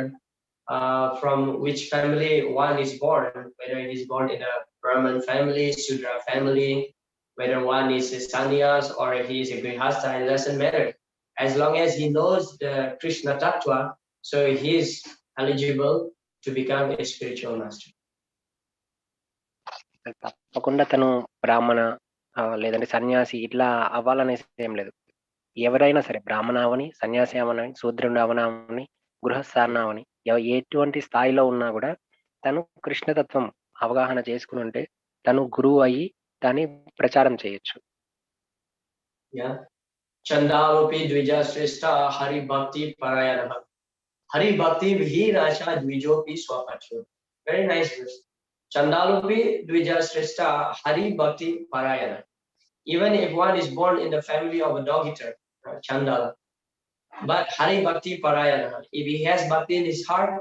from which family one is born, whether he is born in a Brahmin family, Sudra family, whether one is a sannyas or he is a grihastha, it doesn't matter. As long as he knows the Krishna Tattva, so he is eligible to become a spiritual master. తప్పకుండా తను బ్రాహ్మణ లేదంటే సన్యాసి ఇట్లా అవ్వాలనేసి ఏం లేదు. ఎవరైనా సరే, బ్రాహ్మణ అవని, సన్యాసి అవని, శూద్రుడు అవనవని, గృహస్థాన అవని, ఎటువంటి స్థాయిలో ఉన్నా కూడా తను కృష్ణతత్వం అవగాహన చేసుకుని ఉంటే తను గురువు అయ్యి దాన్ని ప్రచారం చేయొచ్చు. చందాలోపి ద్విజ శ్రేష్ఠ హరి భక్తి పరాయణ హరి భక్తి విహీనాశ ద్విజోపి స్వపక్షో. Very nice verse. చందాలోపి ద్విజ శ్రేష్ఠ హరి భక్తి పరాయణ. Even if one is born in the family of a dog eater, Chandala, but Hari Bhakti Parayana, if he has bhakti in his heart,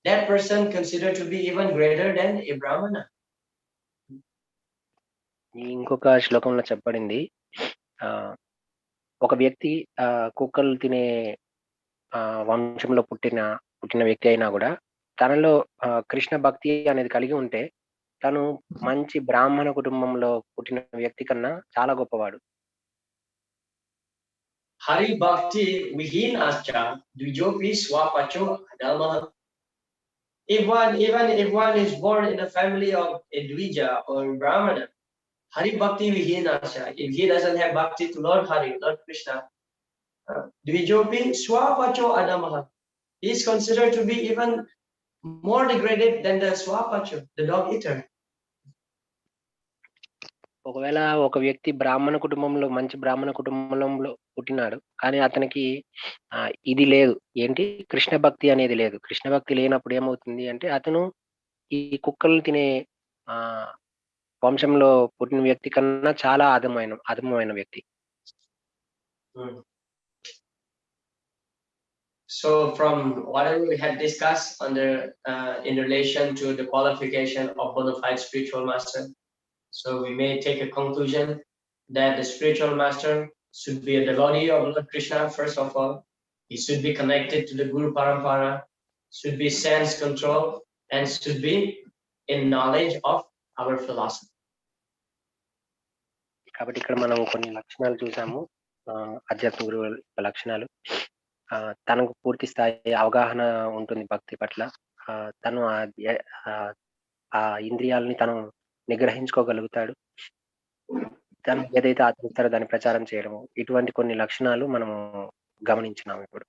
that person considered to be even greater than a Brahmana. ఇంకొక శ్లోకంలో చెప్పబడింది, ఒక వ్యక్తి కుక్కలు తినే వంశంలో పుట్టిన వ్యక్తి అయినా కూడా తనలో కృష్ణ భక్తి అనేది కలిగి ఉంటే తను మంచి బ్రాహ్మణ కుటుంబంలో పుట్టిన వ్యక్తి కన్నా చాలా గొప్పవాడు. హరి భక్తి విహీనాశ్చ ద్విజోపి స్వపచో అధమః. Even if one is born in a family of a Dvija or Brahmana, Hari Bhakti Vihinasya, if he doesn't have bhakti to Lord Hari, Lord Krishna, Dvijopi Swapacho Adamaha, he is considered to be even more degraded than the Swapacho, the dog eater. ఒకవేళ ఒక వ్యక్తి మంచి బ్రాహ్మణ కుటుంబంలో పుట్టినాడు, కానీ అతనికి ఇది లేదు, ఏంటి, కృష్ణ భక్తి అనేది లేదు. కృష్ణ భక్తి లేనప్పుడు ఏమవుతుంది అంటే అతను ఈ కుక్కలు తినే వంశంలో పుట్టిన వ్యక్తి కన్నా చాలా అధమమైన వ్యక్తి. So from whatever we had discussed in relation to the qualification of bona fide spiritual master, so we may take a conclusion that the spiritual master should be a devotee of Lord Krishna first of all. He should be connected to the Guru Parampara, should be sense control, and should be in knowledge of our philosophy. కాబట్టి ఇక్కడ మనం కొన్ని లక్షణాలు చూసాము, ఆధ్యాత్మిక గురువు లక్షణాలు. తనకు పూర్తి స్థాయి అవగాహన ఉంటుంది భక్తి పట్ల, తను ఆ ఇంద్రియాలని తను నిగ్రహించుకోగలుగుతాడు, తను ఏదైతే ఆచరిస్తారో దాన్ని ప్రచారం చేయడము, ఇటువంటి కొన్ని లక్షణాలు మనము గమనించినాము ఇప్పుడు.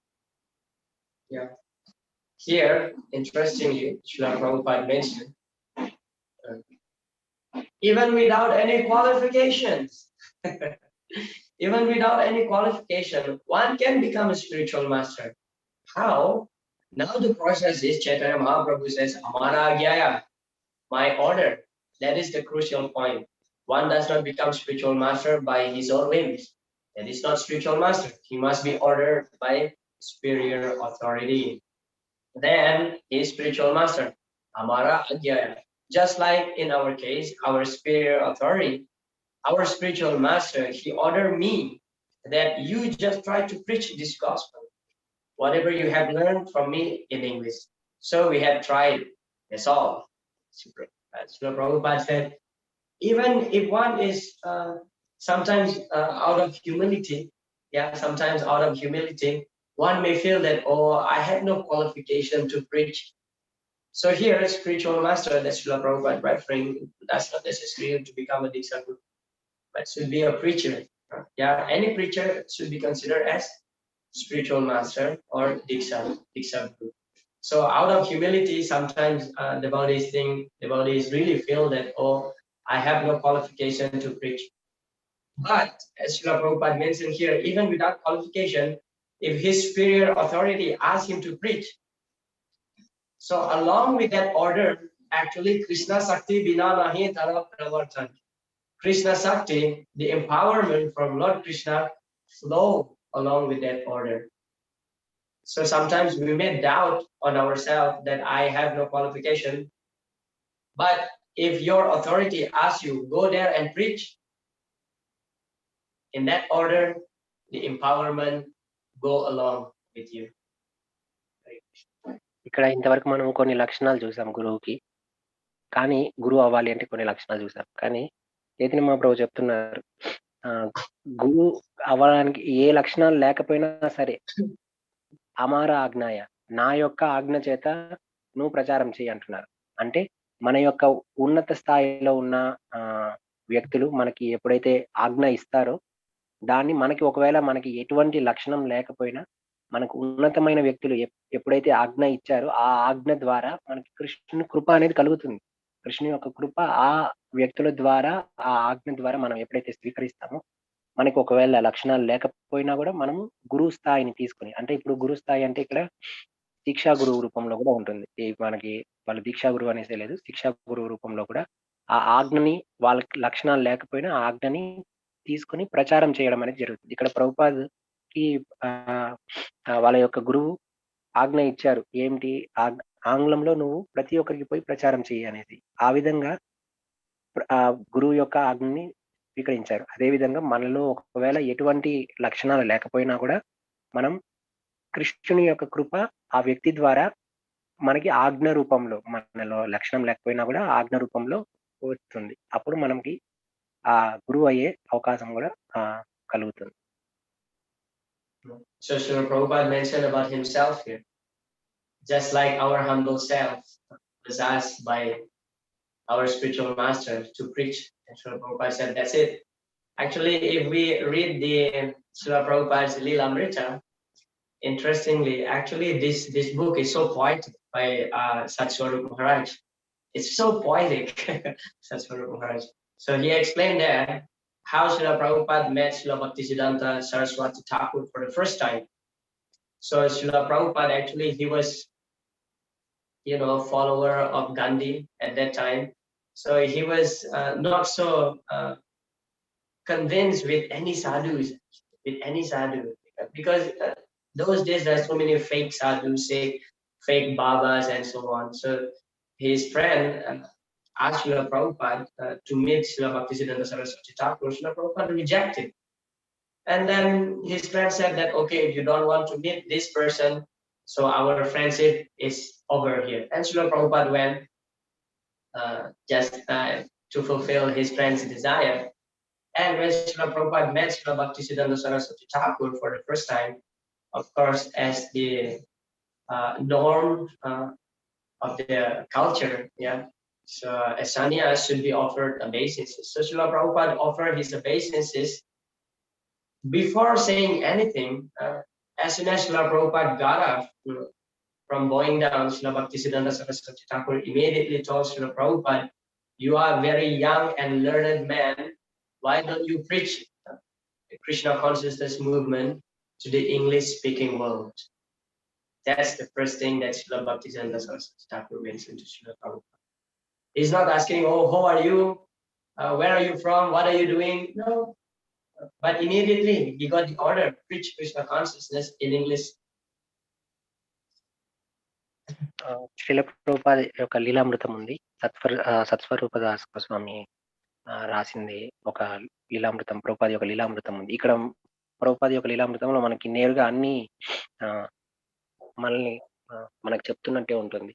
Here, interestingly, Srila Prabhupada mentioned, even without any qualifications, even without any qualification, one can become a spiritual master. How? Now the process is, Chaitanya Mahaprabhu says, Amara Agyaya, my order. That is the crucial point. One does not become spiritual master by his own whims. That is not spiritual master. He must be ordered by superior authority. Then he is spiritual master. Amara Agyaya. Just like in our case, our superior authority, our spiritual master, he ordered me that you just try to preach this gospel, whatever you have learned from me in English. So we have tried. That's all. Srila Prabhupada said, even if one is sometimes out of humility, sometimes out of humility, one may feel that, oh, I have no qualification to preach. So here, spiritual master that Srila Prabhupada referring, that's not necessary to become a Diksha Guru, but should be a preacher. Any preacher should be considered as spiritual master or Diksha Guru. So out of humility, sometimes devotees really feel that, oh, I have no qualification to preach. But as Srila Prabhupada mentioned here, even without qualification, if his superior authority asks him to preach, so along with that order, actually Krishna Sakti bina nahi tara pravartan. Krishna Sakti, the empowerment from Lord Krishna, flow along with that order. So sometimes we may doubt on ourselves that I have no qualification. But if your authority asks you, go there and preach, in that order, the empowerment go along with you. ఇక్కడ ఇంతవరకు మనం కొన్ని లక్షణాలు చూసాం గురువుకి. కానీ గురువు అవ్వాలి అంటే కొన్ని లక్షణాలు చూసాం. కానీ చైతన్య మహాప్రభు చెప్తున్నారు, గురువు అవ్వడానికి ఏ లక్షణాలు లేకపోయినా సరే, అమార ఆజ్ఞాయ, నా యొక్క ఆజ్ఞ చేత నువ్వు ప్రచారం చేయి అంటున్నారు. అంటే మన యొక్క ఉన్నత స్థాయిలో ఉన్న వ్యక్తులు మనకి ఎప్పుడైతే ఆజ్ఞ ఇస్తారో, దాన్ని మనకి ఒకవేళ మనకి ఎటువంటి లక్షణం లేకపోయినా, మనకు ఉన్నతమైన వ్యక్తులు ఎప్పుడైతే ఆజ్ఞ ఇచ్చారో, ఆ ఆజ్ఞ ద్వారా మనకి కృష్ణుని కృప అనేది కలుగుతుంది. కృష్ణుని యొక్క కృప ఆ వ్యక్తుల ద్వారా, ఆ ఆజ్ఞ ద్వారా మనం ఎప్పుడైతే స్వీకరిస్తామో, మనకి ఒకవేళ లక్షణాలు లేకపోయినా కూడా మనము గురువు స్థాయిని తీసుకుని, అంటే ఇప్పుడు గురు స్థాయి అంటే ఇక్కడ దీక్షా గురువు రూపంలో కూడా ఉంటుంది. మనకి వాళ్ళు దీక్షా గురువు అనేసి లేదు, శిక్షా గురువు రూపంలో కూడా ఆ ఆజ్ఞని, వాళ్ళకి లక్షణాలు లేకపోయినా ఆ ఆజ్ఞని తీసుకుని ప్రచారం చేయడం అనేది జరుగుతుంది. ఇక్కడ ప్రభుపాద్కి వాళ్ళ యొక్క గురువు ఆజ్ఞ ఇచ్చారు, ఏమిటి ఆంగ్లంలో నువ్వు ప్రతి ఒక్కరికి పోయి ప్రచారం చేయి అనేది. ఆ విధంగా గురువు యొక్క ఆజ్ఞని స్వీకరించారు. అదేవిధంగా మనలో ఒకవేళ ఎటువంటి లక్షణాలు లేకపోయినా కూడా మనం కృష్ణుని యొక్క కృప ఆ వ్యక్తి ద్వారా మనకి ఆజ్ఞ రూపంలో, మనలో లక్షణం లేకపోయినా కూడా ఆజ్ఞ రూపంలో వస్తుంది. అప్పుడు మనకి ఆ గురువు అయ్యే అవకాశం కూడా కలుగుతుంది. So Srila Prabhupada mentioned about himself here. Just like our humble self was asked by our spiritual master to preach, and Srila Prabhupada said, that's it. Actually, if we read the Srila Prabhupada's Lilamrita, interestingly, actually this book is so poetic by Satswarup Maharaj. It's so poetic, Satswarup Maharaj. So he explained there how Srila Prabhupada met Srila Bhaktisiddhanta Saraswati Thakur for the first time. So Srila Prabhupada, actually, he was, follower of Gandhi at that time. So he was not so convinced with any sadhus, because those days there are so many fake sadhus, fake babas and so on. So his friend asked Srila Prabhupada to meet Srila Bhaktisiddhanta Saraswati Thakur. Srila Prabhupada rejected. And then his friend said that, okay, if you don't want to meet this person, so our friendship is over here. And Srila Prabhupada went just to fulfill his friend's desire. And when Srila Prabhupada met Srila Bhaktisiddhanta Saraswati Thakur for the first time, of course, as the norm of the culture, so a sannyas should be offered obeisances. So Srila Prabhupada offered his obeisances. Before saying anything, as soon as Srila Prabhupada got up from bowing down, Srila Bhaktisiddhanta Saraswati Thakur immediately told Srila Prabhupada, you are a very young and learned man. Why don't you preach the Krishna consciousness movement to the English-speaking world? That's the first thing that Srila Bhaktisiddhanta Saraswati Thakur mentioned to Srila Prabhupada. He's not asking, oh, how are you? Where are you from? What are you doing? No. But immediately he got the order, preach Krishna consciousness in English. Srila Prabhupada యొక్క లీలామృతం ఉంది, సత్స్వరూప దాస్ స్వామి రాసింది ఒక లీలామృతం, ప్రభుపాద యొక్క లీలామృతం ఉంది. ఇక్కడ ప్రభుపాద యొక్క లీలామృతంలో మనకి నేరుగా అన్ని మనల్ని మనకు చెప్తున్నట్టే ఉంటుంది.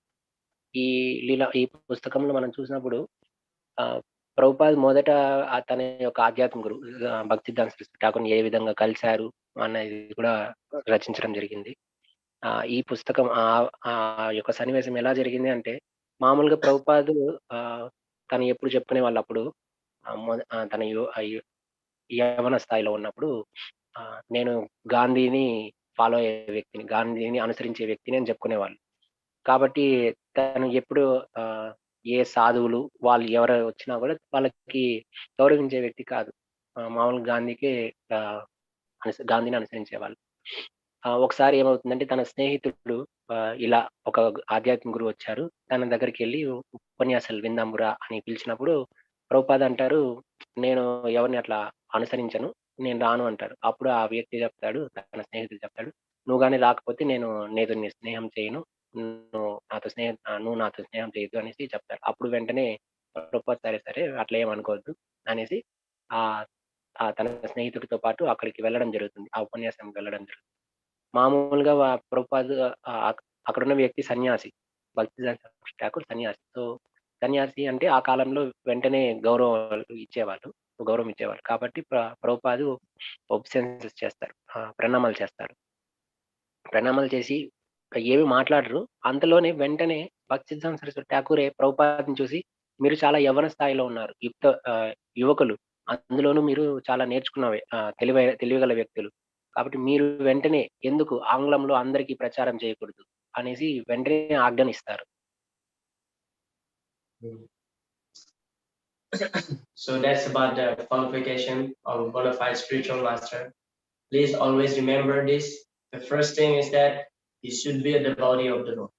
ఈ పుస్తకంలో మనం చూసినప్పుడు ప్రభుపాద మొదట తన యొక్క ఆధ్యాత్మిక గురు భక్తిసిద్ధాంత సరస్వతి ఠాకూర్ని ఏ విధంగా కలిశారు అనేది కూడా రచించడం జరిగింది. ఈ పుస్తకం ఆ యొక్క సన్నివేశం ఎలా జరిగింది అంటే, మామూలుగా ప్రభుపాద తను ఎప్పుడు చెప్పుకునే వాళ్ళు, అప్పుడు తన యవన స్థాయిలో ఉన్నప్పుడు, నేను గాంధీని ఫాలో అయ్యే వ్యక్తిని, గాంధీని అనుసరించే వ్యక్తిని అని చెప్పుకునేవాళ్ళు. కాబట్టి తను ఎప్పుడు ఏ సాధువులు వాళ్ళు ఎవరు వచ్చినా కూడా వాళ్ళకి గౌరవించే వ్యక్తి కాదు. మామూలుగా గాంధీని అనుసరించేవాళ్ళు. ఒకసారి ఏమవుతుందంటే తన స్నేహితుడు ఇలా ఒక ఆధ్యాత్మిక గురువు వచ్చారు. తన దగ్గరికెళ్ళి ఉపన్యాసాలు విందాంబురా అని పిలిచినప్పుడు ప్రభుపాద అంటారు, "నేను ఎవరిని అట్లా అనుసరించను. నేను రాను" అంటారు. అప్పుడు ఆ వ్యక్తి చెప్తాడు, తన స్నేహితుడు చెప్తాడు, "నువ్వు గాని రాకపోతే నేను నీతో స్నేహం చేయను. నువ్వు నాతో స్నేహం చేయొద్దు" అనేసి చెప్తారు. అప్పుడు వెంటనే ప్రభుపాద సరే, సరే అట్లా ఏమి అనుకోవద్దు అనేసి ఆహ్, తన స్నేహితుడితో పాటు అక్కడికి వెళ్ళడం జరుగుతుంది. ఆ ఉపన్యాసానికి వెళ్ళడం జరుగుతుంది. మామూలుగా ప్రభుపాద్ అక్కడున్న వ్యక్తి సన్యాసి. భక్తివేదాంత ఠాకూర్ సన్యాసి. సో, సన్యాసి అంటే ఆ కాలంలో వెంటనే గౌరవం ఇచ్చేవాళ్ళు. కాబట్టి ప్రభుపాదు ఒబిసెన్సెస్ చేస్తారు. ప్రణామాలు చేస్తారు. ప్రణామాలు చేసి ఏమి మాట్లాడరు. అంతలోనే వెంటనే భక్తివేదాంత సరస్వతి ఠాకూరే ప్రభుపాద్‌ని చూసి, "మీరు చాలా యవ్వన స్థాయిలో ఉన్నారు. యువకులు. అందులోనూ మీరు చాలా తెలివిగల వ్యక్తులు. కాబట్టి మీరు వెంటనే ఎందుకు ఆంగ్లంలో అందరికీ ప్రచారం చేయకూడదు" అనేసి వెంటనే ఆజ్ఞనిస్తారు. So that's about the qualification of a bona fide spiritual master. Please always remember this. The first thing is that he should be a devotee of the Lord.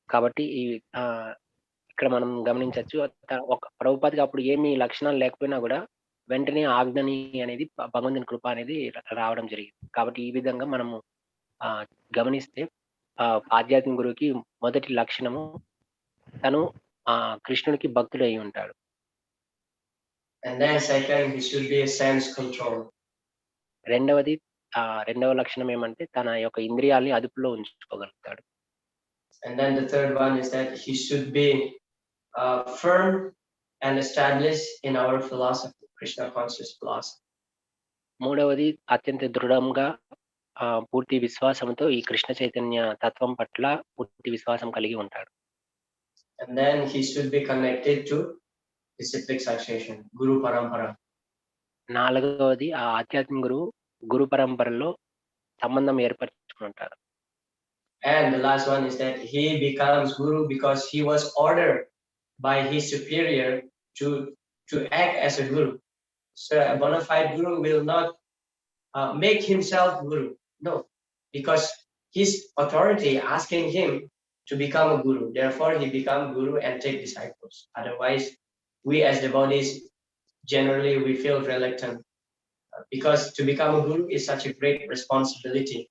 కాబట్టి ఇక్కడ మనం గమనించొచ్చు. ఒక ప్రభుపాద్‌కి అప్పుడు ఏమి లక్షణాలు లేకపోయినా గూడా వెంటనే ఆజ్ఞని అనేది భగవంతుని కృప అనేది రావడం జరిగింది. కాబట్టి ఈ విధంగా మనము గమనిస్తే ఆధ్యాత్మిక గురువుకి మొదటి లక్షణము తను కృష్ణుడికి భక్తుడై ఉంటాడు. And then second, he should be a sense control. రెండవ లక్షణం ఏమంటే తన యొక్క ఇంద్రియాల్ని అదుపులో ఉంచుకోగలుగుతాడు. And then the third one is that he should be firm and established in our philosophy, Krishna conscious philosophy. మూడవది అత్యంత దృఢంగా పూర్తి విశ్వాసంతో ఈ కృష్ణ చైతన్య తత్వం పట్ల పూర్తి విశ్వాసం కలిగి ఉంటాడు. And then he should be connected to disciplic succession, Guru Parampara. నాలుగవది ఆ ఆధ్యాత్మిక గురు పరంపరలో సంబంధం ఏర్పరచుకుని ఉంటారు. And the last one is that he becomes Guru because he was ordered by his superior to act as a Guru. So a bona fide Guru will not make himself Guru. No, because his authority asking him to become a Guru. Therefore, he become Guru and take disciples. Otherwise, we as devotees, generally we feel reluctant because to become a Guru is such a great responsibility.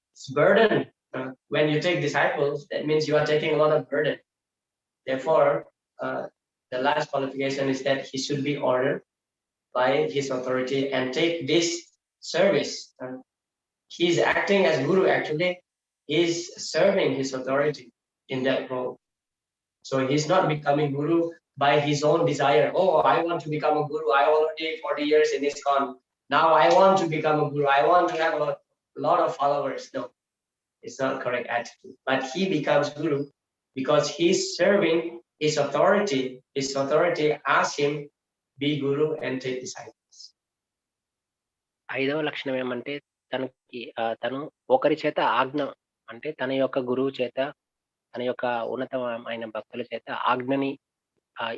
It's burden. When you take disciples, that means you are taking a lot of burden. Therefore, the last qualification is that he should be ordered by his authority and take this service. He's acting as Guru, actually. He's serving his authority in that role. So he's not becoming Guru by his own desire. Oh, I want to become a Guru. I already 40 years in ISKCON. Now I want to become a Guru. I want to have a lot of followers. No, it's not correct attitude. But he becomes Guru because he's serving his authority. His authority asks him, be Guru and take disciples. ఐదవ లక్షణం ఏమంటే తను ఒకరి చేత ఆజ్ఞ అంటే తన యొక్క గురువు చేత తన యొక్క ఉన్నతమైన భక్తుల చేత ఆజ్ఞని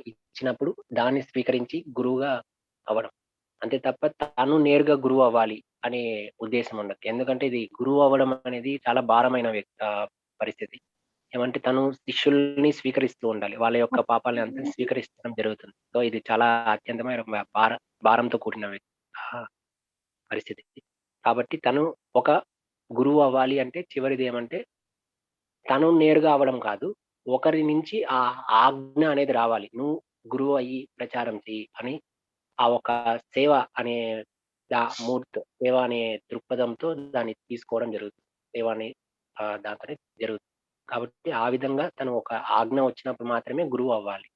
ఇచ్చినప్పుడు దాన్ని స్వీకరించి గురువుగా అవ్వడం. అంతే తప్ప తను నేరుగా గురువు అవ్వాలి అనే ఉద్దేశం ఉండదు. ఎందుకంటే ఇది గురువు అవ్వడం అనేది చాలా భారమైన పరిస్థితి. ఏమంటే తను శిష్యుల్ని స్వీకరిస్తూ ఉండాలి. వాళ్ళ యొక్క పాపాలని అంతా స్వీకరించడం జరుగుతుంది. సో ఇది చాలా అత్యంతమైన భారంతో కూడిన పరిస్థితి. కాబట్టి తను ఒక గురువు అవ్వాలి అంటే చివరిది ఏమంటే తను నేరుగా అవ్వడం కాదు, ఒకరి నుంచి ఆ ఆజ్ఞ అనేది రావాలి. నువ్వు గురువు అయ్యి ప్రచారం చెయ్యి అని ఆ ఒక సేవ అనే సేవ అనే దృక్పథంతో దాన్ని తీసుకోవడం జరుగుతుంది. సేవ అనే దాంతోనే జరుగుతుంది. కాబట్టి ఆ విధంగా తను ఒక ఆజ్ఞ వచ్చినప్పుడు మాత్రమే గురువు అవ్వాలి.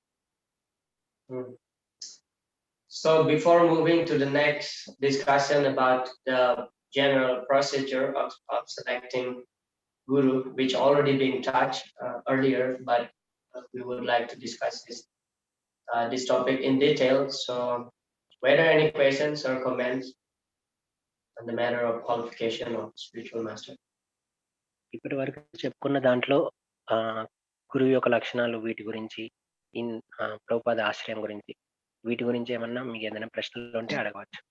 So before moving to the next discussion about the general procedure of selecting Guru, which already been touched earlier, but we would like to discuss this topic in detail. So were there any questions or comments on the matter of qualification of spiritual master? ఇప్పటి వరకు చెప్పుకున్న దాంట్లో గురువు యొక్క లక్షణాలు వీటి గురించి, ప్రభుపాద ఆశ్రయం గురించి, వీటి గురించి ఏమన్నా మీకు ఏదైనా ప్రశ్నలు ఉంటే అడగవచ్చు.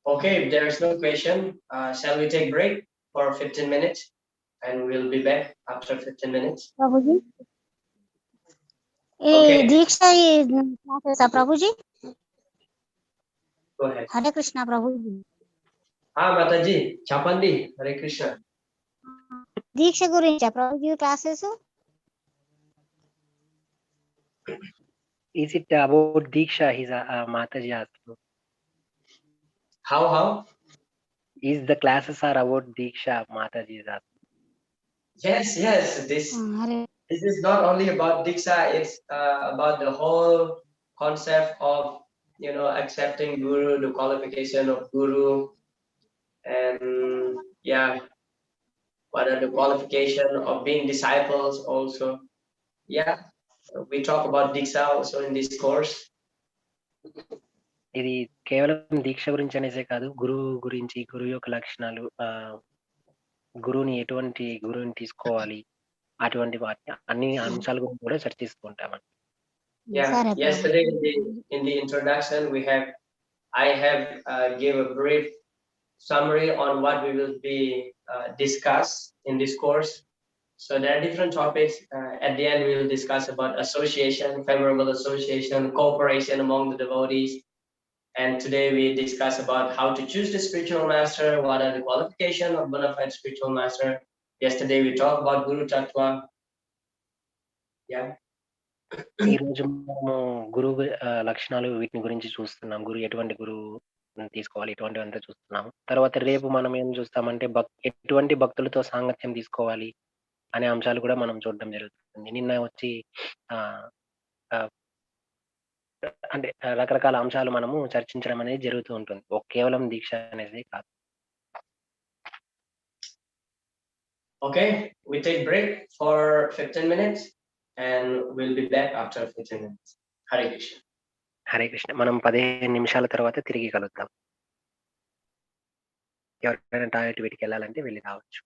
Okay, if there is no question, shall we take break for 15 minutes and we'll be back after 15 minutes? Prabhuji ఈ Okay. దీక్ష classes Prabhuji. Go ahead. Hare Krishna Prabhuji. Mataji, Chapandi, Hare Krishna. దీక్ష గురించి Prabhuji classes. Is it about Diksha? He's Mataji asked. How? Is the classes are about Diksha? Mataji is asking. Yes. This is not only about Diksha, it's about the whole concept of, accepting Guru, the qualification of Guru, and what are the qualification of being disciples also. We talk about Diksha also in this course. ఇది కేవలం దీక్ష గురించి అనేసే కాదు, గురువు గురించి, గురువు యొక్క లక్షణాలు, ఎటువంటి గురువుని తీసుకోవాలి, అటువంటి వాటి అన్ని అంశాల గురించి కూడా చర్చిస్తూ ఉంటామండి. Yesterday in the introduction I have gave a brief summary on what we will be discuss in this course. So there are different topics. At the end we will discuss about association, favorable association, cooperation among the devotees. And today we discuss about how to choose the spiritual master, what are the qualifications of bona fide spiritual master. Yesterday we talked about Guru Tattva. ఈ రోజు మనము గురువు లక్షణాలు వీటిని గురించి చూస్తున్నాం. ఎటువంటి గురువు తీసుకోవాలి, ఎటువంటి అంతా చూస్తున్నాము. తర్వాత రేపు మనం ఏం చూస్తామంటే ఎటువంటి భక్తులతో సాంగత్యం తీసుకోవాలి అనే అంశాలు కూడా మనం చూడడం జరుగుతుంది. నిన్న వచ్చి అంటే రకరకాల అంశాలు మనము చర్చించడం అనేది జరుగుతూ ఉంటుంది. కేవలం దీక్ష అనేది కాదు. Okay, we take break for 15 minutes and we'll be back after 15 minutes. Hare Krishna. Hare Krishna. మనం 15 నిమిషాల తర్వాత తిరిగి కలుద్దాం. ఎవరైనా టాయిలెట్ వీటికి వెళ్ళాలంటే వెళ్ళి రావచ్చు.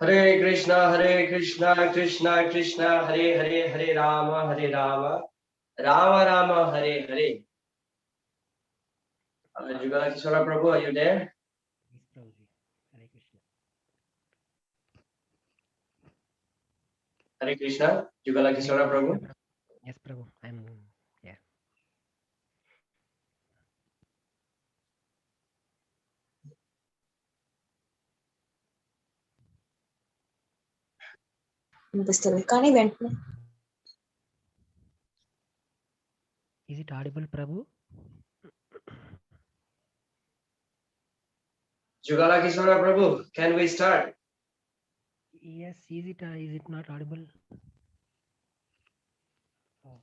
Hare Krishna, Krishna Krishna, Hare Rama, Rama Rama, Hare Hare. Jugala Kishora Prabhu, are you there? Yes, Prabhuji. Hare Krishna. Hare Krishna, Jugala Kishora Prabhu. Yes, Prabhu. I'm here. వినిపిస్తుంది కానీ వెంటనే Is it audible, Prabhu? Jugala Kishora Prabhu, can we start? Yes, is it not audible? Oh.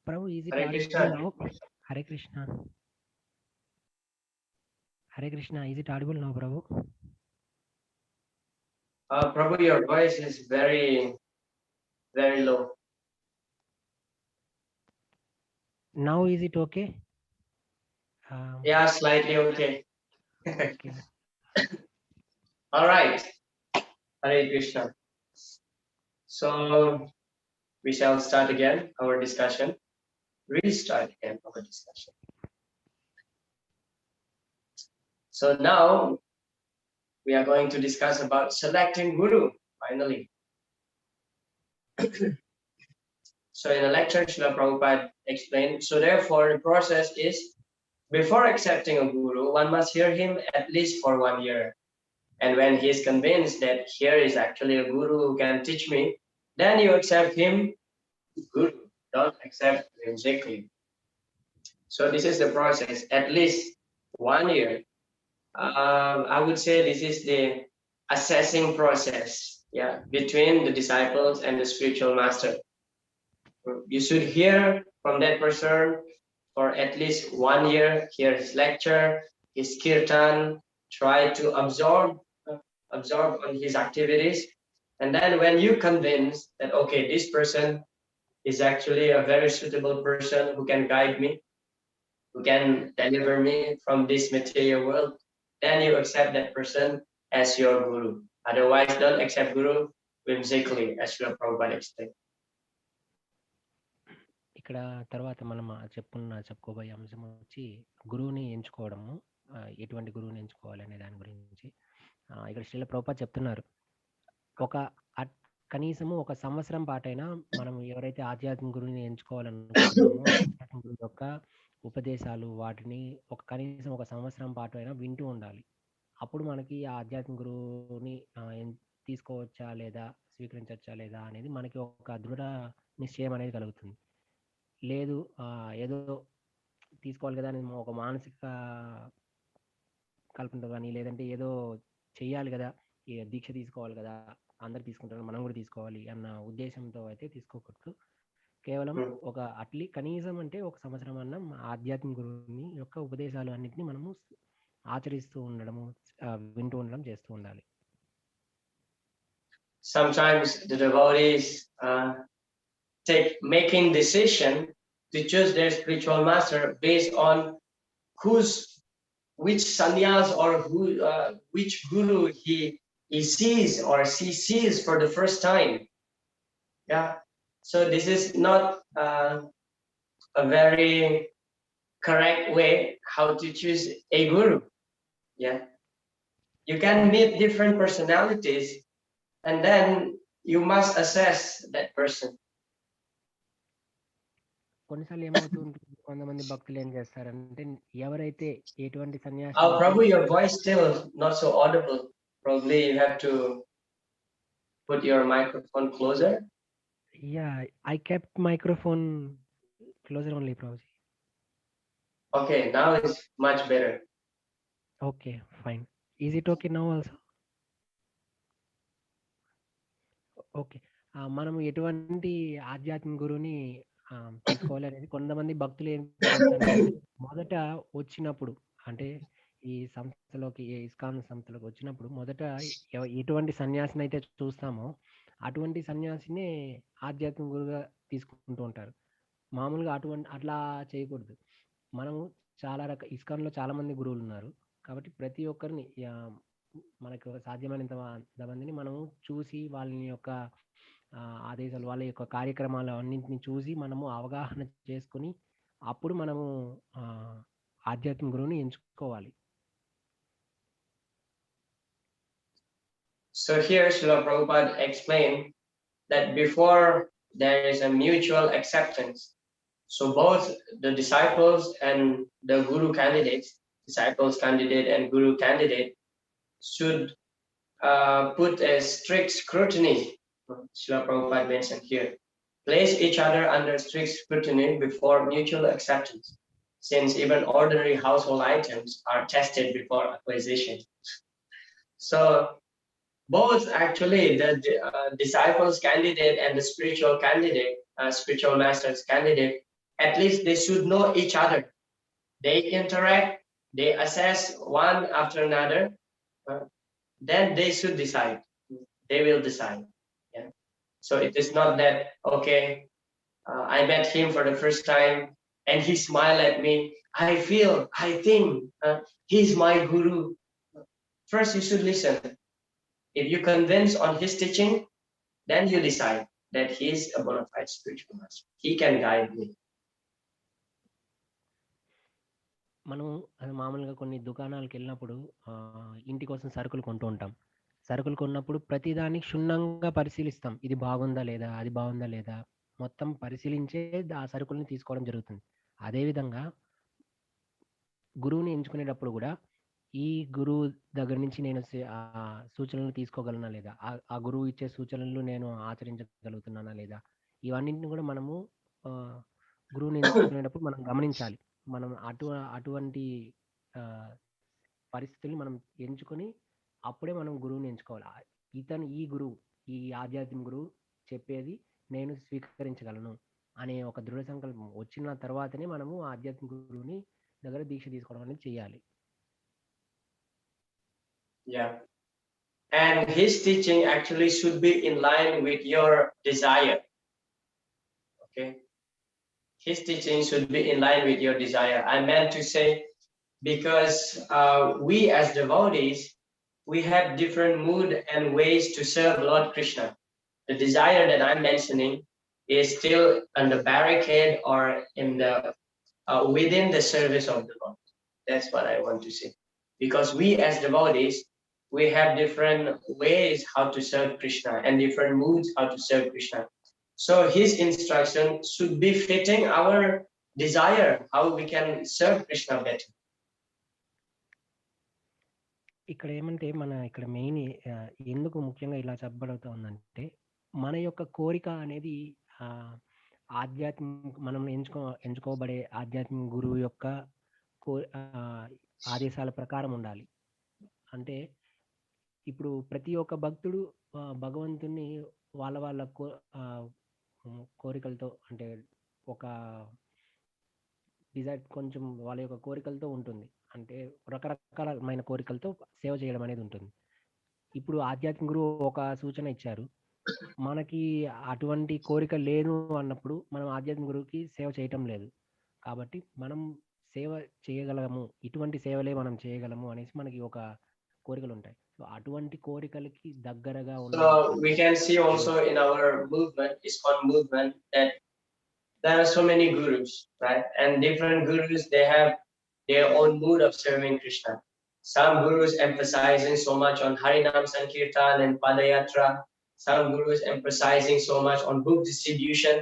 Prabhu, is it Hare audible Krishna. now? Hare Krishna. Hare Krishna, is it audible now, Prabhu? Prabhu, your voice is very, very low. Now is it okay? Yeah, slightly okay. Okay. All right. Hare Krishna. So we shall start again our discussion. Restart again our discussion. So now we are going to discuss about selecting Guru, finally. So in the lecture, Srila Prabhupada explained, so therefore the process is, before accepting a Guru, one must hear him at least for 1 year. And when he is convinced that here is actually a Guru who can teach me, then you accept him, Guru. Don't accept whimsically. So this is the process, at least 1 year. I would say this is the assessing process, yeah, between the disciples and the spiritual master. You should hear from that person for at least 1 year, hear his lecture, his kirtan, try to absorb on his activities. And then when you convince that, okay, this person is actually a very suitable person who can guide me, who can deliver me from this material world, then you accept that person as your Guru. Otherwise, don't accept Guru whimsically, as Srila Prabhupada explained. ఇక్కడ తర్వాత మనం చెప్పుకోబోయే అంశం వచ్చి గురువుని ఎంచుకోవడము, ఎటువంటి గురువుని ఎంచుకోవాలి అనే దాని గురించి. ఇక్కడ శ్రీల ప్రభుపాద చెప్తున్నారు, కనీసము 1 సంవత్సరం పాటైనా మనం ఎవరైతే ఆధ్యాత్మిక గురువుని ఎంచుకోవాలనుకుంటున్నామో ఆధ్యాత్మిక గురువు యొక్క ఉపదేశాలు వాటిని కనీసం 1 సంవత్సరం పాటు అయినా వింటూ ఉండాలి. అప్పుడు మనకి ఆ ఆధ్యాత్మిక గురువుని తీసుకోవచ్చా లేదా, స్వీకరించవచ్చా లేదా అనేది మనకి ఒక దృఢ నిశ్చయం అనేది కలుగుతుంది. లేదు ఏదో తీసుకోవాలి కదా అని ఒక మానసిక కల్పనతో కానీ, లేదంటే ఏదో చెయ్యాలి కదా, దీక్ష తీసుకోవాలి కదా, అందరు తీసుకుంటారు మనం కూడా తీసుకోవాలి అన్న ఉద్దేశంతో అయితే తీసుకోకూడదు. కేవలం కనీసం అంటే 1 సంవత్సరం అన్న ఆధ్యాత్మిక గురువుని యొక్క ఉపదేశాలు అన్నింటినీ మనము ఆచరిస్తూ ఉండడము, వింటూ ఉండడం చేస్తూ ఉండాలి. Sometimes the devotees making decision to choose their spiritual master based on which sannyas or which guru he sees or she sees for the first time. Yeah. So this is not a very correct way how to choose a guru. Yeah. You can meet different personalities and then you must assess that person. కొన్నిసార్లు ఏమవుతుంటుంది, కొంతమంది భక్తులు ఏం చేస్తారంటే ఎవరైతే ఎటువంటి సన్యాసి. Prabhu, your voice still not so audible. Probably you have to put your microphone closer. Yeah, I kept microphone closer only, Prabhuji. Okay, now it's much better. Okay, fine. Is it okay now also? Okay. మనం ఎటువంటి ఆధ్యాత్మిక గురువుని తీసుకోవాలి అనేది కొంతమంది భక్తులు ఏం చేస్తారంటే మొదట వచ్చినప్పుడు, అంటే ఈ సంస్థలోకి, ఇస్కాన్ సంస్థలోకి వచ్చినప్పుడు మొదట ఎటువంటి సన్యాసిని అయితే చూస్తామో అటువంటి సన్యాసినే ఆధ్యాత్మిక గురువుగా తీసుకుంటూ ఉంటారు. మామూలుగా అట్లా చేయకూడదు. మనము చాలా ఇస్కాన్‌లో చాలా మంది గురువులు ఉన్నారు. కాబట్టి ప్రతి ఒక్కరిని మనకు సాధ్యమైనంత మందిని మనము చూసి వాళ్ళని యొక్క ఆదేశాలు, వాళ్ళ యొక్క కార్యక్రమాలు అన్నింటిని చూసి మనము అవగాహన చేసుకొని అప్పుడు మనము ఆధ్యాత్మిక గురువుని ఎంచుకోవాలి. So here Srila Prabhupada explained that before there is a mutual acceptance, so both the disciples and the guru candidates, disciples candidate and guru candidate, should put a strict scrutiny. Srila Prabhupada mentioned here, place each other under strict scrutiny before mutual acceptance, since even ordinary household items are tested before acquisition. So both actually the disciples candidate and the spiritual candidate, spiritual masters candidate, at least they should know each other. They interact, they assess one after another, then they should decide. They will decide. Yeah. So it is not that, okay, I met him for the first time and he smiled at me. I feel, I think he's my guru. First, you should listen. If you convince on his teaching, then you decide that he is a bona fide spiritual master. He can guide me. మనం మామూలుగా కొన్ని దుకాణాలకు వెళ్ళినప్పుడు ఇంటి కోసం సరుకులు కొంటూ ఉంటాం. సరుకులు కొన్నప్పుడు ప్రతిదాన్ని క్షుణ్ణంగా పరిశీలిస్తాం. ఇది బాగుందా లేదా, అది బాగుందా లేదా, మొత్తం పరిశీలించే ఆ సరుకుల్ని తీసుకోవడం జరుగుతుంది. అదేవిధంగా గురువుని ఎంచుకునేటప్పుడు కూడా ఈ గురువు దగ్గర నుంచి నేను సూచనలు తీసుకోగలనా లేదా, ఆ గురువు ఇచ్చే సూచనలు నేను ఆచరించగలుగుతున్నానా లేదా, ఇవన్నింటిని కూడా మనము గురువుని ఎంచుకునేటప్పుడు మనం గమనించాలి. మనం అటువంటి పరిస్థితుల్ని మనం ఎంచుకొని అప్పుడే మనం గురువుని ఎంచుకోవాలి. ఈ గురువు, ఈ ఆధ్యాత్మిక గురువు చెప్పేది నేను స్వీకరించగలను అనే ఒక దృఢ సంకల్పం వచ్చిన తర్వాతనే మనము ఆధ్యాత్మిక గురువుని దగ్గర దీక్ష తీసుకోవడం అనేది చేయాలి. Yeah. And his teaching actually should be in line with your desire. Okay. His teaching should be in line with your desire. I meant to say, because we as devotees, we have different mood and ways to serve Lord Krishna. The desire that I'm mentioning is still on the barricade or in the within the service of the Lord. That's what I want to say. Because we as devotees, we have different ways how to serve Krishna and different moods how to serve Krishna. So his instruction should be fitting our desire, how we can serve Krishna better. ఇక్కడ ఏమంటే ఇక్కడ main ఎందుకు ముఖ్యంగా ఇలా చెప్పబడుతూ ఉందంటే, మన యొక్క కోరిక అనేది మనం ఎంచుకోబడే ఆధ్యాత్మిక గురువు యొక్క ఆదేశాల ప్రకారం ఉండాలి. అంటే ఇప్పుడు ప్రతి ఒక్క భక్తుడు భగవంతుని వాళ్ళ కోరికలతో, అంటే ఒక డిజైర్ కొంచెం వాళ్ళ యొక్క కోరికలతో ఉంటుంది. అంటే రకరకాలమైన కోరికలతో సేవ చేయడం అనేది ఉంటుంది. ఇప్పుడు ఆధ్యాత్మిక గురువు ఒక సూచన ఇచ్చారు, మనకి అటువంటి కోరిక లేదు అన్నప్పుడు మనం ఆధ్యాత్మిక గురువుకి సేవ చేయటం లేదు. కాబట్టి మనం సేవ చేయగలము, ఇటువంటి సేవలే మనం చేయగలము అనేసి మనకి ఒక కోరికలు ఉంటాయి. సో అటువంటి కోరికలకి దగ్గరగా So we can see also in our movement, ISKCON movement, that there are so many gurus, right? And different gurus, they have their own mood of serving Krishna. Some gurus emphasizing so much on Harinam Sankirtan and Padayatra. Some gurus emphasizing so much on book distribution.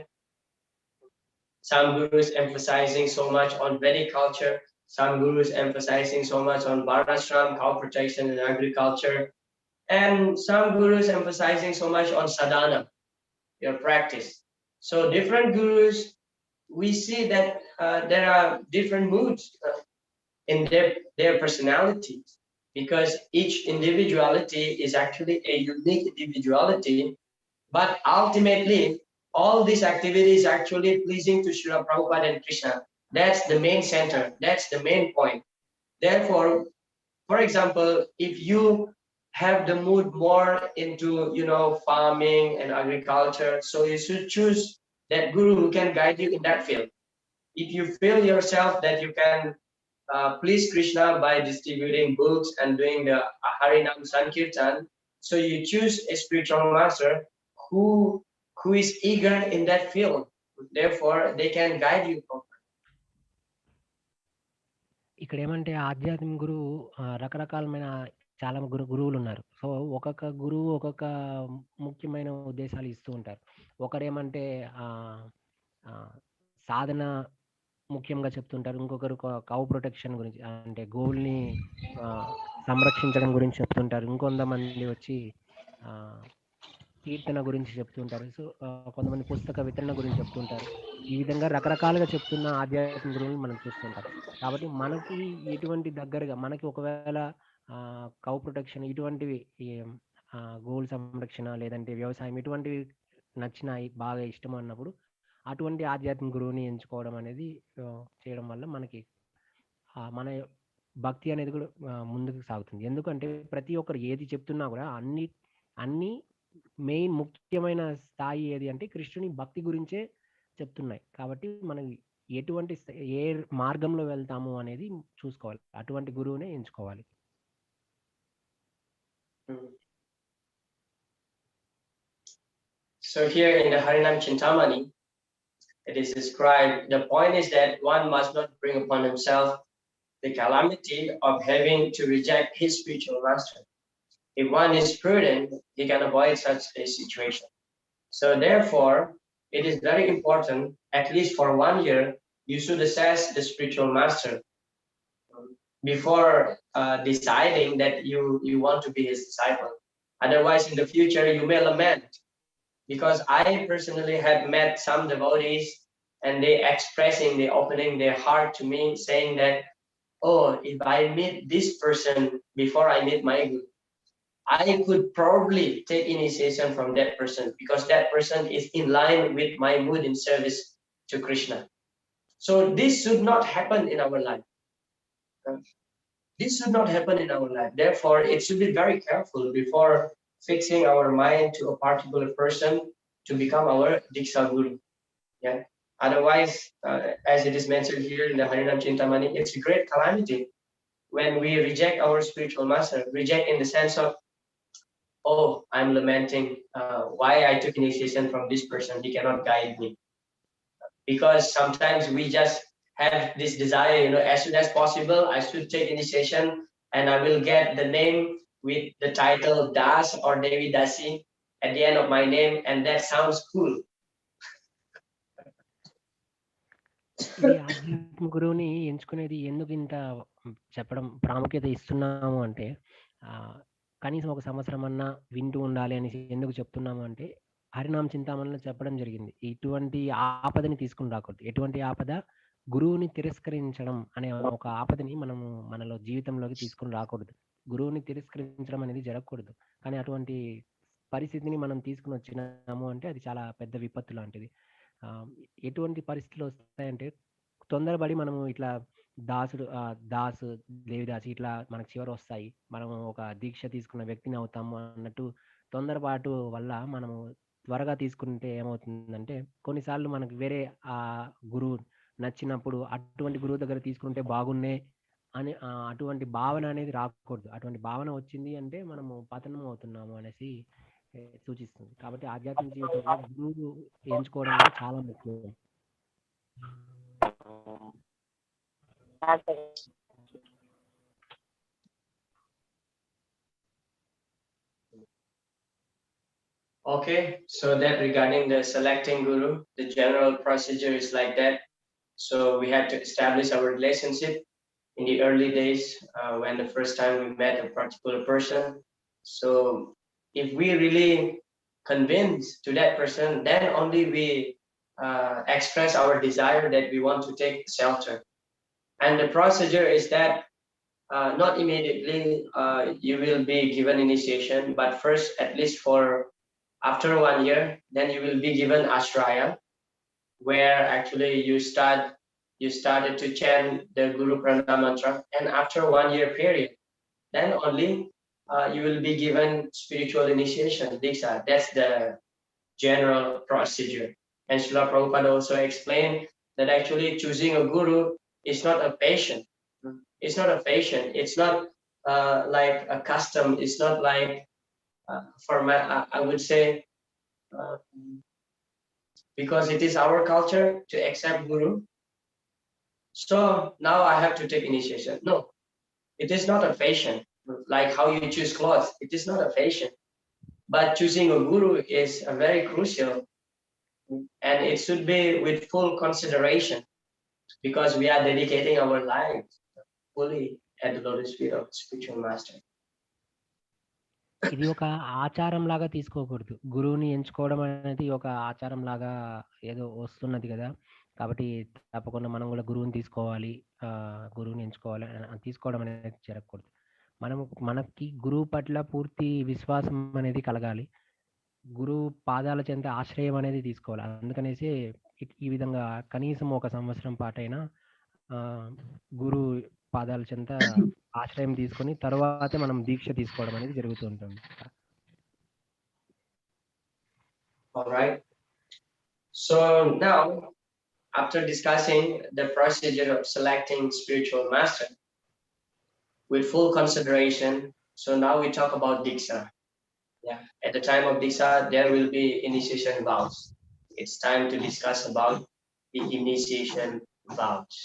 Some gurus emphasizing so much on Vedic culture. Some gurus emphasizing so much on Varnashram, cow protection and agriculture. And some gurus emphasizing so much on sadhana, your practice. So different gurus, we see that there are different moods in their personalities, because each individuality is actually a unique individuality. But ultimately, all these activities are actually pleasing to Srila Prabhupada and Krishna. That's the main center. That's the main point. Therefore, for example, if you have the mood more into, farming and agriculture, so you should choose that guru who can guide you in that field. If you feel yourself that you can please Krishna by distributing books and doing the Harinam Sankirtan, so you choose a spiritual master who is eager in that field. Therefore, they can guide you properly. ఇక్కడ ఏమంటే ఆధ్యాత్మిక గురువు రకరకాలమైన చాలా గురువులు ఉన్నారు. So ఒక్కొక్క గురువు ఒక్కొక్క ముఖ్యమైన ఉద్దేశాలు ఇస్తూ ఉంటారు. ఒకరేమంటే సాధన ముఖ్యంగా చెప్తుంటారు. ఇంకొకరు కౌ ప్రొటెక్షన్ గురించి, అంటే గోవుల్ని సంరక్షించడం గురించి చెప్తుంటారు. ఇంకొంతమంది వచ్చి కీర్తన గురించి చెప్తుంటారు. సో కొంతమంది పుస్తక వితరణ గురించి చెప్తుంటారు. ఈ విధంగా రకరకాలుగా చెప్తున్న ఆధ్యాత్మిక గురువులు మనం చూస్తుంటాం. కాబట్టి మనకి ఎటువంటి దగ్గరగా మనకి ఒకవేళ కౌ ప్రొటెక్షన్ ఇటువంటివి, గోవుల సంరక్షణ లేదంటే వ్యవసాయం ఇటువంటివి నచ్చినాయి, బాగా ఇష్టం అన్నప్పుడు అటువంటి ఆధ్యాత్మిక గురువుని ఎంచుకోవడం అనేది చేయడం వల్ల మనకి మన భక్తి అనేది కూడా ముందుకు సాగుతుంది. ఎందుకంటే ప్రతి ఒక్కరు ఏది చెప్తున్నా కూడా అన్ని మెయిన్ ముఖ్యమైన స్థాయి ఏది అంటే కృష్ణుని భక్తి గురించే చెప్తున్నాయి. కాబట్టి మనం ఎటువంటి ఏ మార్గంలో వెళ్తాము అనేది చూసుకోవాలి, అటువంటి గురువునే ఎంచుకోవాలి. So here in the Harinam Chintamani, it is described, the point is that one must not bring upon himself the calamity of having to reject his spiritual master. If one is prudent, he can avoid such a situation. So therefore, it is very important, at least for 1 year, you should assess the spiritual master before deciding that you want to be his disciple. Otherwise, in the future, you may lament. Because I personally have met some devotees and they they opening their heart to me, saying that, oh, if I meet this person before I meet my guru, I could probably take initiation from that person because that person is in line with my mood in service to Krishna. So this should not happen in our life. This should not happen in our life. Therefore, it should be very careful before fixing our mind to a particular person to become our Diksha Guru. Yeah. Otherwise, as it is mentioned here in the Harinam Chintamani, it's a great calamity when we reject our spiritual master. Reject in the sense of, oh, I'm lamenting why I took initiation from this person. He cannot guide me. Because sometimes we just have this desire, as soon as possible, I should take initiation and I will get the name with the title Das or Devi Dasi at the end of my name, and that sounds cool. ఈ ఆధ్యాత్మిక గురువుని ఎంచుకునేది ఎందుకు ఇంత చెప్పడం ప్రాముఖ్యత ఇస్తున్నాము అంటే, కనీసం 1 సంవత్సరం అన్నా వింటూ ఉండాలి అని ఎందుకు చెప్తున్నాము అంటే, హరినామ చింతామణిలో చెప్పడం జరిగింది. ఇటువంటి ఆపదని తీసుకుని రాకూడదు. ఎటువంటి ఆపద? గురువుని తిరస్కరించడం అనే ఒక ఆపదని మనము మనలో జీవితంలోకి తీసుకుని రాకూడదు. గురువుని తిరస్కరించడం అనేది జరగకూడదు. కానీ అటువంటి పరిస్థితిని మనం తీసుకుని వచ్చినాము అంటే అది చాలా పెద్ద విపత్తు లాంటిది. ఎటువంటి పరిస్థితులు వస్తాయంటే, తొందరపడి మనము ఇట్లా దాసు దేవిదాసి ఇట్లా మనకు చివరి వస్తాయి. మనము ఒక దీక్ష తీసుకున్న వ్యక్తిని అవుతాము అన్నట్టు తొందరపాటు వల్ల మనము త్వరగా తీసుకుంటే ఏమవుతుందంటే, కొన్నిసార్లు మనకు వేరే గురువు నచ్చినప్పుడు అటువంటి గురువు దగ్గర తీసుకుంటే బాగున్నే అని అటువంటి భావన అనేది రాకూడదు. అటువంటి భావన వచ్చింది అంటే మనము పతనం అవుతున్నాము అనేసి సూచిస్తుంది. కాబట్టి ఆధ్యాత్మిక జీవితంలో గురువు ఎంచుకోవడం అనేది చాలా ముఖ్యం. Okay, so that regarding the selecting guru, the general procedure is like that. So we have to establish our relationship in the early days when the first time we met a particular person. So if we really convince to that person, then only we express our desire that we want to take shelter. And the procedure is that not immediately you will be given initiation, but first, at least for after 1 year, then you will be given ashraya, where actually you started to chant the Guru Pranam mantra, and after 1 year period, then only you will be given spiritual initiation, Diksha. That's the general procedure. And Srila Prabhupada also explained that actually choosing a guru is not a passion. It's not a fashion. It's not like a custom. It's not like I would say because it is our culture to accept guru. So now I have to take initiation. No, it is not a fashion. Like how you choose clothes, it is not a fashion. But choosing a guru is a very crucial, and it should be with full consideration because we are dedicating our lives fully at the lotus feet of spiritual master. ఇది ఒక ఆచారం లాగా తీసుకోకూడదు. గురువుని ఎంచుకోవడం అనేది ఒక ఆచారం లాగా ఏదో వస్తున్నది కదా, కాబట్టి తప్పకుండా మనం కూడా గురువుని తీసుకోవాలి, గురువుని ఎంచుకోవాలి తీసుకోవడం అనేది జరగకూడదు. మనకి గురువు పట్ల పూర్తి విశ్వాసం అనేది కలగాలి. గురువు పాదాల చెంత ఆశ్రయం అనేది తీసుకోవాలి. అందుకనేసి ఈ విధంగా కనీసం 1 సంవత్సరం పాటైనా గురు పాదాల చెంత ఆశ్రయం తీసుకొని తర్వాతే మనం దీక్ష తీసుకోవడం అనేది జరుగుతూ ఉంటుంది. All right. So now, after discussing the procedure of selecting spiritual master with full consideration, so now we talk about Diksha. Yeah, at the time of Diksha, there will be initiation vows. It's time to discuss about the initiation vows.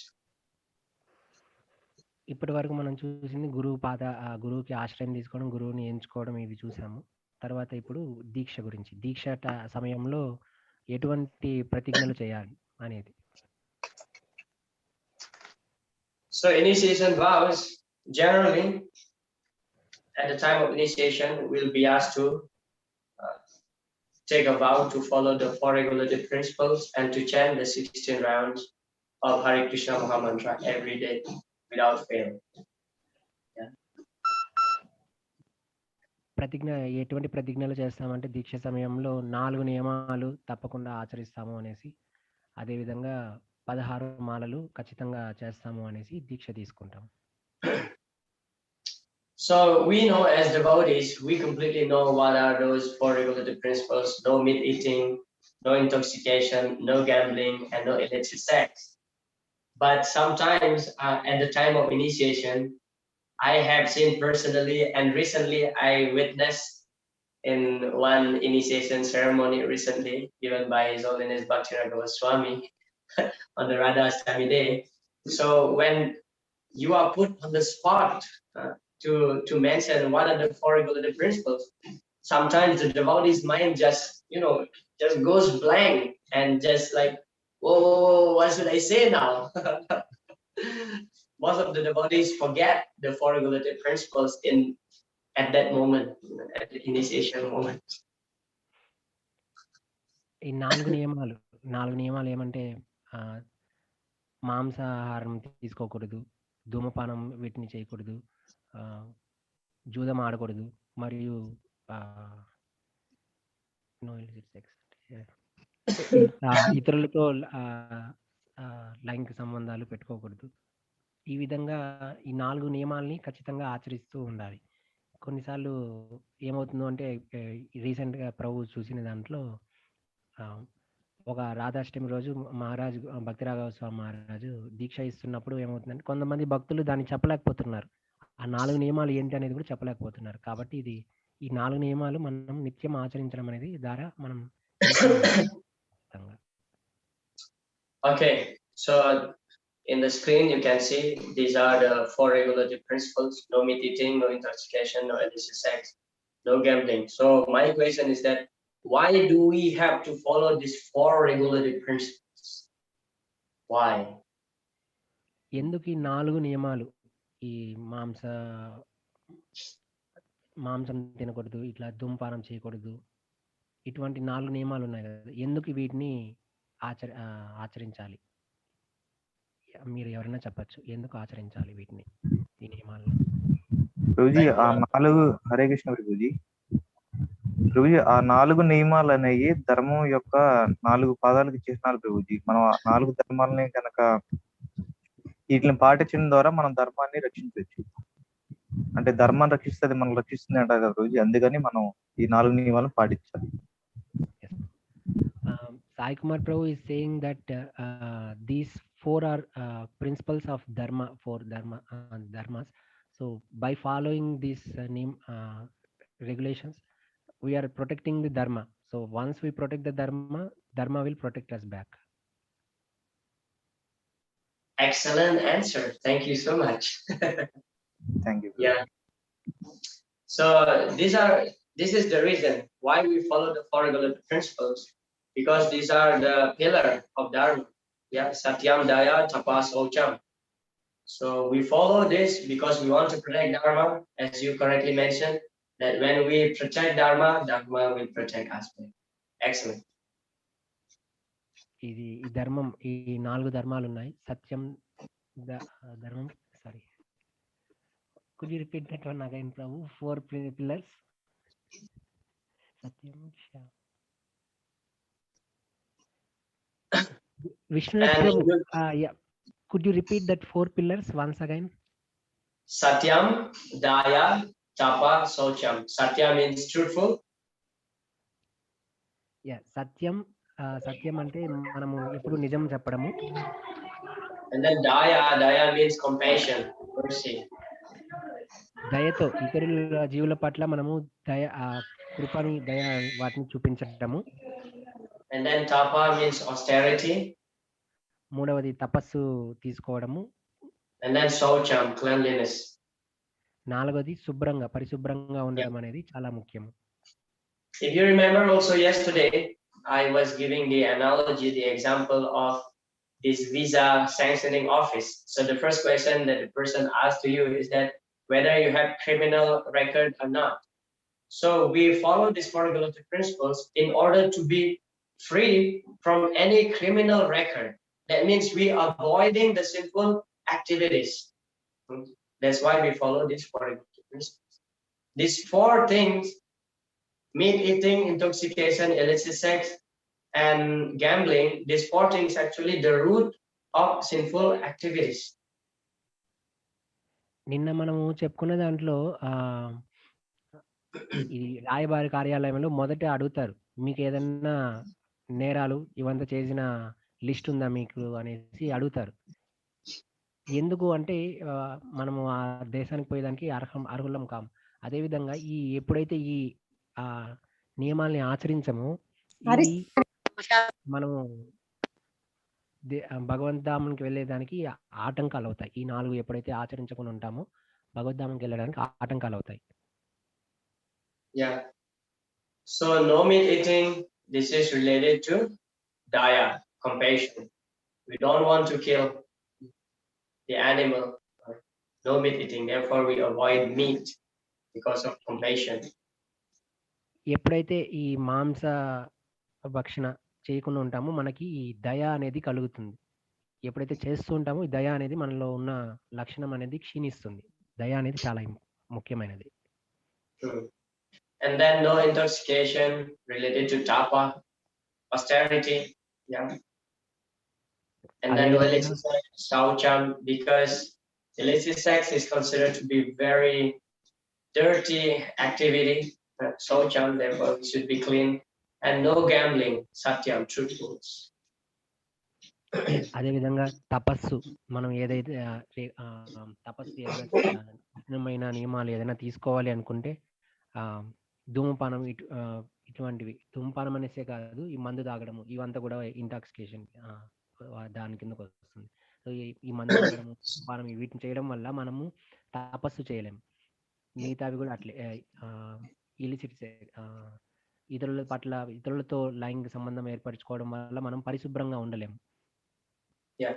ఇప్పటి వరకు మనం చూసింది గురువుకి ఆశ్రయం తీసుకోవడం, గురువుని ఎంచుకోవడం ఇవి చూసాము. తర్వాత ఇప్పుడు దీక్ష గురించి, దీక్ష సమయంలో ఎటువంటి ప్రతిజ్ఞలు చేయాలి అనేది. So initiation vows, generally at the time of initiation we'll be asked to take a vow to follow the 4 regulative principles and to chant the 16 rounds of Hare Krishna Mahamantra every day without fail. ప్రతిజ్ఞ ఎటువంటి ప్రతిజ్ఞలు చేస్తామంటే దీక్ష సమయంలో 4 నియమాలు తప్పకుండా ఆచరిస్తాము అనేసి, అదేవిధంగా 16 మాలలు ఖచ్చితంగా చేస్తాము అనేసి దీక్ష తీసుకుంటాం. So we know as devotees, we completely know what are those 4 regulative principles: no meat eating, no intoxication, no gambling, and no illicit sex. But sometimes at the time of initiation, I have seen personally, and recently I witnessed in one initiation ceremony recently given by His Holiness Bhakti Swami on the Radha Ashtami day. So when you are put on the spot to mention what are the 4 regulative principles, sometimes the devotee's mind just goes blank and just like, whoa, what should I say now? Most of the devotees forget the 4 regulative principles at that moment, at the initiation moment. ఈ 4 నియమాలు ఏమంటే మాంసాహారం తీసుకోకూడదు, ధూమపానం వీటిని చేయకూడదు, జూదం ఆడకూడదు, మరియు ఇతరులతో లైంగిక సంబంధాలు పెట్టుకోకూడదు. ఈ విధంగా ఈ 4 నియమాల్ని ఖచ్చితంగా ఆచరిస్తూ ఉండాలి. కొన్నిసార్లు ఏమవుతుందో అంటే రీసెంట్గా ప్రభు చూసిన దాంట్లో ఒక రాధాష్టమి రోజు మహారాజు భక్తి రాఘవ స్వామి మహారాజు దీక్ష ఇస్తున్నప్పుడు ఏమవుతుందంటే కొంతమంది భక్తులు దాన్ని చెప్పలేకపోతున్నారు. ఆ 4 నియమాలు ఏంటి అనేది కూడా చెప్పలేకపోతున్నారు. కాబట్టి ఈ 4 నియమాలు మనం నిత్యం ఆచరించడం అనేది ద్వారా మనం Okay, so in the screen you can see these are the 4 regulative principles: no meat eating, no intoxication, no illicit sex, no gambling. So my question is that why do we have to follow these 4 regulative principles? Why? ఎందుకు ఈ 4 నియమాలు? ఈ మాంసం తినకూడదు, ఇట్లా ధూమపానం చేయకూడదు, ఇటువంటి 4 నియమాలు ఉన్నాయి కదా, ఎందుకు వీటిని ఆచరించాలి? మీరు ఎవరైనా చెప్పచ్చు, ఎందుకు ఆచరించాలి వీటిని, ఈ నియమాలను? ప్రభుజీ ఆ 4 హరే కృష్ణ ప్రభుజీ ఆ 4 నియమాలు అనేవి ధర్మం యొక్క 4 పాదాలకు చిహ్నాలు ప్రభుజీ. మనం ఆ 4 ధర్మాలని కనుక వీటిని పాటించడం ద్వారా మనం ధర్మాన్ని రక్షించవచ్చు. అంటే ధర్మాన్ని రక్షిస్తుంది, మనం రక్షిస్తుంది అంటారు కదా ప్రభుజీ. అందుకని మనం ఈ 4 నియమాలను పాటించాలి. Sai Kumar Prabhu is saying that these four are principles of dharma, four dharmas. So by following these regulations, we are protecting the dharma. So once we protect the dharma, dharma will protect us back. Excellent answer. Thank you so much. Thank you. Yeah. So this is the reason why we follow the four regulative principles, because these are the pillar of dharma. Yeah, Satyam, Daya, Tapa, Socham. So we follow this because we want to protect dharma, as you correctly mentioned, that when we protect dharma, dharma will protect us. Excellent. ఇది ఈ ధర్మం, ఈ 4 ధర్మాలు ఉన్నాయి. సత్యం, ధర్మం, sorry, could you repeat that one again, Prabhu? 4 pillars. Satyam, Vishwanath Prabhu, yeah, could you repeat that 4 pillars once again? Satyam, Daya, Tapa, Socham. Satya means truthful. Yeah, Satyam, Satyam ante manamu eppudu nijam cheppadamu. And then Daya means compassion, mercy. దయతో ఇతరుల జీవుల పట్ల మనము దయ, కృపని, దయ వాటిని చూపించడము. And then Tapa means austerity. మూడవది తపస్సు తీసుకోవడము. And then Socham, cleanliness. నాలుగవది శుభ్రంగా, పరిశుభ్రంగా ఉండడం అనేది చాలా ముఖ్యం. If you remember also yesterday, I was giving the analogy, the example of this visa sanctioning office. So the first question that the person asked to you is that whether you have criminal record or not. So we follow these four regulative principles in order to be free from any criminal record. That means we are avoiding the sinful activities. That's why we follow these four regulative principles. These 4 things, meat eating, intoxication, illicit sex, and gambling, these 4 things actually the root of sinful activities. నిన్న మనము చెప్పుకున్న దాంట్లో ఈ రాయబారి కార్యాలయంలో మొదట అడుగుతారు, మీకు ఏదన్నా నేరాలు ఇవంతా చేసిన లిస్ట్ ఉందా మీకు అనేసి అడుగుతారు. ఎందుకు అంటే మనము ఆ దేశానికి పోయేదానికి అర్హులం కాము. అదేవిధంగా ఈ ఎప్పుడైతే ఈ నియమాల్ని ఆచరించమో ఇది మనము భగవద్ధామానికి వెళ్ళేదానికి ఆటంకాలు అవుతాయి. ఈ 4 ఎప్పుడైతే ఆచరించకుండా ఉంటామో భగవద్ధామానికి వెళ్ళడానికి ఆటంకాలు అవుతాయి. Yeah. So no meat eating, this is related to daya, compassion. We don't want to kill the animal. No meat eating, therefore we avoid meat because of compassion. ఎప్పుడైతే ఈ మాంస భక్షణ చేయకుండా ఉంటామో మనకి ఈ దయ అనేది కలుగుతుంది. ఎప్పుడైతే చేస్తూ ఉంటామో ఈ దయ అనేది మనలో ఉన్న లక్షణం అనేది క్షీణిస్తుంది. దయ అనేది చాలా ముఖ్యమైనది. And then no intoxication related to tapa, austerity. Yeah. And then no illicit sex, saucham, because illicit sex is considered to be very dirty activity. Saucham, therefore it should be clean. And no gambling, satyam, truthfulness. అదేవిధంగా తపస్సు, మనం ఏదైతే తపస్సు ఏదైనా కఠినమైన నియమాలు ఏదైనా తీసుకోవాలి అనుకుంటే ధూమపానం, ఇటువంటివి, ధూమపానం అనేసే కాదు, ఈ మందు తాగడము ఇవంతా కూడా ఇంటాక్సికేషన్ దాని కిందకు వస్తుంది. సో ఈ మందు తాగడము, ధూమపానం వీటిని చేయడం వల్ల మనము తపస్సు చేయలేము. మిగతావి కూడా అట్లే ఇలిసిట్ ఇతరుల పట్ల ఇతరులతో లైంగిక సంబంధం ఏర్పరచుకోవడం వల్ల మనం పరిశుభ్రంగా ఉండలేము. Yeah.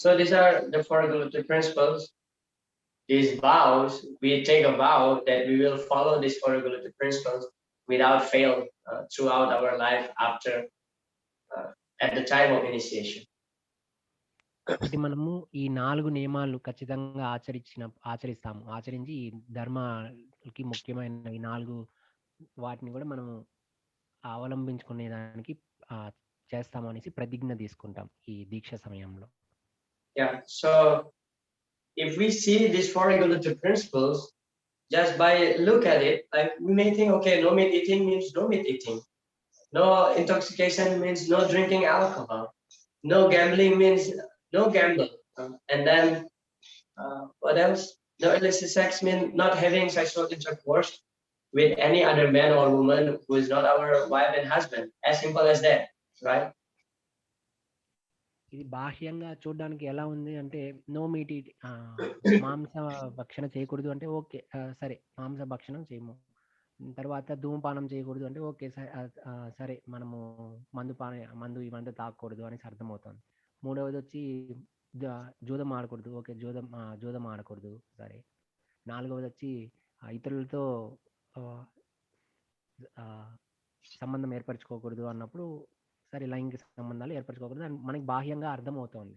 So these are the 4 regulative principles. These vows, we take a vow that we will follow these 4 regulative principles without fail throughout our life after at the time of initiation. కాబట్టి మనము ఈ 4 నియమాలు ఖచ్చితంగా ఆచరిస్తాము. ఆచరించి ఈ ధర్మాలకి ముఖ్యమైన ఈ 4 వాటిని కూడా మనము అవలంబించుకునేదానికి చేస్తాము అనేసి ప్రతిజ్ఞ తీసుకుంటాం ఈ దీక్ష సమయంలో. Yeah. So if we see these 4 regulative principles, just by look at it, like we may think, okay, no meat eating means no meat eating. No intoxication means no drinking alcohol. No gambling means no gamble. And then what else? No illicit sex means not having sexual intercourse with any other man or woman who is not our wife and husband. As simple as that, right? ఇది బాహ్యంగా చూడడానికి ఎలా ఉంది అంటే no meet eat మాంస భక్షణ చేయకూడదు అంటే okay సరే మాంస భక్షణం చేయము. తర్వాత ధూమపానం చేయకూడదు అంటే ఓకే సరే మనము మందు ఇవంతా తాగకూడదు అనేసి అర్థమవుతుంది. మూడవది వచ్చి జూదం ఆడకూడదు, ఓకే జూదం ఆడకూడదు సరే. నాలుగవది వచ్చి ఇతరులతో సంబంధం ఏర్పరచుకోకూడదు అన్నప్పుడు సరే లైంగిక సంబంధాలు ఏర్పరచుకోకూడదు అని మనకి బాహ్యంగా అర్థమవుతోంది.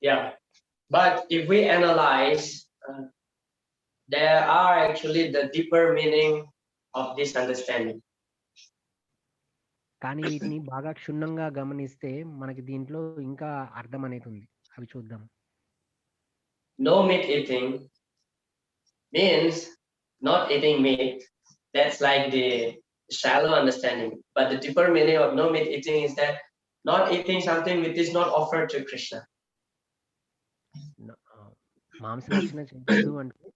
Yeah, but if we analyze, there are actually the deeper meaning of this understanding. కానీ వీటిని బాగా క్షుణ్ణంగా గమనిస్తే మనకి దీంట్లో ఇంకా అర్థం అనేది ఉంది. అవి చూద్దాం. No meat eating means not eating meat. That's like the shallow understanding. But the deeper meaning of no meat eating is that not eating something which is not offered to Krishna. మాంసభక్షణ చేయకూడదు అంటే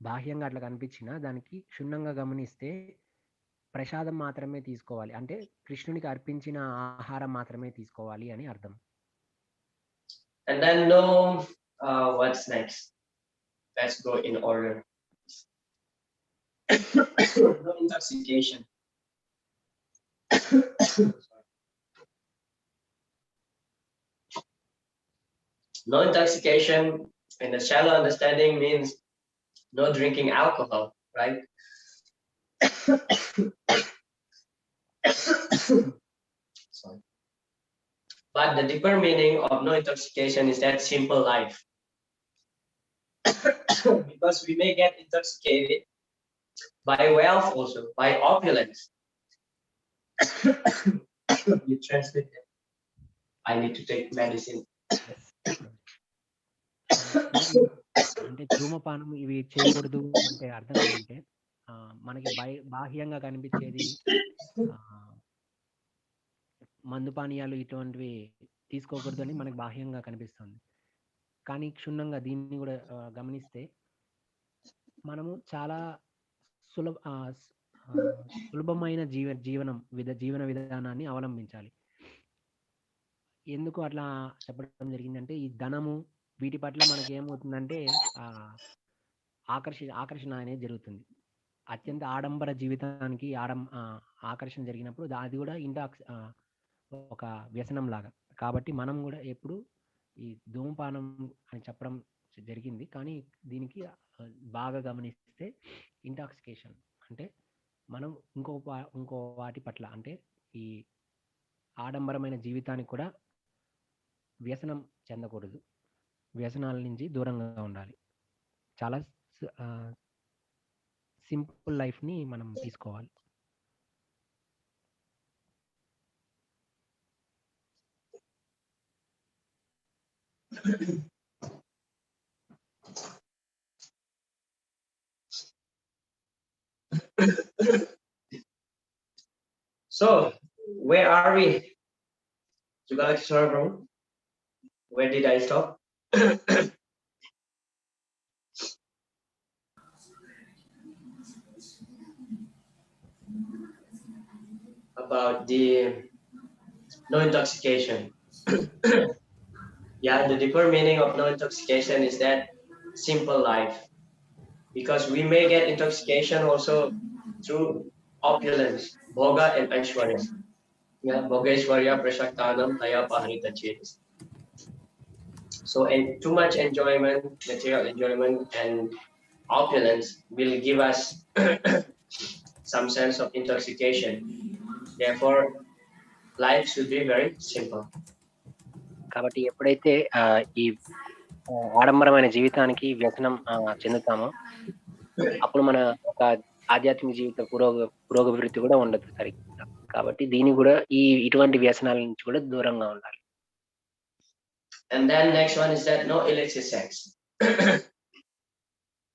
బాహ్యంగా అట్లా కనిపించినా దానికి క్షుణ్ణంగా గమనిస్తే ప్రసాదం మాత్రమే తీసుకోవాలి, అంటే కృష్ణునికి అర్పించిన ఆహారం మాత్రమే తీసుకోవాలి అని అర్థం. And then no, what's next? Let's go in order. No intoxication. No intoxication in the shallow understanding means no drinking alcohol, right? Sorry. But the deeper meaning of no intoxication is that simple life. Because we may get intoxicated by wealth also, by opulence. You translate it. I need to take medicine. అంటే ధూమపానం ఇవి చేయకూడదు అంటే అర్థం ఏంటంటే మనకి బాహ్యంగా కనిపించేది మందు పానీయాలు ఇటువంటివి తీసుకోకూడదు అని మనకి బాహ్యంగా కనిపిస్తుంది. కానీ క్షుణ్ణంగా దీన్ని కూడా గమనిస్తే మనము చాలా సులభమైన జీవన విధానాన్ని అవలంబించాలి. ఎందుకు అట్లా చెప్పడం జరిగిందంటే ఈ ధనము వీటి పట్ల మనకి ఏమవుతుందంటే ఆకర్షణ అనేది జరుగుతుంది. అత్యంత ఆడంబర జీవితానికి ఆకర్షణ జరిగినప్పుడు అది కూడా ఒక వ్యసనం లాగా. కాబట్టి మనం కూడా ఎప్పుడు ఈ ధూమపానం అని చెప్పడం జరిగింది, కానీ దీనికి బాగా గమనిస్తే ఇంటాక్సికేషన్ అంటే మనం ఇంకో వాటి పట్ల అంటే ఈ ఆడంబరమైన జీవితానికి కూడా వ్యసనం చెందకూడదు, వ్యసనాల నుంచి దూరంగా ఉండాలి. చాలా సింపుల్ లైఫ్ని మనం తీసుకోవాలి. So, where are we? Bro, where did I stop? About the no intoxication. Yeah, the deeper meaning of no intoxication is that simple life. Because we may get intoxication also through opulence, bhoga and aishwarya. Yeah, bhoga aishwarya prashaktanam taya paharita chetas. So, and too much enjoyment, material enjoyment and opulence will give us some sense of intoxication. Therefore, life should be very simple. కాబట్టి ఎప్పుడైతే ఈ ఆడంబరమైన జీవితానికి వ్యసనం చెందుతామో అప్పుడు మన ఒక ఆధ్యాత్మిక జీవిత పురోగతి కూడా ఉండదు సరిగ్గా. కాబట్టి దీన్ని కూడా ఇటువంటి వ్యసనాల నుంచి కూడా దూరంగా ఉండాలి. And then next one is that no illicit sex.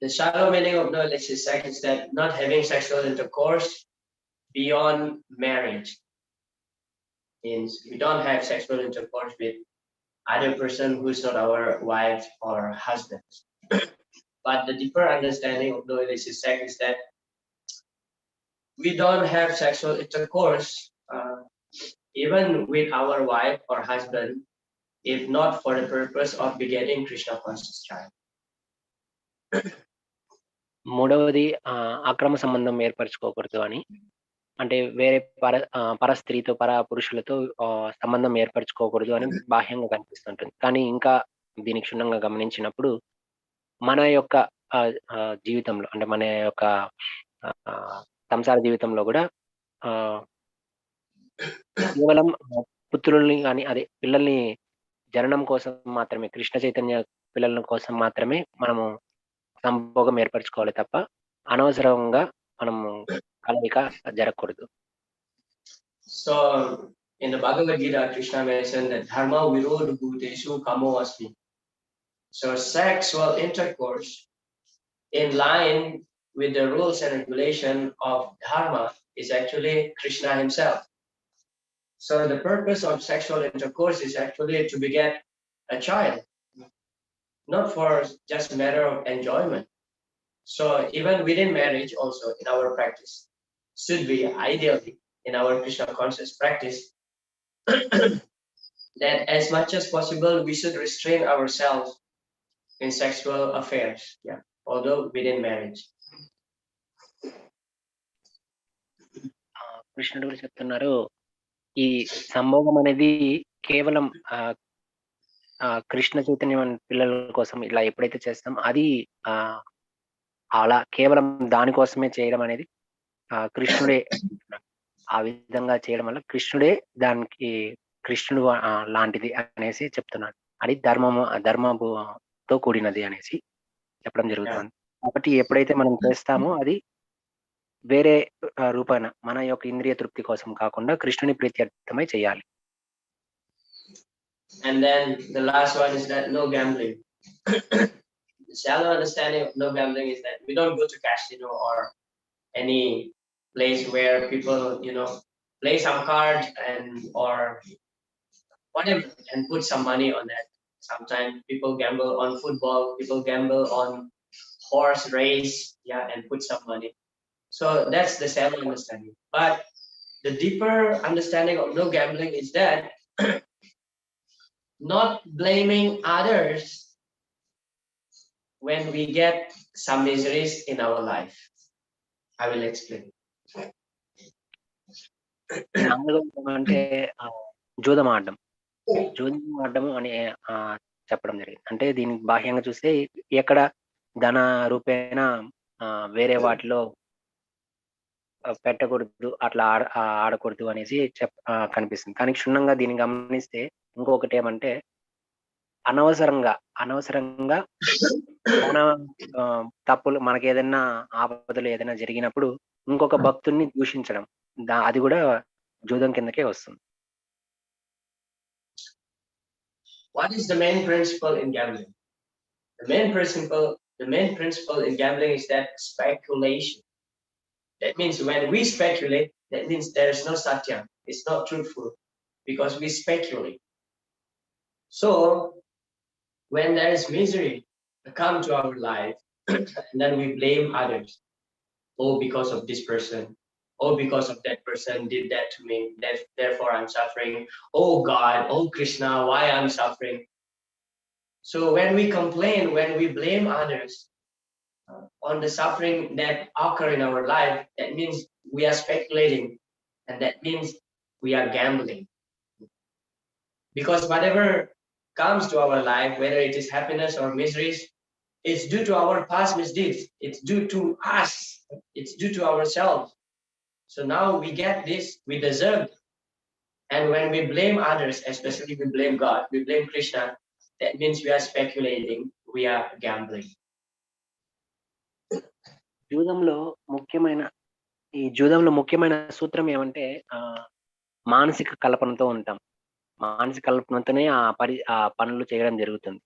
The shallow meaning of no illicit sex is that not having sexual intercourse beyond marriage. Means we don't have sexual intercourse with other person who is not our wife or husband. But the deeper understanding of no illicit sex is that we don't have sexual intercourse even with our wife or husband, if not for the purpose of begetting Krishna conscious child. మూడవది అక్రమ సంబంధం ఏర్పరచుకోకూడదు అని. అంటే వేరే పర స్త్రీతో పర పురుషులతో సంబంధం ఏర్పరచుకోకూడదు అని బాహ్యంగా కనిపిస్తుంటుంది. కానీ ఇంకా దీనికి క్షుణ్ణంగా గమనించినప్పుడు మన యొక్క జీవితంలో అంటే మన యొక్క సంసార జీవితంలో కూడా కేవలం పుత్రుల్ని కానీ అదే పిల్లల్ని జననం కోసం మాత్రమే, కృష్ణ చైతన్య పిల్లల కోసం మాత్రమే మనము సంభోగం ఏర్పరచుకోవాలి తప్ప అనవసరంగా మనము కలయిక జరగకూడదు. So in the Bhagavad Gita, Krishna mentioned that dharma virod bhuteshu kamo asmi. So sexual intercourse in line with the rules and regulation of dharma is actually Krishna himself. So the purpose of sexual intercourse is actually to beget a child, not for just a matter of enjoyment. So even within marriage also in our practice should be ideally in our Krishna conscious practice that as much as possible we should restrain ourselves in sexual affairs, although within marriage. కృష్ణుడు కూడా చెప్తున్నారు, ఈ సంభోగం అనేది కేవలం కృష్ణ చైతన్యం పిల్లల కోసం ఇలా ఎప్పుడైతే చేస్తాం అది అలా కేవలం దానికోసమే చేయడం అనేది కృష్ణుడే ఆ విధంగా చేయడం వల్ల కృష్ణుడే దానికి కృష్ణుడు లాంటిది అనేసి చెప్తున్నాడు. అది ధర్మతో కూడినది అనేసి చెప్పడం జరుగుతుంది. కాబట్టి ఎప్పుడైతే మనం చేస్తామో అది వేరే రూపాన మన యొక్క ఇంద్రియ తృప్తి కోసం కాకుండా కృష్ణుని ప్రీత్యర్థమై చేయాలి. And then the last one is that no gambling. The shallow understanding of no gambling is that we don't go to casino or any place where people, play some cards and or whatever and put some money on that. Sometimes people gamble on football, people gamble on horse race, and put some money. So that's the shallow understanding. But the deeper understanding of no gambling is that not blaming others when we get some miseries in our life. I will explain. అంటే జూదం ఆడడం అని చెప్పడం జరిగింది. అంటే దీనికి బాహ్యంగా చూస్తే ఎక్కడ ధన రూపేణ వేరే వాటిలో పెట్టకూడదు, అట్లా ఆడకూడదు అనేసి కనిపిస్తుంది. కానీ క్షుణ్ణంగా దీన్ని గమనిస్తే ఇంకొకటి ఏమంటే అనవసరంగా మన తప్పులు మనకి ఏదైనా ఆపదలు ఏదైనా జరిగినప్పుడు ఇంకొక భక్తుడిని దూషించడం అది కూడా జూదం కిందకే వస్తుంది. What is the main principle in gambling? The main principle in gambling is that speculation. That means when we speculate, that means there is no satya. It's not truthful because we speculate. So when there is misery come to our life, and then we blame others. Oh, because of this person. Oh, because of that person did that to me. Therefore I'm suffering. Oh God, oh Krishna, why I'm suffering? So when we complain, when we blame others on the suffering that occur in our life, that means we are speculating, and that means we are gambling. Because whatever comes to our life, whether it is happiness or miseries, it's due to our past misdeeds. It's due to us. It's due to ourselves. So now we get this, we deserve it. And when we blame others, especially we blame God, we blame Krishna, that means we are speculating, we are gambling. జూదంలో ముఖ్యమైన సూత్రం ఏమంటే మానసిక కల్పనతో ఉంటాం. మానసిక కల్పనతోనే ఆ పనులు చేయడం జరుగుతుంది.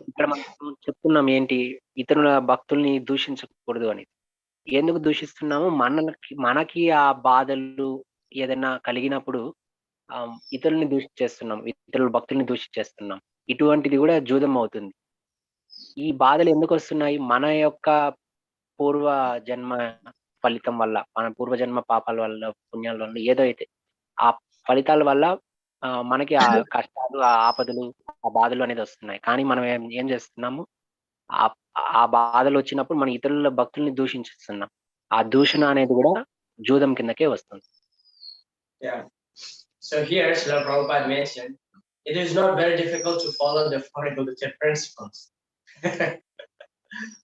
ఇక్కడ మనం చెప్తున్నాం ఏంటి, ఇతరుల భక్తుల్ని దూషించకూడదు అని. ఎందుకు దూషిస్తున్నాము? మనకి ఆ బాధలు ఏదైనా కలిగినప్పుడు ఇతరుల్ని దూషించేస్తున్నాం, ఇతరుల భక్తుల్ని దూషించేస్తున్నాం. ఇటువంటిది కూడా జూదం అవుతుంది. ఈ బాధలు ఎందుకు వస్తున్నాయి? మన యొక్క పూర్వ జన్మ ఫలితం వల్ల, మన పూర్వజన్మ పాపాల వల్ల, పుణ్యాల వల్ల, ఏదో అయితే ఆ ఫలితాల వల్ల మనకి ఆ కష్టాలు, ఆ ఆపదలు, ఆ బాధలు అనేది వస్తున్నాయి. కానీ మనం ఏం చేస్తున్నాము? ఆ బాధలు వచ్చినప్పుడు మన ఇతరుల భక్తుల్ని దూషించేస్తున్నాం. ఆ దూషణ అనేది కూడా జూదం కిందకే వస్తుంది. Yeah. So here, Srila Prabhupada mentioned, it is not very difficult to follow the four regulative principles.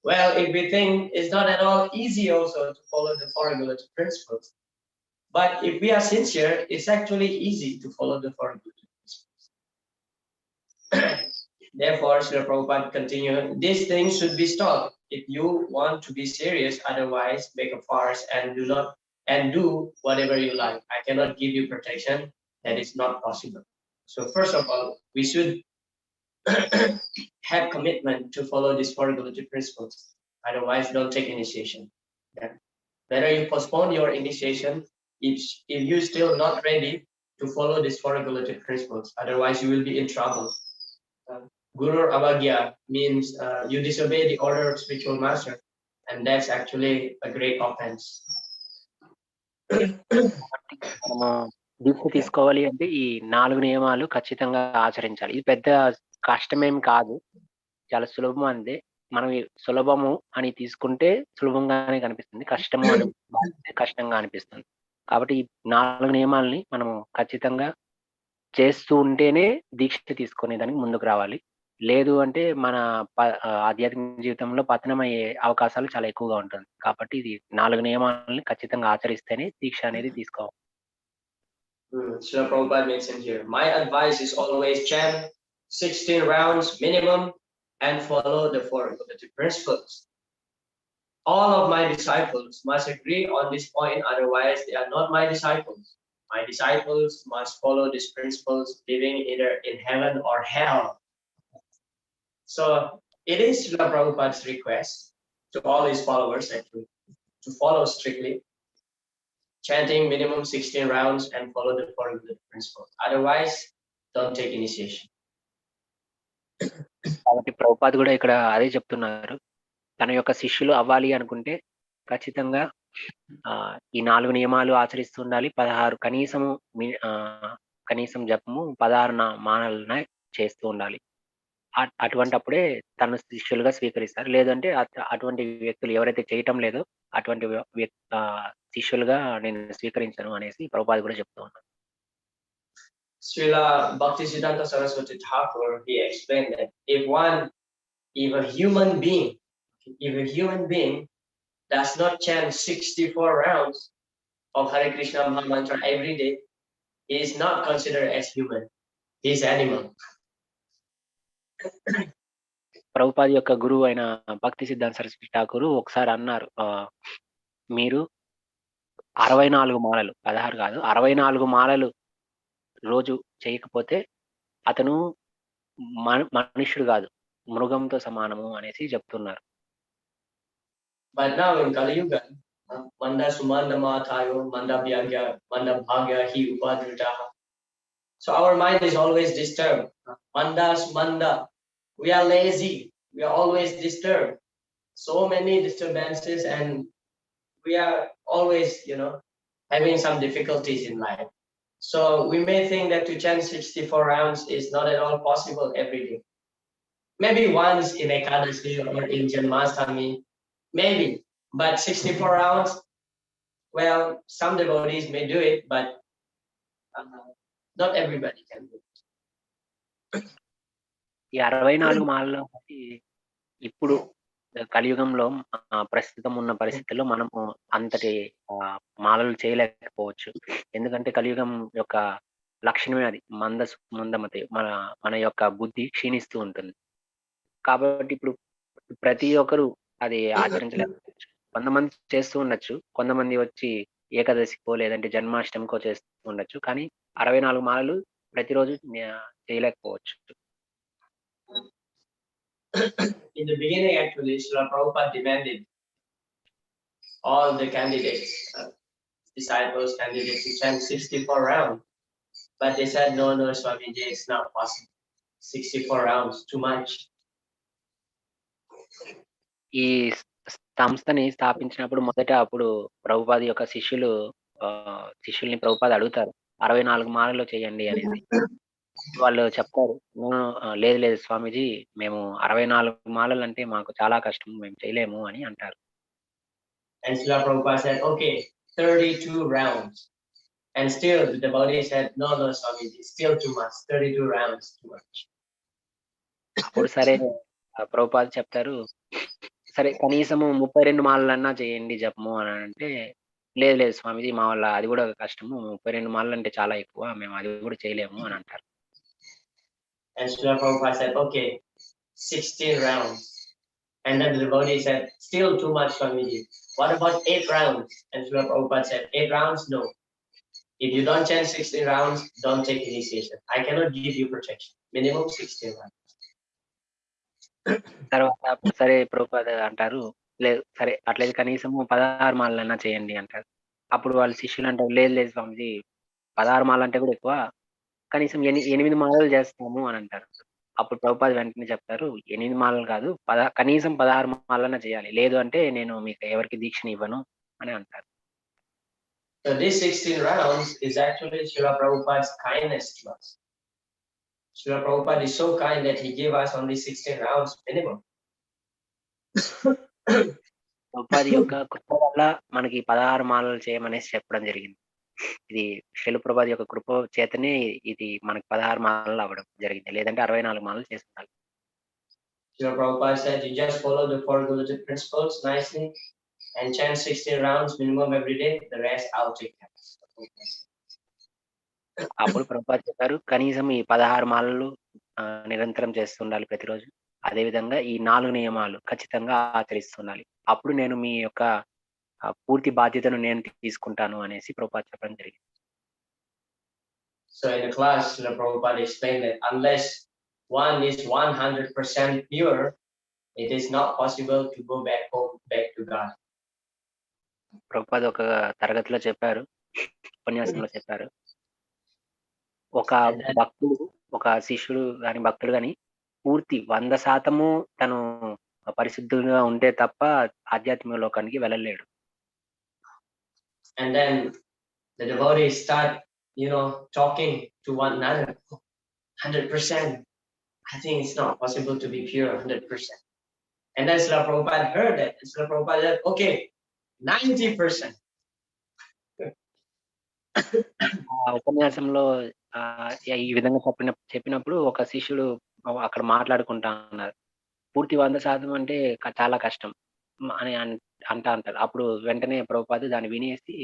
Well, if we think it's not at all easy also to follow the four regulative principles, but if we are sincere, it's actually easy to follow the four regulative principles. Therefore, Srila Prabhupada continued, these things should be stopped if you want to be serious. Otherwise, make a farce and do whatever you like. I cannot give you protection. That is not possible. So first of all, we should have commitment to follow these four regulative principles. Otherwise, don't take initiation. Yeah. Better you postpone your initiation if you're still not ready to follow these four regulative principles. Otherwise, you will be in trouble. Guru Avagya means you disobey the order of spiritual master, and that's actually a great offense. మనము దీక్ష తీసుకోవాలి అంటే ఈ 4 నియమాలు ఖచ్చితంగా ఆచరించాలి. ఇది పెద్ద కష్టమేం కాదు, చాలా సులభం. అంతే. మనం సులభము అని తీసుకుంటే సులభంగానే కనిపిస్తుంది, కష్టము అని కష్టంగా అనిపిస్తుంది. కాబట్టి ఈ 4 నియమాలని మనము ఖచ్చితంగా చేస్తూ ఉంటేనే దీక్ష తీసుకునే దానికి ముందుకు రావాలి. లేదు అంటే మన ఆధ్యాత్మిక జీవితంలో పతనమయ్యే అవకాశాలు చాలా ఎక్కువగా ఉంటుంది. కాబట్టి ఇది 4 నియమాలని ఖచ్చితంగా ఆచరిస్తేనే దీక్ష అనేది తీసుకోవాలి. Srila Prabhupada mentioned here, my advice is always chant 16 rounds minimum and follow the four regulative principles. All of my disciples must agree on this point, otherwise they are not my disciples. My disciples must follow these principles, living either in heaven or hell. So it is Srila Prabhupada's request to all his followers actually to follow strictly, chanting minimum 16 rounds and follow the four regulative principles. Otherwise, don't take initiation. కాబట్టి ప్రభుపాద కూడా ఇక్కడ అదే చెప్తున్నారు. తన యొక్క శిష్యులు అవ్వాలి అనుకుంటే ఖచ్చితంగా ఈ 4 నియమాలు ఆచరిస్తూ ఉండాలి. 16 కనీసం జపము 16 మానలను చేస్తూ ఉండాలి. అటువంటప్పుడే తన శిష్యులుగా స్వీకరిస్తారు. లేదంటే అటువంటి వ్యక్తులు ఎవరైతే చేయటం లేదో అటువంటి శిష్యులుగా నేను స్వీకరించను అనేసి ప్రభుపాద కూడా చెప్తూ ఉన్నారు. Srila Bhaktisiddhanta Saraswati Thakur, he explained that if a human being does not chant 64 rounds of Hare Krishna Maha Mantra every day, he is not considered as human. He is animal. Prabhupada యొక్క గురువు అయిన భక్తి సిద్ధాంత సరస్వతి ఠాకూర్ ఒకసారి అన్నారు, మీరు 64 మాలలు, 16 కాదు 64 మాలలు రోజు చేయకపోతే అతను మనుష్యుడు కాదు, మృగంతో సమానము అనేసి చెప్తున్నారు. But now in Kali Yuga, Manda Sumanda Mathayo, Manda Vyagya, Manda Bhagya, Hi Upadritaha. So our mind is always disturbed. Manda. We are lazy. We are always disturbed. So many disturbances, and we are always, having some difficulties in life. So we may think that to chant 64 rounds is not at all possible every day. Maybe once in Ekadasi or in Janmashtami, maybe. But 64 rounds, well, some devotees may do it, but not everybody can do it. ఈ 64 మాలలో ఇప్పుడు కలియుగంలో ప్రస్తుతం ఉన్న పరిస్థితుల్లో మనము అంతటి మాలలు చేయలేకపోవచ్చు. ఎందుకంటే కలియుగం యొక్క లక్షణమే అది, మందమతి, మన యొక్క బుద్ధి క్షీణిస్తూ ఉంటుంది. కాబట్టి ఇప్పుడు ప్రతి ఒక్కరు అది ఆచరించలేకపోవచ్చు. కొంతమంది చేస్తూ ఉండొచ్చు, కొంతమంది వచ్చి ఏకాదశికో లేదంటే జన్మాష్టమికో చేస్తూ ఉండొచ్చు. కానీ 64 మాలలు ప్రతిరోజు చేయలేకపోవచ్చు. in the beginning, actually, Srila Prabhupada demanded all the candidates, disciples, candidates to chant 64 rounds. But they said, no, Swamiji, it's not possible. 64 rounds, too much. ఈ సంస్థని స్థాపించినప్పుడు మొదట అప్పుడు ప్రభుపాద యొక్క శిష్యుల్ని ప్రభుపాద అడుగుతారు 64 మాలలు చేయండి అనేసి. వాళ్ళు చెప్తారు, లేదు స్వామీజీ, మేము 64 మాలలు అంటే మాకు చాలా కష్టం, మేము చేయలేము అని అంటారు. And Srila Prabhupada said, okay, 32 rounds. And still the devotee said, no, Swamiji, still too much, 32 rounds, too much. అప్పుడు సరే ప్రభుపాద చెప్తారు, సరే కనీసము 32 మాలలన్నా చేయండి జపము అని అంటే, లేదు స్వామీజీ, మా వల్ల అది కూడా కష్టము, 32 మాలలు అంటే చాలా ఎక్కువ, మేము అది కూడా చేయలేము అని అంటారు. And Srila Prabhupada said, okay, 16 rounds. And then the devotee said, still too much, Swamiji. What about 8 rounds? And Srila Prabhupada said, 8 rounds? No. If you don't chant 16 rounds, don't take initiation. I cannot give you protection. Minimum 16 rounds. తర్వాత సరే ప్రభుపాద అంటారు, లేదు సరే అట్లయితే కనీసము 16 మాలలన్నా చేయండి అంటారు. అప్పుడు వాళ్ళ శిష్యులు అంటారు, లేదు స్వామిజీ, 16 మాలలు అంటే కూడా ఎక్కువ, కనీసం 8 మాలలు చేస్తాము అని అంటారు. అప్పుడు ప్రభుపాద వెంటనే చెప్తారు, 8 మాలలు కాదు, కనీసం 16 మాలలన్నా చేయాలి, లేదు అంటే నేను మీకు ఎవరికి దీక్షని ఇవ్వను అని అంటారు. So this 16 rounds is actually Srila Prabhupada's kindness to us. Srila Prabhupada is so kind that he gave us only 16 rounds minimum. Prabhupada యొక్క కృప వల్ల మనకి 16 మాలలు చేయమనేసి చెప్పడం జరిగింది. ఇది శ్రీల ప్రభుపాద యొక్క కృప చేతనే ఇది మనకి 16 మాలలు అవ్వడం జరిగింది, లేదంటే 64 మాలలు చేస్తుండాలి. Srila Prabhupada said, you just follow the 4 Guruji principles nicely and chant 16 rounds minimum every day. The rest I'll take care of. అప్పుడు ప్రభుపాద చెప్పారు, కనీసం ఈ 16 మాలలు నిరంతరం చేస్తుండాలి ప్రతిరోజు. అదే విధంగా ఈ 4 నియమాలు ఖచ్చితంగా ఆచరిస్తుండాలి. అప్పుడు నేను మీ యొక్క పూర్తి బాధ్యతను నేను తీసుకుంటాను అనేసి ప్రభుపాద చెప్పడం జరిగింది. So in the class, Srila Prabhupada explained that unless one is 100% pure, it is not possible to go back home, back to God. Prabhupada ఒక తరగతిలో చెప్పారు, ఉపన్యాసంలో చెప్పారు, ఒక భక్తుడు, ఒక శిష్యుడు గాని భక్తుడు గాని పూర్తి 100% తను పరిశుద్ధంగా ఉంటే తప్ప ఆధ్యాత్మిక లోకానికి వెళ్ళలేడు. And then the devotees start, talking to one another. 100%. I think it's not possible to be pure 100%. And then Srila Prabhupada heard that. And Srila Prabhupada said, okay, 90%. ఉపన్యాసంలో ఈ విధంగా చెప్పినప్పుడు ఒక శిష్యుడు అక్కడ మాట్లాడుకుంటా ఉన్నారు, పూర్తి 100% అంటే చాలా కష్టం అని అంటారు. అప్పుడు వెంటనే ప్రభుపాద దాన్ని వినేసి,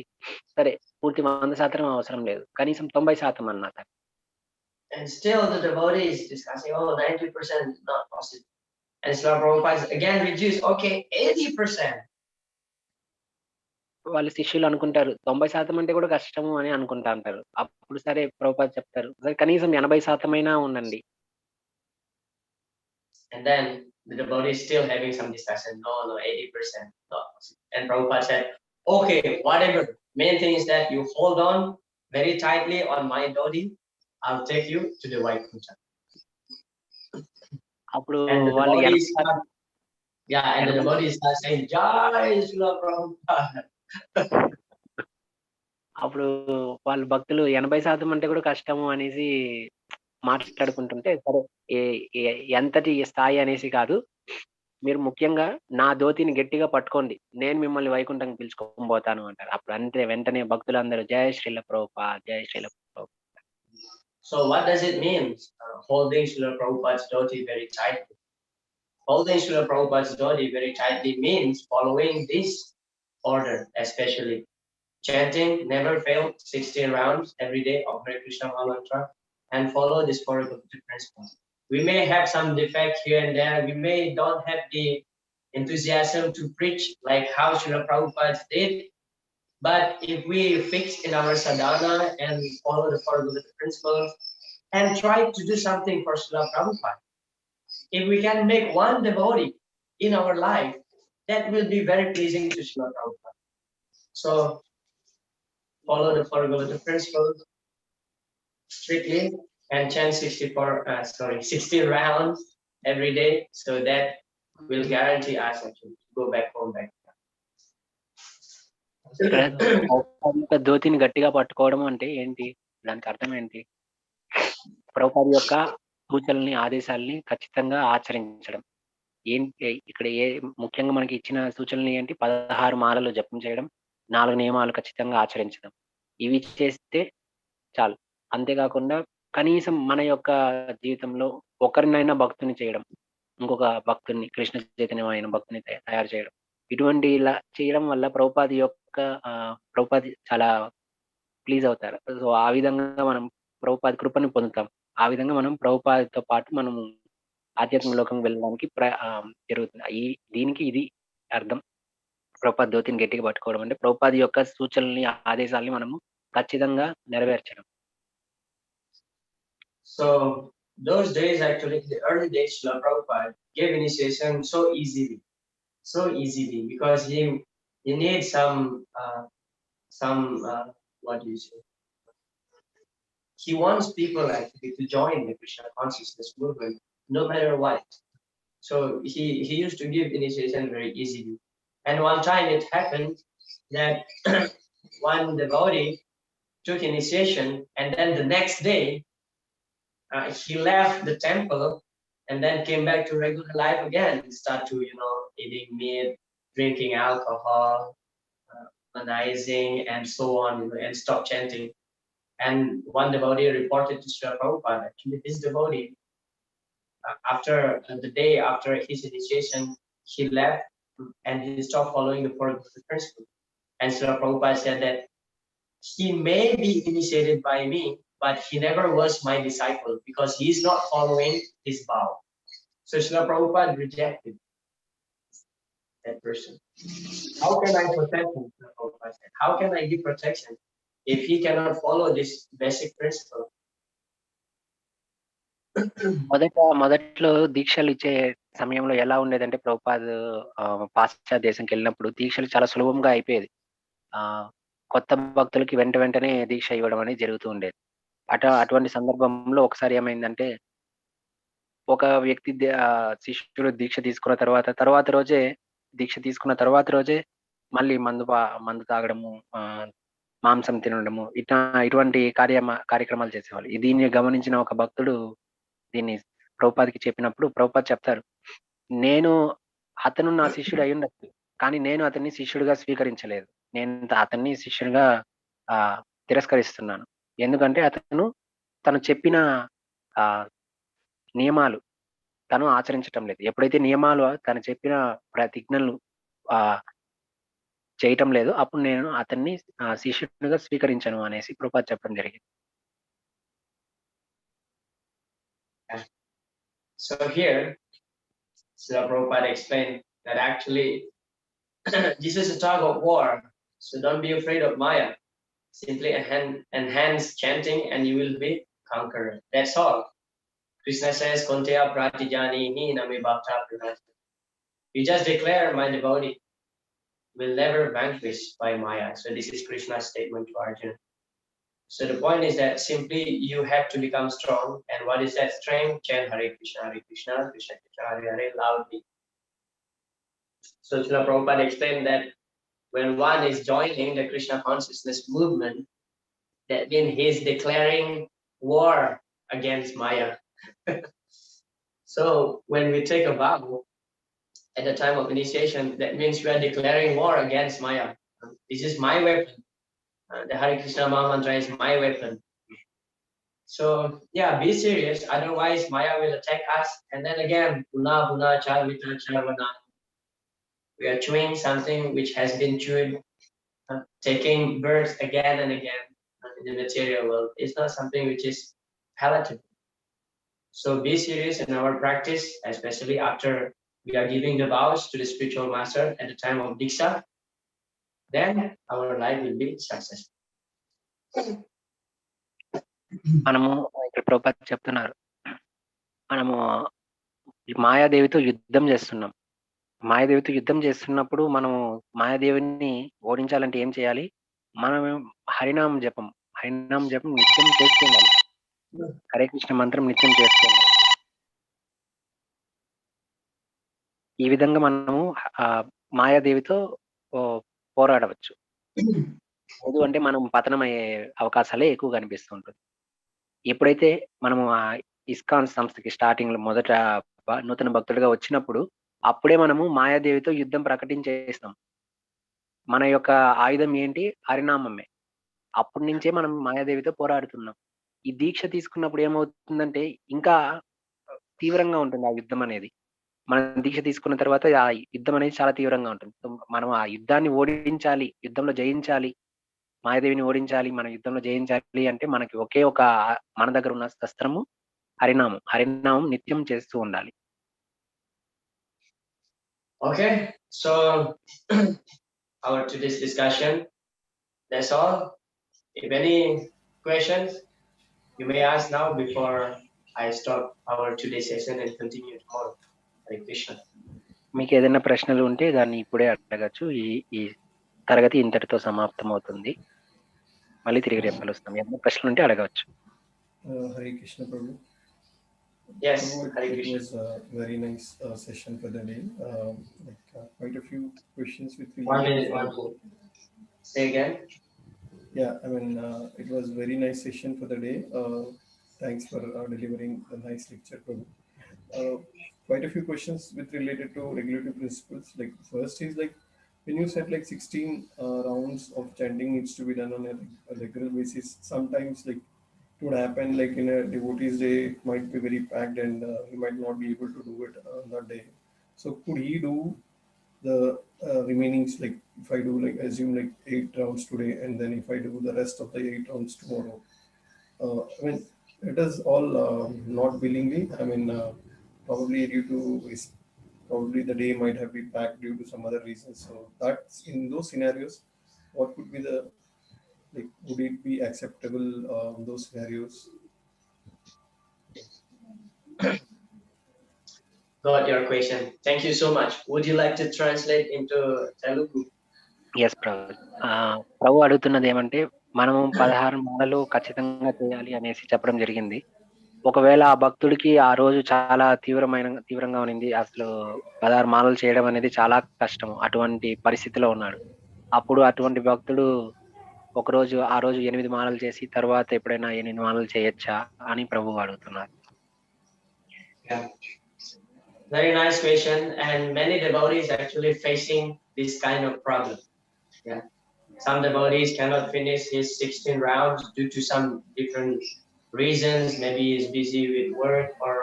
సరే పూర్తి 100% అవసరం లేదు, కనీసం 90% అన్నారు. And still the devotees discussing, 90% is not possible. And Srila Prabhupada again reduced, okay, 80%. వాళ్ళ శిష్యులు అనుకుంటారు 90% అంటే కూడా కష్టము అని అనుకుంటా అంటారు. అప్పుడు సరే ప్రభుపాద చెప్తారు, సరే కనీసం 80% అయినా ఉండండి. And then the devotee is still having some discussion. No, 80%. Not possible. And Prabhupada said, okay, whatever. Main thing is that you hold on very tightly on my body. I'll take you to the white Vaikuntha. అప్పుడు వాళ్ళు and the devotees start saying, Jai Srila Prabhupada. అప్పుడు వాళ్ళ భక్తులు 80% అంటే కూడా కష్టము అనేసి మాట్లాడుకుంటుంటే, సరే ఎంతటి స్థాయి అనేసి కాదు, మీరు ముఖ్యంగా నా ధోతిని గట్టిగా పట్టుకోండి, నేను మిమ్మల్ని వైకుంఠంకి పిలుచుకొని పోతాను అంటారు. అప్పుడు అంతే వెంటనే భక్తులందరూ జయ శ్రీల ప్రభుపాద, జయ Srila Prabhupada. So what does it mean, holding Srila Prabhupada's dhoti very tightly? Holding Srila Prabhupada's dhoti very tightly means following this order, especially chanting never fail 16 rounds every day of Hare Krishna mantra, and follow this 4 principles. We may have some defect here and there. We may don't have the enthusiasm to preach like how Srila Prabhupada did. But if we fix in our sadhana and follow the 4 principles and try to do something for Srila Prabhupada, if we can make one devotee in our life, that will be very pleasing to Srila Prabhupada. So follow the four golden principles strictly and chant 60 rounds every day, so that will guarantee us actually to go back home back. Prabhupada ధోతిని గట్టిగా పట్టుకోవడం అంటే ఏంటి? దానికి అర్థం ఏంటి? ప్రభుపాద యొక్క సూచనల్ని, ఆదేశాలని ఖచ్చితంగా ఆచరించడం. ఏంటి ఇక్కడ ముఖ్యంగా మనకి ఇచ్చిన సూచనలు ఏంటి? 16 మాలలు జపం చేయడం, 4 నియమాలు ఖచ్చితంగా ఆచరించడం. ఇవి చేస్తే చాలు. అంతేకాకుండా కనీసం మన యొక్క జీవితంలో ఒకరినైనా భక్తుని చేయడం, ఇంకొక భక్తుని, కృష్ణ చైతన్యమైన భక్తుని తయారు చేయడం. ఇటువంటి ఇలా చేయడం వల్ల ప్రభుపాద చాలా ప్లీజ్ అవుతారు. సో ఆ విధంగా మనం ప్రభుపాద కృపని పొందుతాం. ఆ విధంగా మనం ప్రభుపాదతో పాటు మనము ఆధ్యాత్మిక లోకం వెళ్ళడానికి జరుగుతుంది. దీనికి ఇది అర్థం. ప్రభుపాద ధోతిని గట్టిగా పట్టుకోవడం అంటే ప్రభుపాద యొక్క సూచనల్ని, ఆదేశాలని మనము ఖచ్చితంగా నెరవేర్చడం. So those days, actually, the early days, Srila Prabhupada gave initiation so easily, because he needs some what do you say? He wants people actually to join the Krishna consciousness movement, no matter what. So he used to give initiation very easily. And one time it happened that one devotee took initiation, and then the next day he left the temple and then came back to regular life again. He started to, eating meat, drinking alcohol, onanizing, and so on, and stopped chanting. And one devotee reported to Srila Prabhupada, actually this devotee, after the day after his initiation, he left and he stopped following the four golden principles. And Srila Prabhupada said that he may be initiated by me, but he never was my disciple because he is not following his vow. So Srila Prabhupada rejected that person. How can I protect him? Srila Prabhupada said. How can I give protection if he cannot follow this basic principle? మొదట్లో దీక్షలు ఇచ్చే సమయంలో ఎలా ఉండేదంటే ప్రభుపాద పాశ్చాత్య దేశంకి వెళ్ళినప్పుడు దీక్షలు చాలా సులభంగా అయిపోయేది. కొత్త భక్తులకి వెంటనే దీక్ష ఇవ్వడం అనేది జరుగుతూ ఉండేది. అటువంటి సందర్భంలో ఒకసారి ఏమైందంటే, ఒక వ్యక్తి శిష్యుడు దీక్ష తీసుకున్న తర్వాత రోజే మళ్ళీ మందు తాగడము, మాంసం తినడము, ఇటువంటి కార్యక్రమాలు చేసేవాళ్ళు. దీన్ని గమనించిన ఒక భక్తుడు దీన్ని ప్రభుపాదకి చెప్పినప్పుడు ప్రభుపాద చెప్తారు, అతను నా శిష్యుడు అయి ఉండొచ్చు, కానీ నేను అతన్ని శిష్యుడిగా స్వీకరించలేదు. నేను అతన్ని శిష్యుడిగా తిరస్కరిస్తున్నాను. ఎందుకంటే తను చెప్పిన నియమాలు తను ఆచరించటం లేదు. ఎప్పుడైతే నియమాలు తను చెప్పిన ప్రతిజ్ఞలు చేయటం లేదు, అప్పుడు నేను అతన్ని శిష్యుడిగా స్వీకరించను అనేసి ప్రభుపాద చెప్పడం జరిగింది. So here, Srila Prabhupada explained that actually this is a tug of war, so don't be afraid of Maya. Simply enhance chanting and you will be conqueror. That's all. Krishna says, Konteya pratijanihi nami bhakta pranati. You just declare my devotee will never vanquish by Maya. So this is Krishna's statement to Arjuna. So the point is that simply you have to become strong. And what is that strength? Chant Hare Krishna, Krishna Krishna, Hare Hare loudly. So Srila Prabhupada explained that when one is joining the Krishna consciousness movement, that means he is declaring war against Maya. So when we take a vow at the time of initiation, that means we are declaring war against Maya. This is my weapon. The Hare Krishna Maha Mantra is my weapon. So yeah, be serious, otherwise Maya will attack us. And then again, puna charvita charvana. We are chewing something which has been chewed, taking birth again and again in the material world. It's not something which is palatable. So be serious in our practice, especially after we are giving the vows to the spiritual master at the time of Diksha. Then our life will be successful. మనము ఇక్కడ ప్రభుపాద చెప్తున్నారు, మనము ఈ మాయాదేవితో యుద్ధం చేస్తున్నాం. మాయాదేవితో యుద్ధం చేస్తున్నప్పుడు మనం మాయాదేవిని ఓడించాలంటే ఏం చేయాలి? మనం హరినామ జపం నిత్యం చేస్తూ ఉండాలి. హరే కృష్ణ మంత్రం నిత్యం చేస్తూ ఉండాలి. ఈ విధంగా మనము మాయాదేవితో పోరాడవచ్చు. ఎందుకంటే మనం పతనమయ్యే అవకాశాలే ఎక్కువ కనిపిస్తూ ఉంటుంది. ఎప్పుడైతే మనము ఇస్కాన్ సంస్థకి స్టార్టింగ్‌లో మొదట నూతన భక్తుడిగా వచ్చినప్పుడు, అప్పుడే మనము మాయాదేవితో యుద్ధం ప్రకటించేస్తాం. మన యొక్క ఆయుధం ఏంటి? హరినామమే. అప్పటి నుంచే మనం మాయాదేవితో పోరాడుతున్నాం. ఈ దీక్ష తీసుకున్నప్పుడు ఏమవుతుందంటే, ఇంకా తీవ్రంగా ఉంటుంది ఆ యుద్ధం అనేది. మనం దీక్ష తీసుకున్న తర్వాత ఆ యుద్ధం అనేది చాలా తీవ్రంగా ఉంటుంది. సో, మనం ఆ యుద్ధాన్ని ఓడించాలి, యుద్ధంలో జయించాలి, మాయాదేవిని ఓడించాలి, మన యుద్ధంలో జయించాలి అంటే మనకి ఒకే ఒక మన దగ్గర ఉన్న శస్త్రము హరినామం. హరినామం నిత్యం చేస్తూ ఉండాలి. Okay, so our today's discussion, that's all. If any questions, you may ask now before I stop our today's session and continue tomorrow. Hare Krishna. మీకు ఏదైనా ప్రశ్నలు ఉంటే దాన్ని ఇప్పుడే అడగచ్చు. ఈ తరగతి ఇంతటితో సమాప్తమవుతుంది. మళ్ళీ తిరిగి రేపు కలుస్తాం. ఏమైనా ప్రశ్నలు ఉంటే అడగవచ్చు. Hare Krishna Prabhu. Yes, Prabhu, it was a very nice session for the day. Quite a few questions with me. 1 minute. Say again. Yeah, I mean, it was very nice session for the day. Thanks for delivering a nice lecture, Prabhu. Quite a few questions with related to regulatory principles. Like first is like when you said like 16 rounds of chanting needs to be done on a regular basis. Sometimes like it would happen like in a devotee's day, it might be very packed and he might not be able to do it that day. So could he do the remainings, like if I do like assume like 8 rounds today and then if I do the rest of the 8 rounds tomorrow, I mean it is all not willingly. I mean probably due to probably the day might have been packed due to some other reasons. So that's in those scenarios, what would be the like, would it be acceptable in those scenarios? Got your question. Thank you so much. Would you like to translate into Telugu? Yes Prabhu అడుగుతున్నది ఏమంటే మనము 16 మాలలు ఖచ్చితంగా చేయాలి అనేసి చెప్పడం జరిగింది. ఒకవేళ ఆ భక్తుడికి ఆ రోజు చాలా తీవ్రంగా ఉన్నింది. అసలు 16 మాలలు చేయడం అనేది చాలా కష్టం. అటువంటి పరిస్థితిలో ఉన్నాడు. అప్పుడు అటువంటి భక్తుడు ఆ రోజు 8 మాలలు చేసి తర్వాత ఎప్పుడైనా 8 మాలలు చేయొచ్చా అని ప్రభువు అడుగుతున్నారు. Yeah. Very nice question, and many devotees actually facing this kind of problem. Yeah. Some devotees cannot finish his 16 rounds due to some different reasons. Maybe he's busy with work or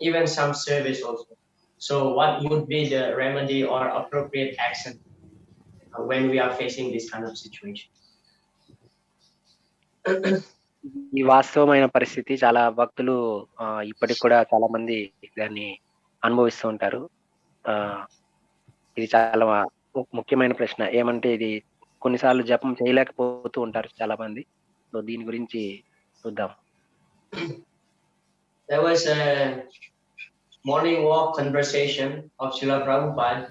even some service also. So what would be the remedy or appropriate action when we are facing this kind of situation? ఈ వాస్తవమైన పరిస్థితి చాలా భక్తులు ఇప్పటికి కూడా చాలా మంది దాన్ని అనుభవిస్తూ ఉంటారు. ఇది చాలా ముఖ్యమైన ప్రశ్న. ఏమంటే ఇది కొన్నిసార్లు జపం చేయలేకపోతూ ఉంటారు చాలా మంది. సో దీని గురించి చూద్దాం. There was a morning walk conversation of Srila Prabhupada.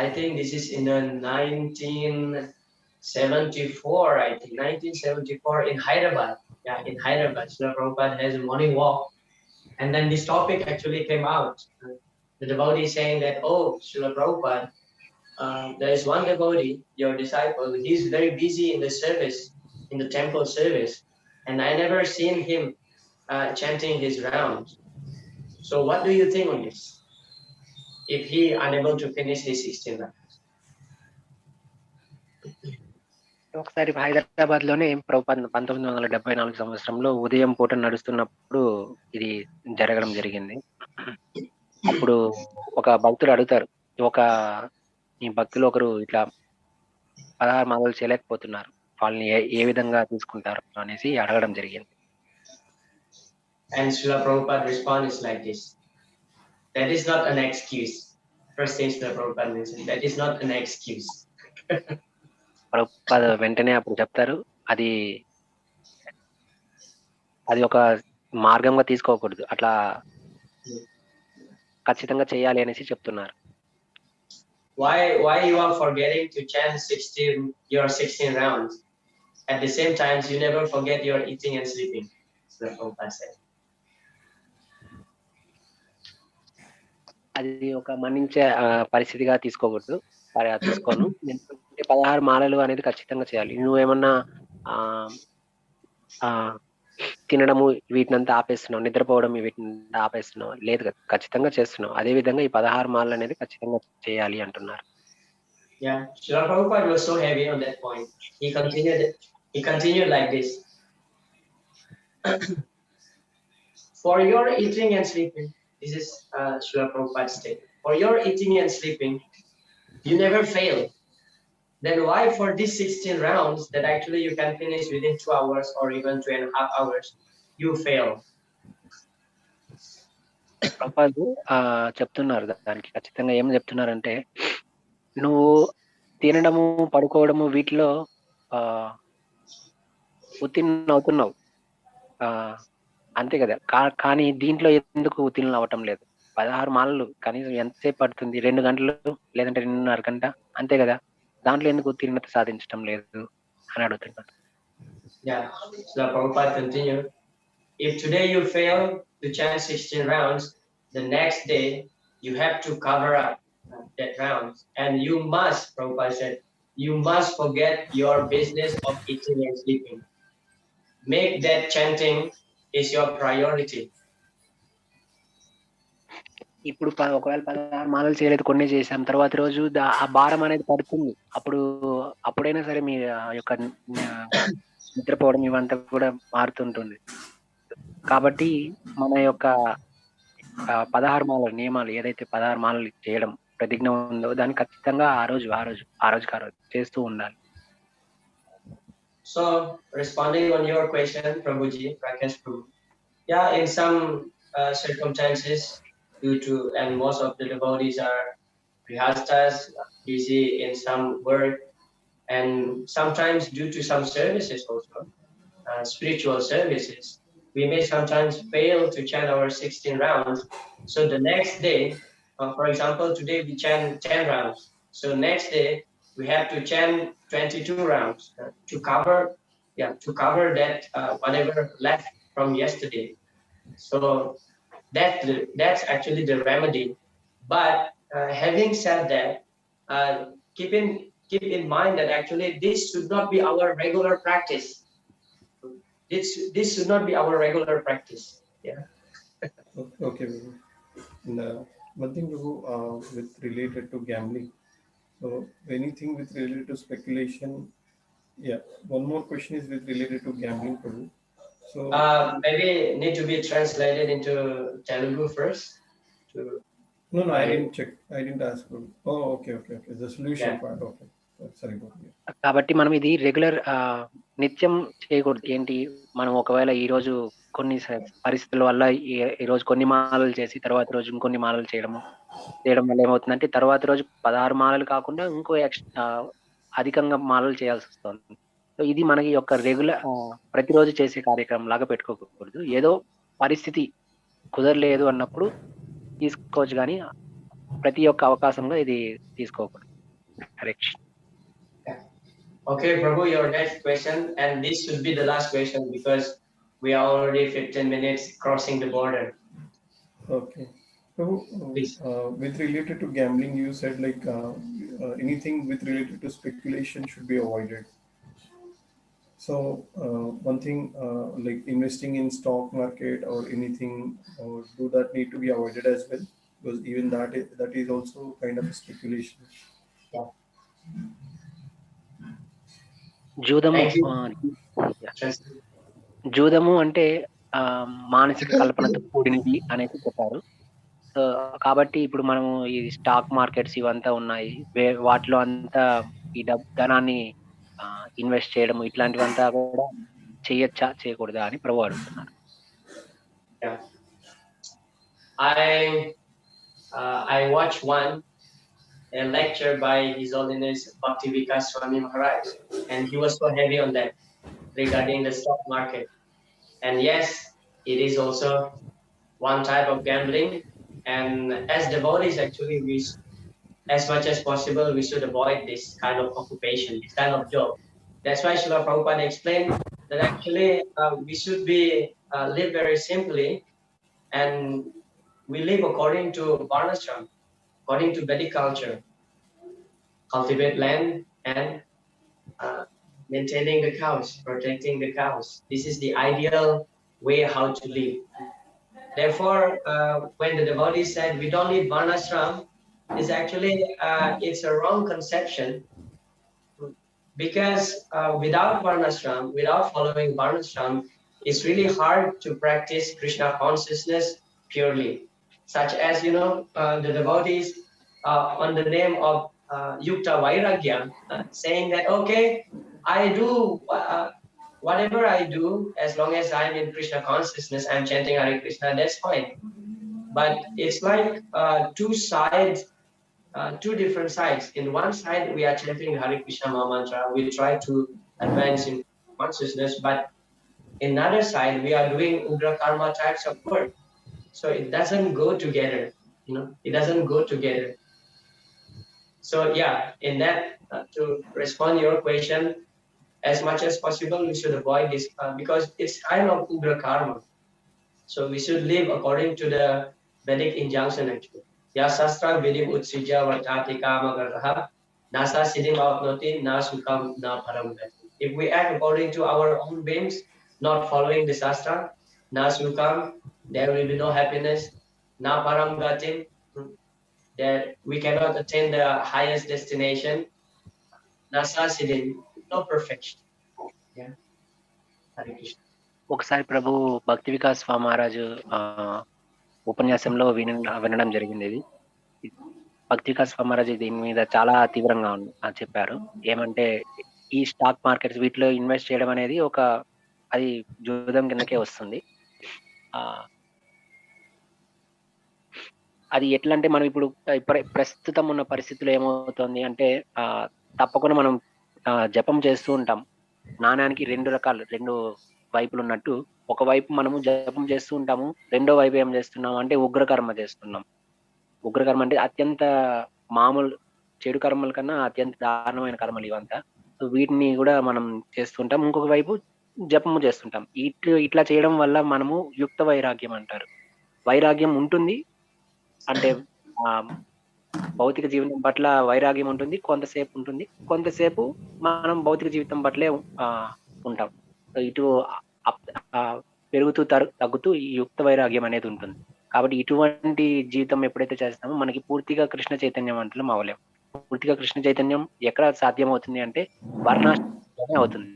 I think this is in the 1974, I think 1974 in Hyderabad. Yeah, in Hyderabad, Srila Prabhupada has a morning walk, and then this topic actually came out. The devotee saying that, oh, Srila Prabhupada, there is one devotee, your disciple, he's very busy in the service, in the temple service, and I never seen him chanting his rounds. So what do you think on this? If he unable to finish his 16 rounds? ఒకసారి హైదరాబాద్ లోనే ప్రభుపాద 1974 సంవత్సరంలో ఉదయం పూట నడుస్తున్నప్పుడు ఇది జరగడం జరిగింది. అప్పుడు ఒక భక్తుడు అడుగుతారు, ఈ భక్తులు ఒకరు ఇట్లా 16 మాలలు చేయలేకపోతున్నారు, వాళ్ళని ఏ విధంగా తీసుకుంటారు అనేసి అడగడం జరిగింది. And Srila Prabhupada response is like this: that is not an excuse. First thing Srila Prabhupada mentioned, that is not an excuse. Prabhupada వెంటనే అప్పుడు చెప్తారు, అది ఒక మార్గంగా తీసుకోకూడదు, అట్లా ఖచ్చితంగా చేయాలి అనేసి చెప్తున్నారు. Why you are forgetting to chant 16 rounds? At the same time, you never forget your eating and sleeping. That's what Prabhupada said. అది ఒక మన్నించే పరిస్థితిగా తీసుకోకూడదు. తీసుకోను. ఎందుకంటే 16 మాలలు అనేది ఖచ్చితంగా చేయాలి. నువ్వేమన్నా తినడము వీటినంతా ఆపేస్తున్నావు, నిద్రపోవడం వీటినంతా ఆపేస్తున్నావు లేదు కదా, ఖచ్చితంగా చేస్తున్నావు. అదే విధంగా ఈ 16 మాలలు అనేది ఖచ్చితంగా చేయాలి అంటున్నారు. Yeah, Srila Prabhupada was so heavy on that point. He continued like this. For your eating and sleeping, this is Srila Prabhupada's statement. For your eating and sleeping, you never fail. Then why for these 16 rounds that actually you can finish within 2 hours or even 2.5 hours, you fail? ప్రభుపాదు చెప్తున్నారు దానికి ఖచ్చితంగా ఏం చెప్తున్నారంటే, నువ్వు తినడము పడుకోవడము వీటిలో ఉత్తీర్ణ అవుతున్నావు, అంతే కదా. కానీ దీంట్లో ఎందుకు ఉత్తీర్ణ అవటం లేదు? 16 మాలలు కనీసం ఎంతసేపు పడుతుంది? 2 గంటలు లేదంటే 2.5 గంట, అంతే కదా. దాంట్లో ఎందుకు ఉత్తీర్ణత సాధించడం లేదు అని అడుగుతున్నారు. Yeah, so Prabhupada continued. If today you fail to chant 16 rounds, the next day you have to cover up that round, and you must, Prabhupada said, you must forget your business of eating and sleeping. Make that chanting is your priority. ఇప్పుడు ఒకవేళ 16 మాలలు చేయలేదు, కొన్ని చేసాం, తర్వాత రోజు ఆ భారం అనేది పడుతుంది. అప్పుడైనా సరే మీ యొక్క నిద్రపోవడం ఇవంతా కూడా మారుతుంటుంది. కాబట్టి మన యొక్క 16 మాలల నియమాలు ఏదైతే 16 మాలలు చేయడం ప్రతిజ్ఞ ఉందో దాన్ని ఖచ్చితంగా ఆ రోజు చేస్తూ ఉండాలి. So responding on your question, Prabhuji, Prakash Prabhu, yeah, in some circumstances, due to, and most of the devotees are grihastas, busy in some work, and sometimes due to some services also, spiritual services, we may sometimes fail to chant our 16 rounds. So the next day, for example, today we chant 10 rounds. So next day we have to chant 22 rounds to cover that whatever left from yesterday. So that's actually the remedy. But having said that, keep in mind that actually this should not be our regular practice. This should not be our regular practice. Yeah. Okay. And, one thing, Prabhu, with related to gambling. So anything with related to speculation. Yeah. One more question is with related to gambling, Prabhu. So maybe need to be translated into Telugu first. No, I didn't check. I didn't ask. Oh, okay. The solution part. Okay. Sorry. కాబట్టి మనం ఇది regular నిత్యం చేయకూడదు. ఏంటి, మనం ఒకవేళ ఈ రోజు కొన్ని పరిస్థితుల వల్ల ఈ రోజు కొన్ని మాలలు చేసి తర్వాత రోజు ఇంకొన్ని మాలలు చేయడం వల్ల ఏమవుతుందంటే తర్వాత రోజు 16 మాలలు కాకుండా ఇంకో అధికంగా మాలలు చేయాల్సి వస్తుంది. సో ఇది మనకి యొక్క రెగ్యులర్ ప్రతిరోజు చేసే కార్యక్రమం లాగా పెట్టుకోకూడదు. ఏదో పరిస్థితి కుదరలేదు అన్నప్పుడు తీసుకోవచ్చు, కానీ ప్రతి ఒక్క అవకాశంలో ఇది తీసుకోకూడదు. Correction. Okay, Prabhu, your next question, and this should be the last question because we are already 15 minutes crossing the border. Okay. So, with related to gambling, you said like anything with related to speculation should be avoided. So, one thing like investing in stock market or anything, do that need to be avoided as well? Because even that is also kind of a speculation. Yeah. జూదము అంటే మానసిక కల్పనతో కూడినది అనేది చెప్పారు. So కాబట్టి ఇప్పుడు మనము ఈ stock markets ఇవంతా ఉన్నాయి, వాటిలో అంతా ఈ ధనాన్ని ఇన్వెస్ట్ చేయడం ఇట్లాంటివంతా కూడా చేయొచ్చా చేయకూడదా అని ప్రభు అడుగుతున్నారు. I watched a lecture by His Holiness Bhaktivedanta Swami Maharaj, and he was so heavy on that regarding the stock market. And yes, it is also one type of gambling, And as devotees, actually, as much as possible, we should avoid this kind of occupation, this kind of job. That's why Srila Prabhupada explained that actually we should be live very simply, and we live according to Varnashram, according to Vedic culture, cultivate land and maintaining the cows, protecting the cows. This is the ideal way how to live. Therefore, when the devotee said we don't need varnashram, is actually it's a wrong conception, because without varnashram, without following varnashram, it's really hard to practice Krishna consciousness purely. Such as the devotees on the name of Yukta Vairagya, saying that okay, I do whatever I do, as long as I'm in Krishna consciousness, I'm chanting Hare Krishna, that's fine. But it's like two different sides. In one side, we are chanting Hare Krishna Maha Mantra. We try to advance in consciousness, but in another side, we are doing Ugra Karma types of work. So it doesn't go together. It doesn't go together. So yeah, in that, to respond to your question, as much as possible, we should avoid this because it's kind of Ugra Karma. So we should live according to the Vedic injunction actually. Ya sastra vidim utsija vartati kama garha nasa siddhim avapnoti na sukham na param gati. If we act according to our own whims, not following the sastra, na sukham, there will be no happiness, na param gati, that we cannot attain the highest destination, nasa siddhim, no perfection. Yeah. Hare Krishna. ఒకసారి ప్రభు భక్తి వికాస్ స్వామి మహారాజు ఉపన్యాసంలో వినడం జరిగింది. ఇది భక్తి వికాస్ స్వామి మహారాజు దీని మీద చాలా తీవ్రంగా చెప్పారు. ఏమంటే ఈ స్టాక్ మార్కెట్స్ వీటిలో ఇన్వెస్ట్ చేయడం అనేది అది జూదం కిందకే వస్తుంది. అది ఎట్లా అంటే మనం ఇప్పుడు ప్రస్తుతం ఉన్న పరిస్థితుల్లో ఏమవుతుంది అంటే తప్పకుండా మనం జపం చేస్తూ ఉంటాం. నాణ్యానికి రెండు వైపులు ఉన్నట్టు, ఒకవైపు మనము జపం చేస్తూ ఉంటాము, రెండో వైపు ఏం చేస్తున్నాం అంటే ఉగ్రకర్మ చేస్తున్నాం. ఉగ్రకర్మ అంటే అత్యంత మామూలు చెడు కర్మల కన్నా అత్యంత దారుణమైన కర్మలు ఇవంతా. సో వీటిని కూడా మనం చేస్తుంటాం. ఇంకొక వైపు జపము చేస్తుంటాం. ఇట్లా చేయడం వల్ల మనము యుక్త వైరాగ్యం అంటారు. వైరాగ్యం ఉంటుంది అంటే భౌతిక జీవితం పట్ల వైరాగ్యం ఉంటుంది, కొంతసేపు ఉంటుంది, కొంతసేపు మనం భౌతిక జీవితం పట్లే ఉంటాం. ఇటు పెరుగుతూ తగ్గుతూ ఈ యుక్త వైరాగ్యం అనేది ఉంటుంది. కాబట్టి ఇటువంటి జీవితం ఎప్పుడైతే చేస్తామో మనకి పూర్తిగా కృష్ణ చైతన్యవంతులం అవ్వలేము. పూర్తిగా కృష్ణ చైతన్యం ఎక్కడ సాధ్యం అవుతుంది అంటే వర్ణాశ్రమంలోనే అవుతుంది.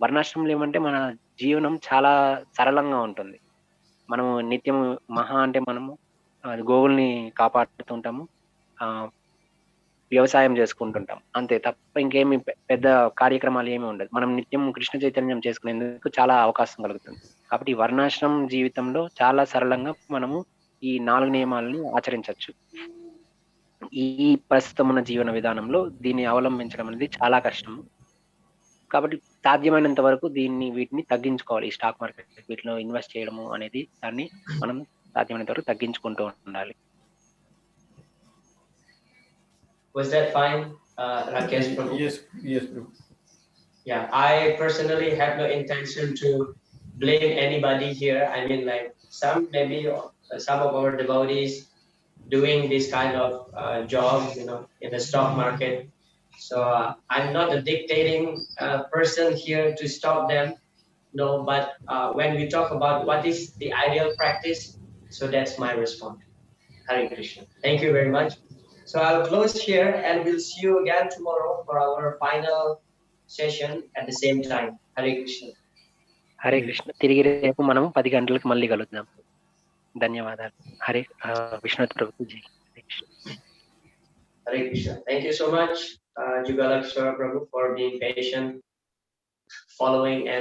వర్ణాశ్రమంలో ఏమంటే మన జీవనం చాలా సరళంగా ఉంటుంది. మనము నిత్యం మహా అంటే మనము గోవుల్ని కాపాడుతుంటాము, వ్యవసాయం చేసుకుంటుంటాం, అంతే తప్ప ఇంకేమి పెద్ద కార్యక్రమాలు ఏమి ఉండదు. మనం నిత్యం కృష్ణ చైతన్యం చేసుకునేందుకు చాలా అవకాశం కలుగుతుంది. కాబట్టి వర్ణాశ్రమం జీవితంలో చాలా సరళంగా మనము ఈ 4 నియమాలని ఆచరించవచ్చు. ఈ ప్రస్తుతం ఉన్న జీవన విధానంలో దీన్ని అవలంబించడం అనేది చాలా కష్టం. కాబట్టి సాధ్యమైనంత వరకు వీటిని తగ్గించుకోవాలి. ఈ స్టాక్ మార్కెట్ వీటిలో ఇన్వెస్ట్ చేయడము అనేది దాన్ని మనం సాధ్యమైనంత వరకు తగ్గించుకుంటూ ఉండాలి. Was that fine, Rakesh Prabhu? Yes, Prabhu. Yeah, I personally have no intention to blame anybody here. I mean, like maybe some of our devotees doing this kind of job, in the stock market. So I'm not a dictating person here to stop them. No, but when we talk about what is the ideal practice, so that's my response. Hare Krishna. Thank you very much. So I'll close here and we'll see you again tomorrow for our final session at the same time. Hare Krishna. Hare Krishna. తిరిగి రేపు మనం 10 గంటలకు మళ్ళీ కలుద్దాం. ధన్యవాదాలు. Hare విష్ణుత్ Prabhuji. Hare Krishna. Thank you so much, Jugalakshwara Prabhu, for being patient, following and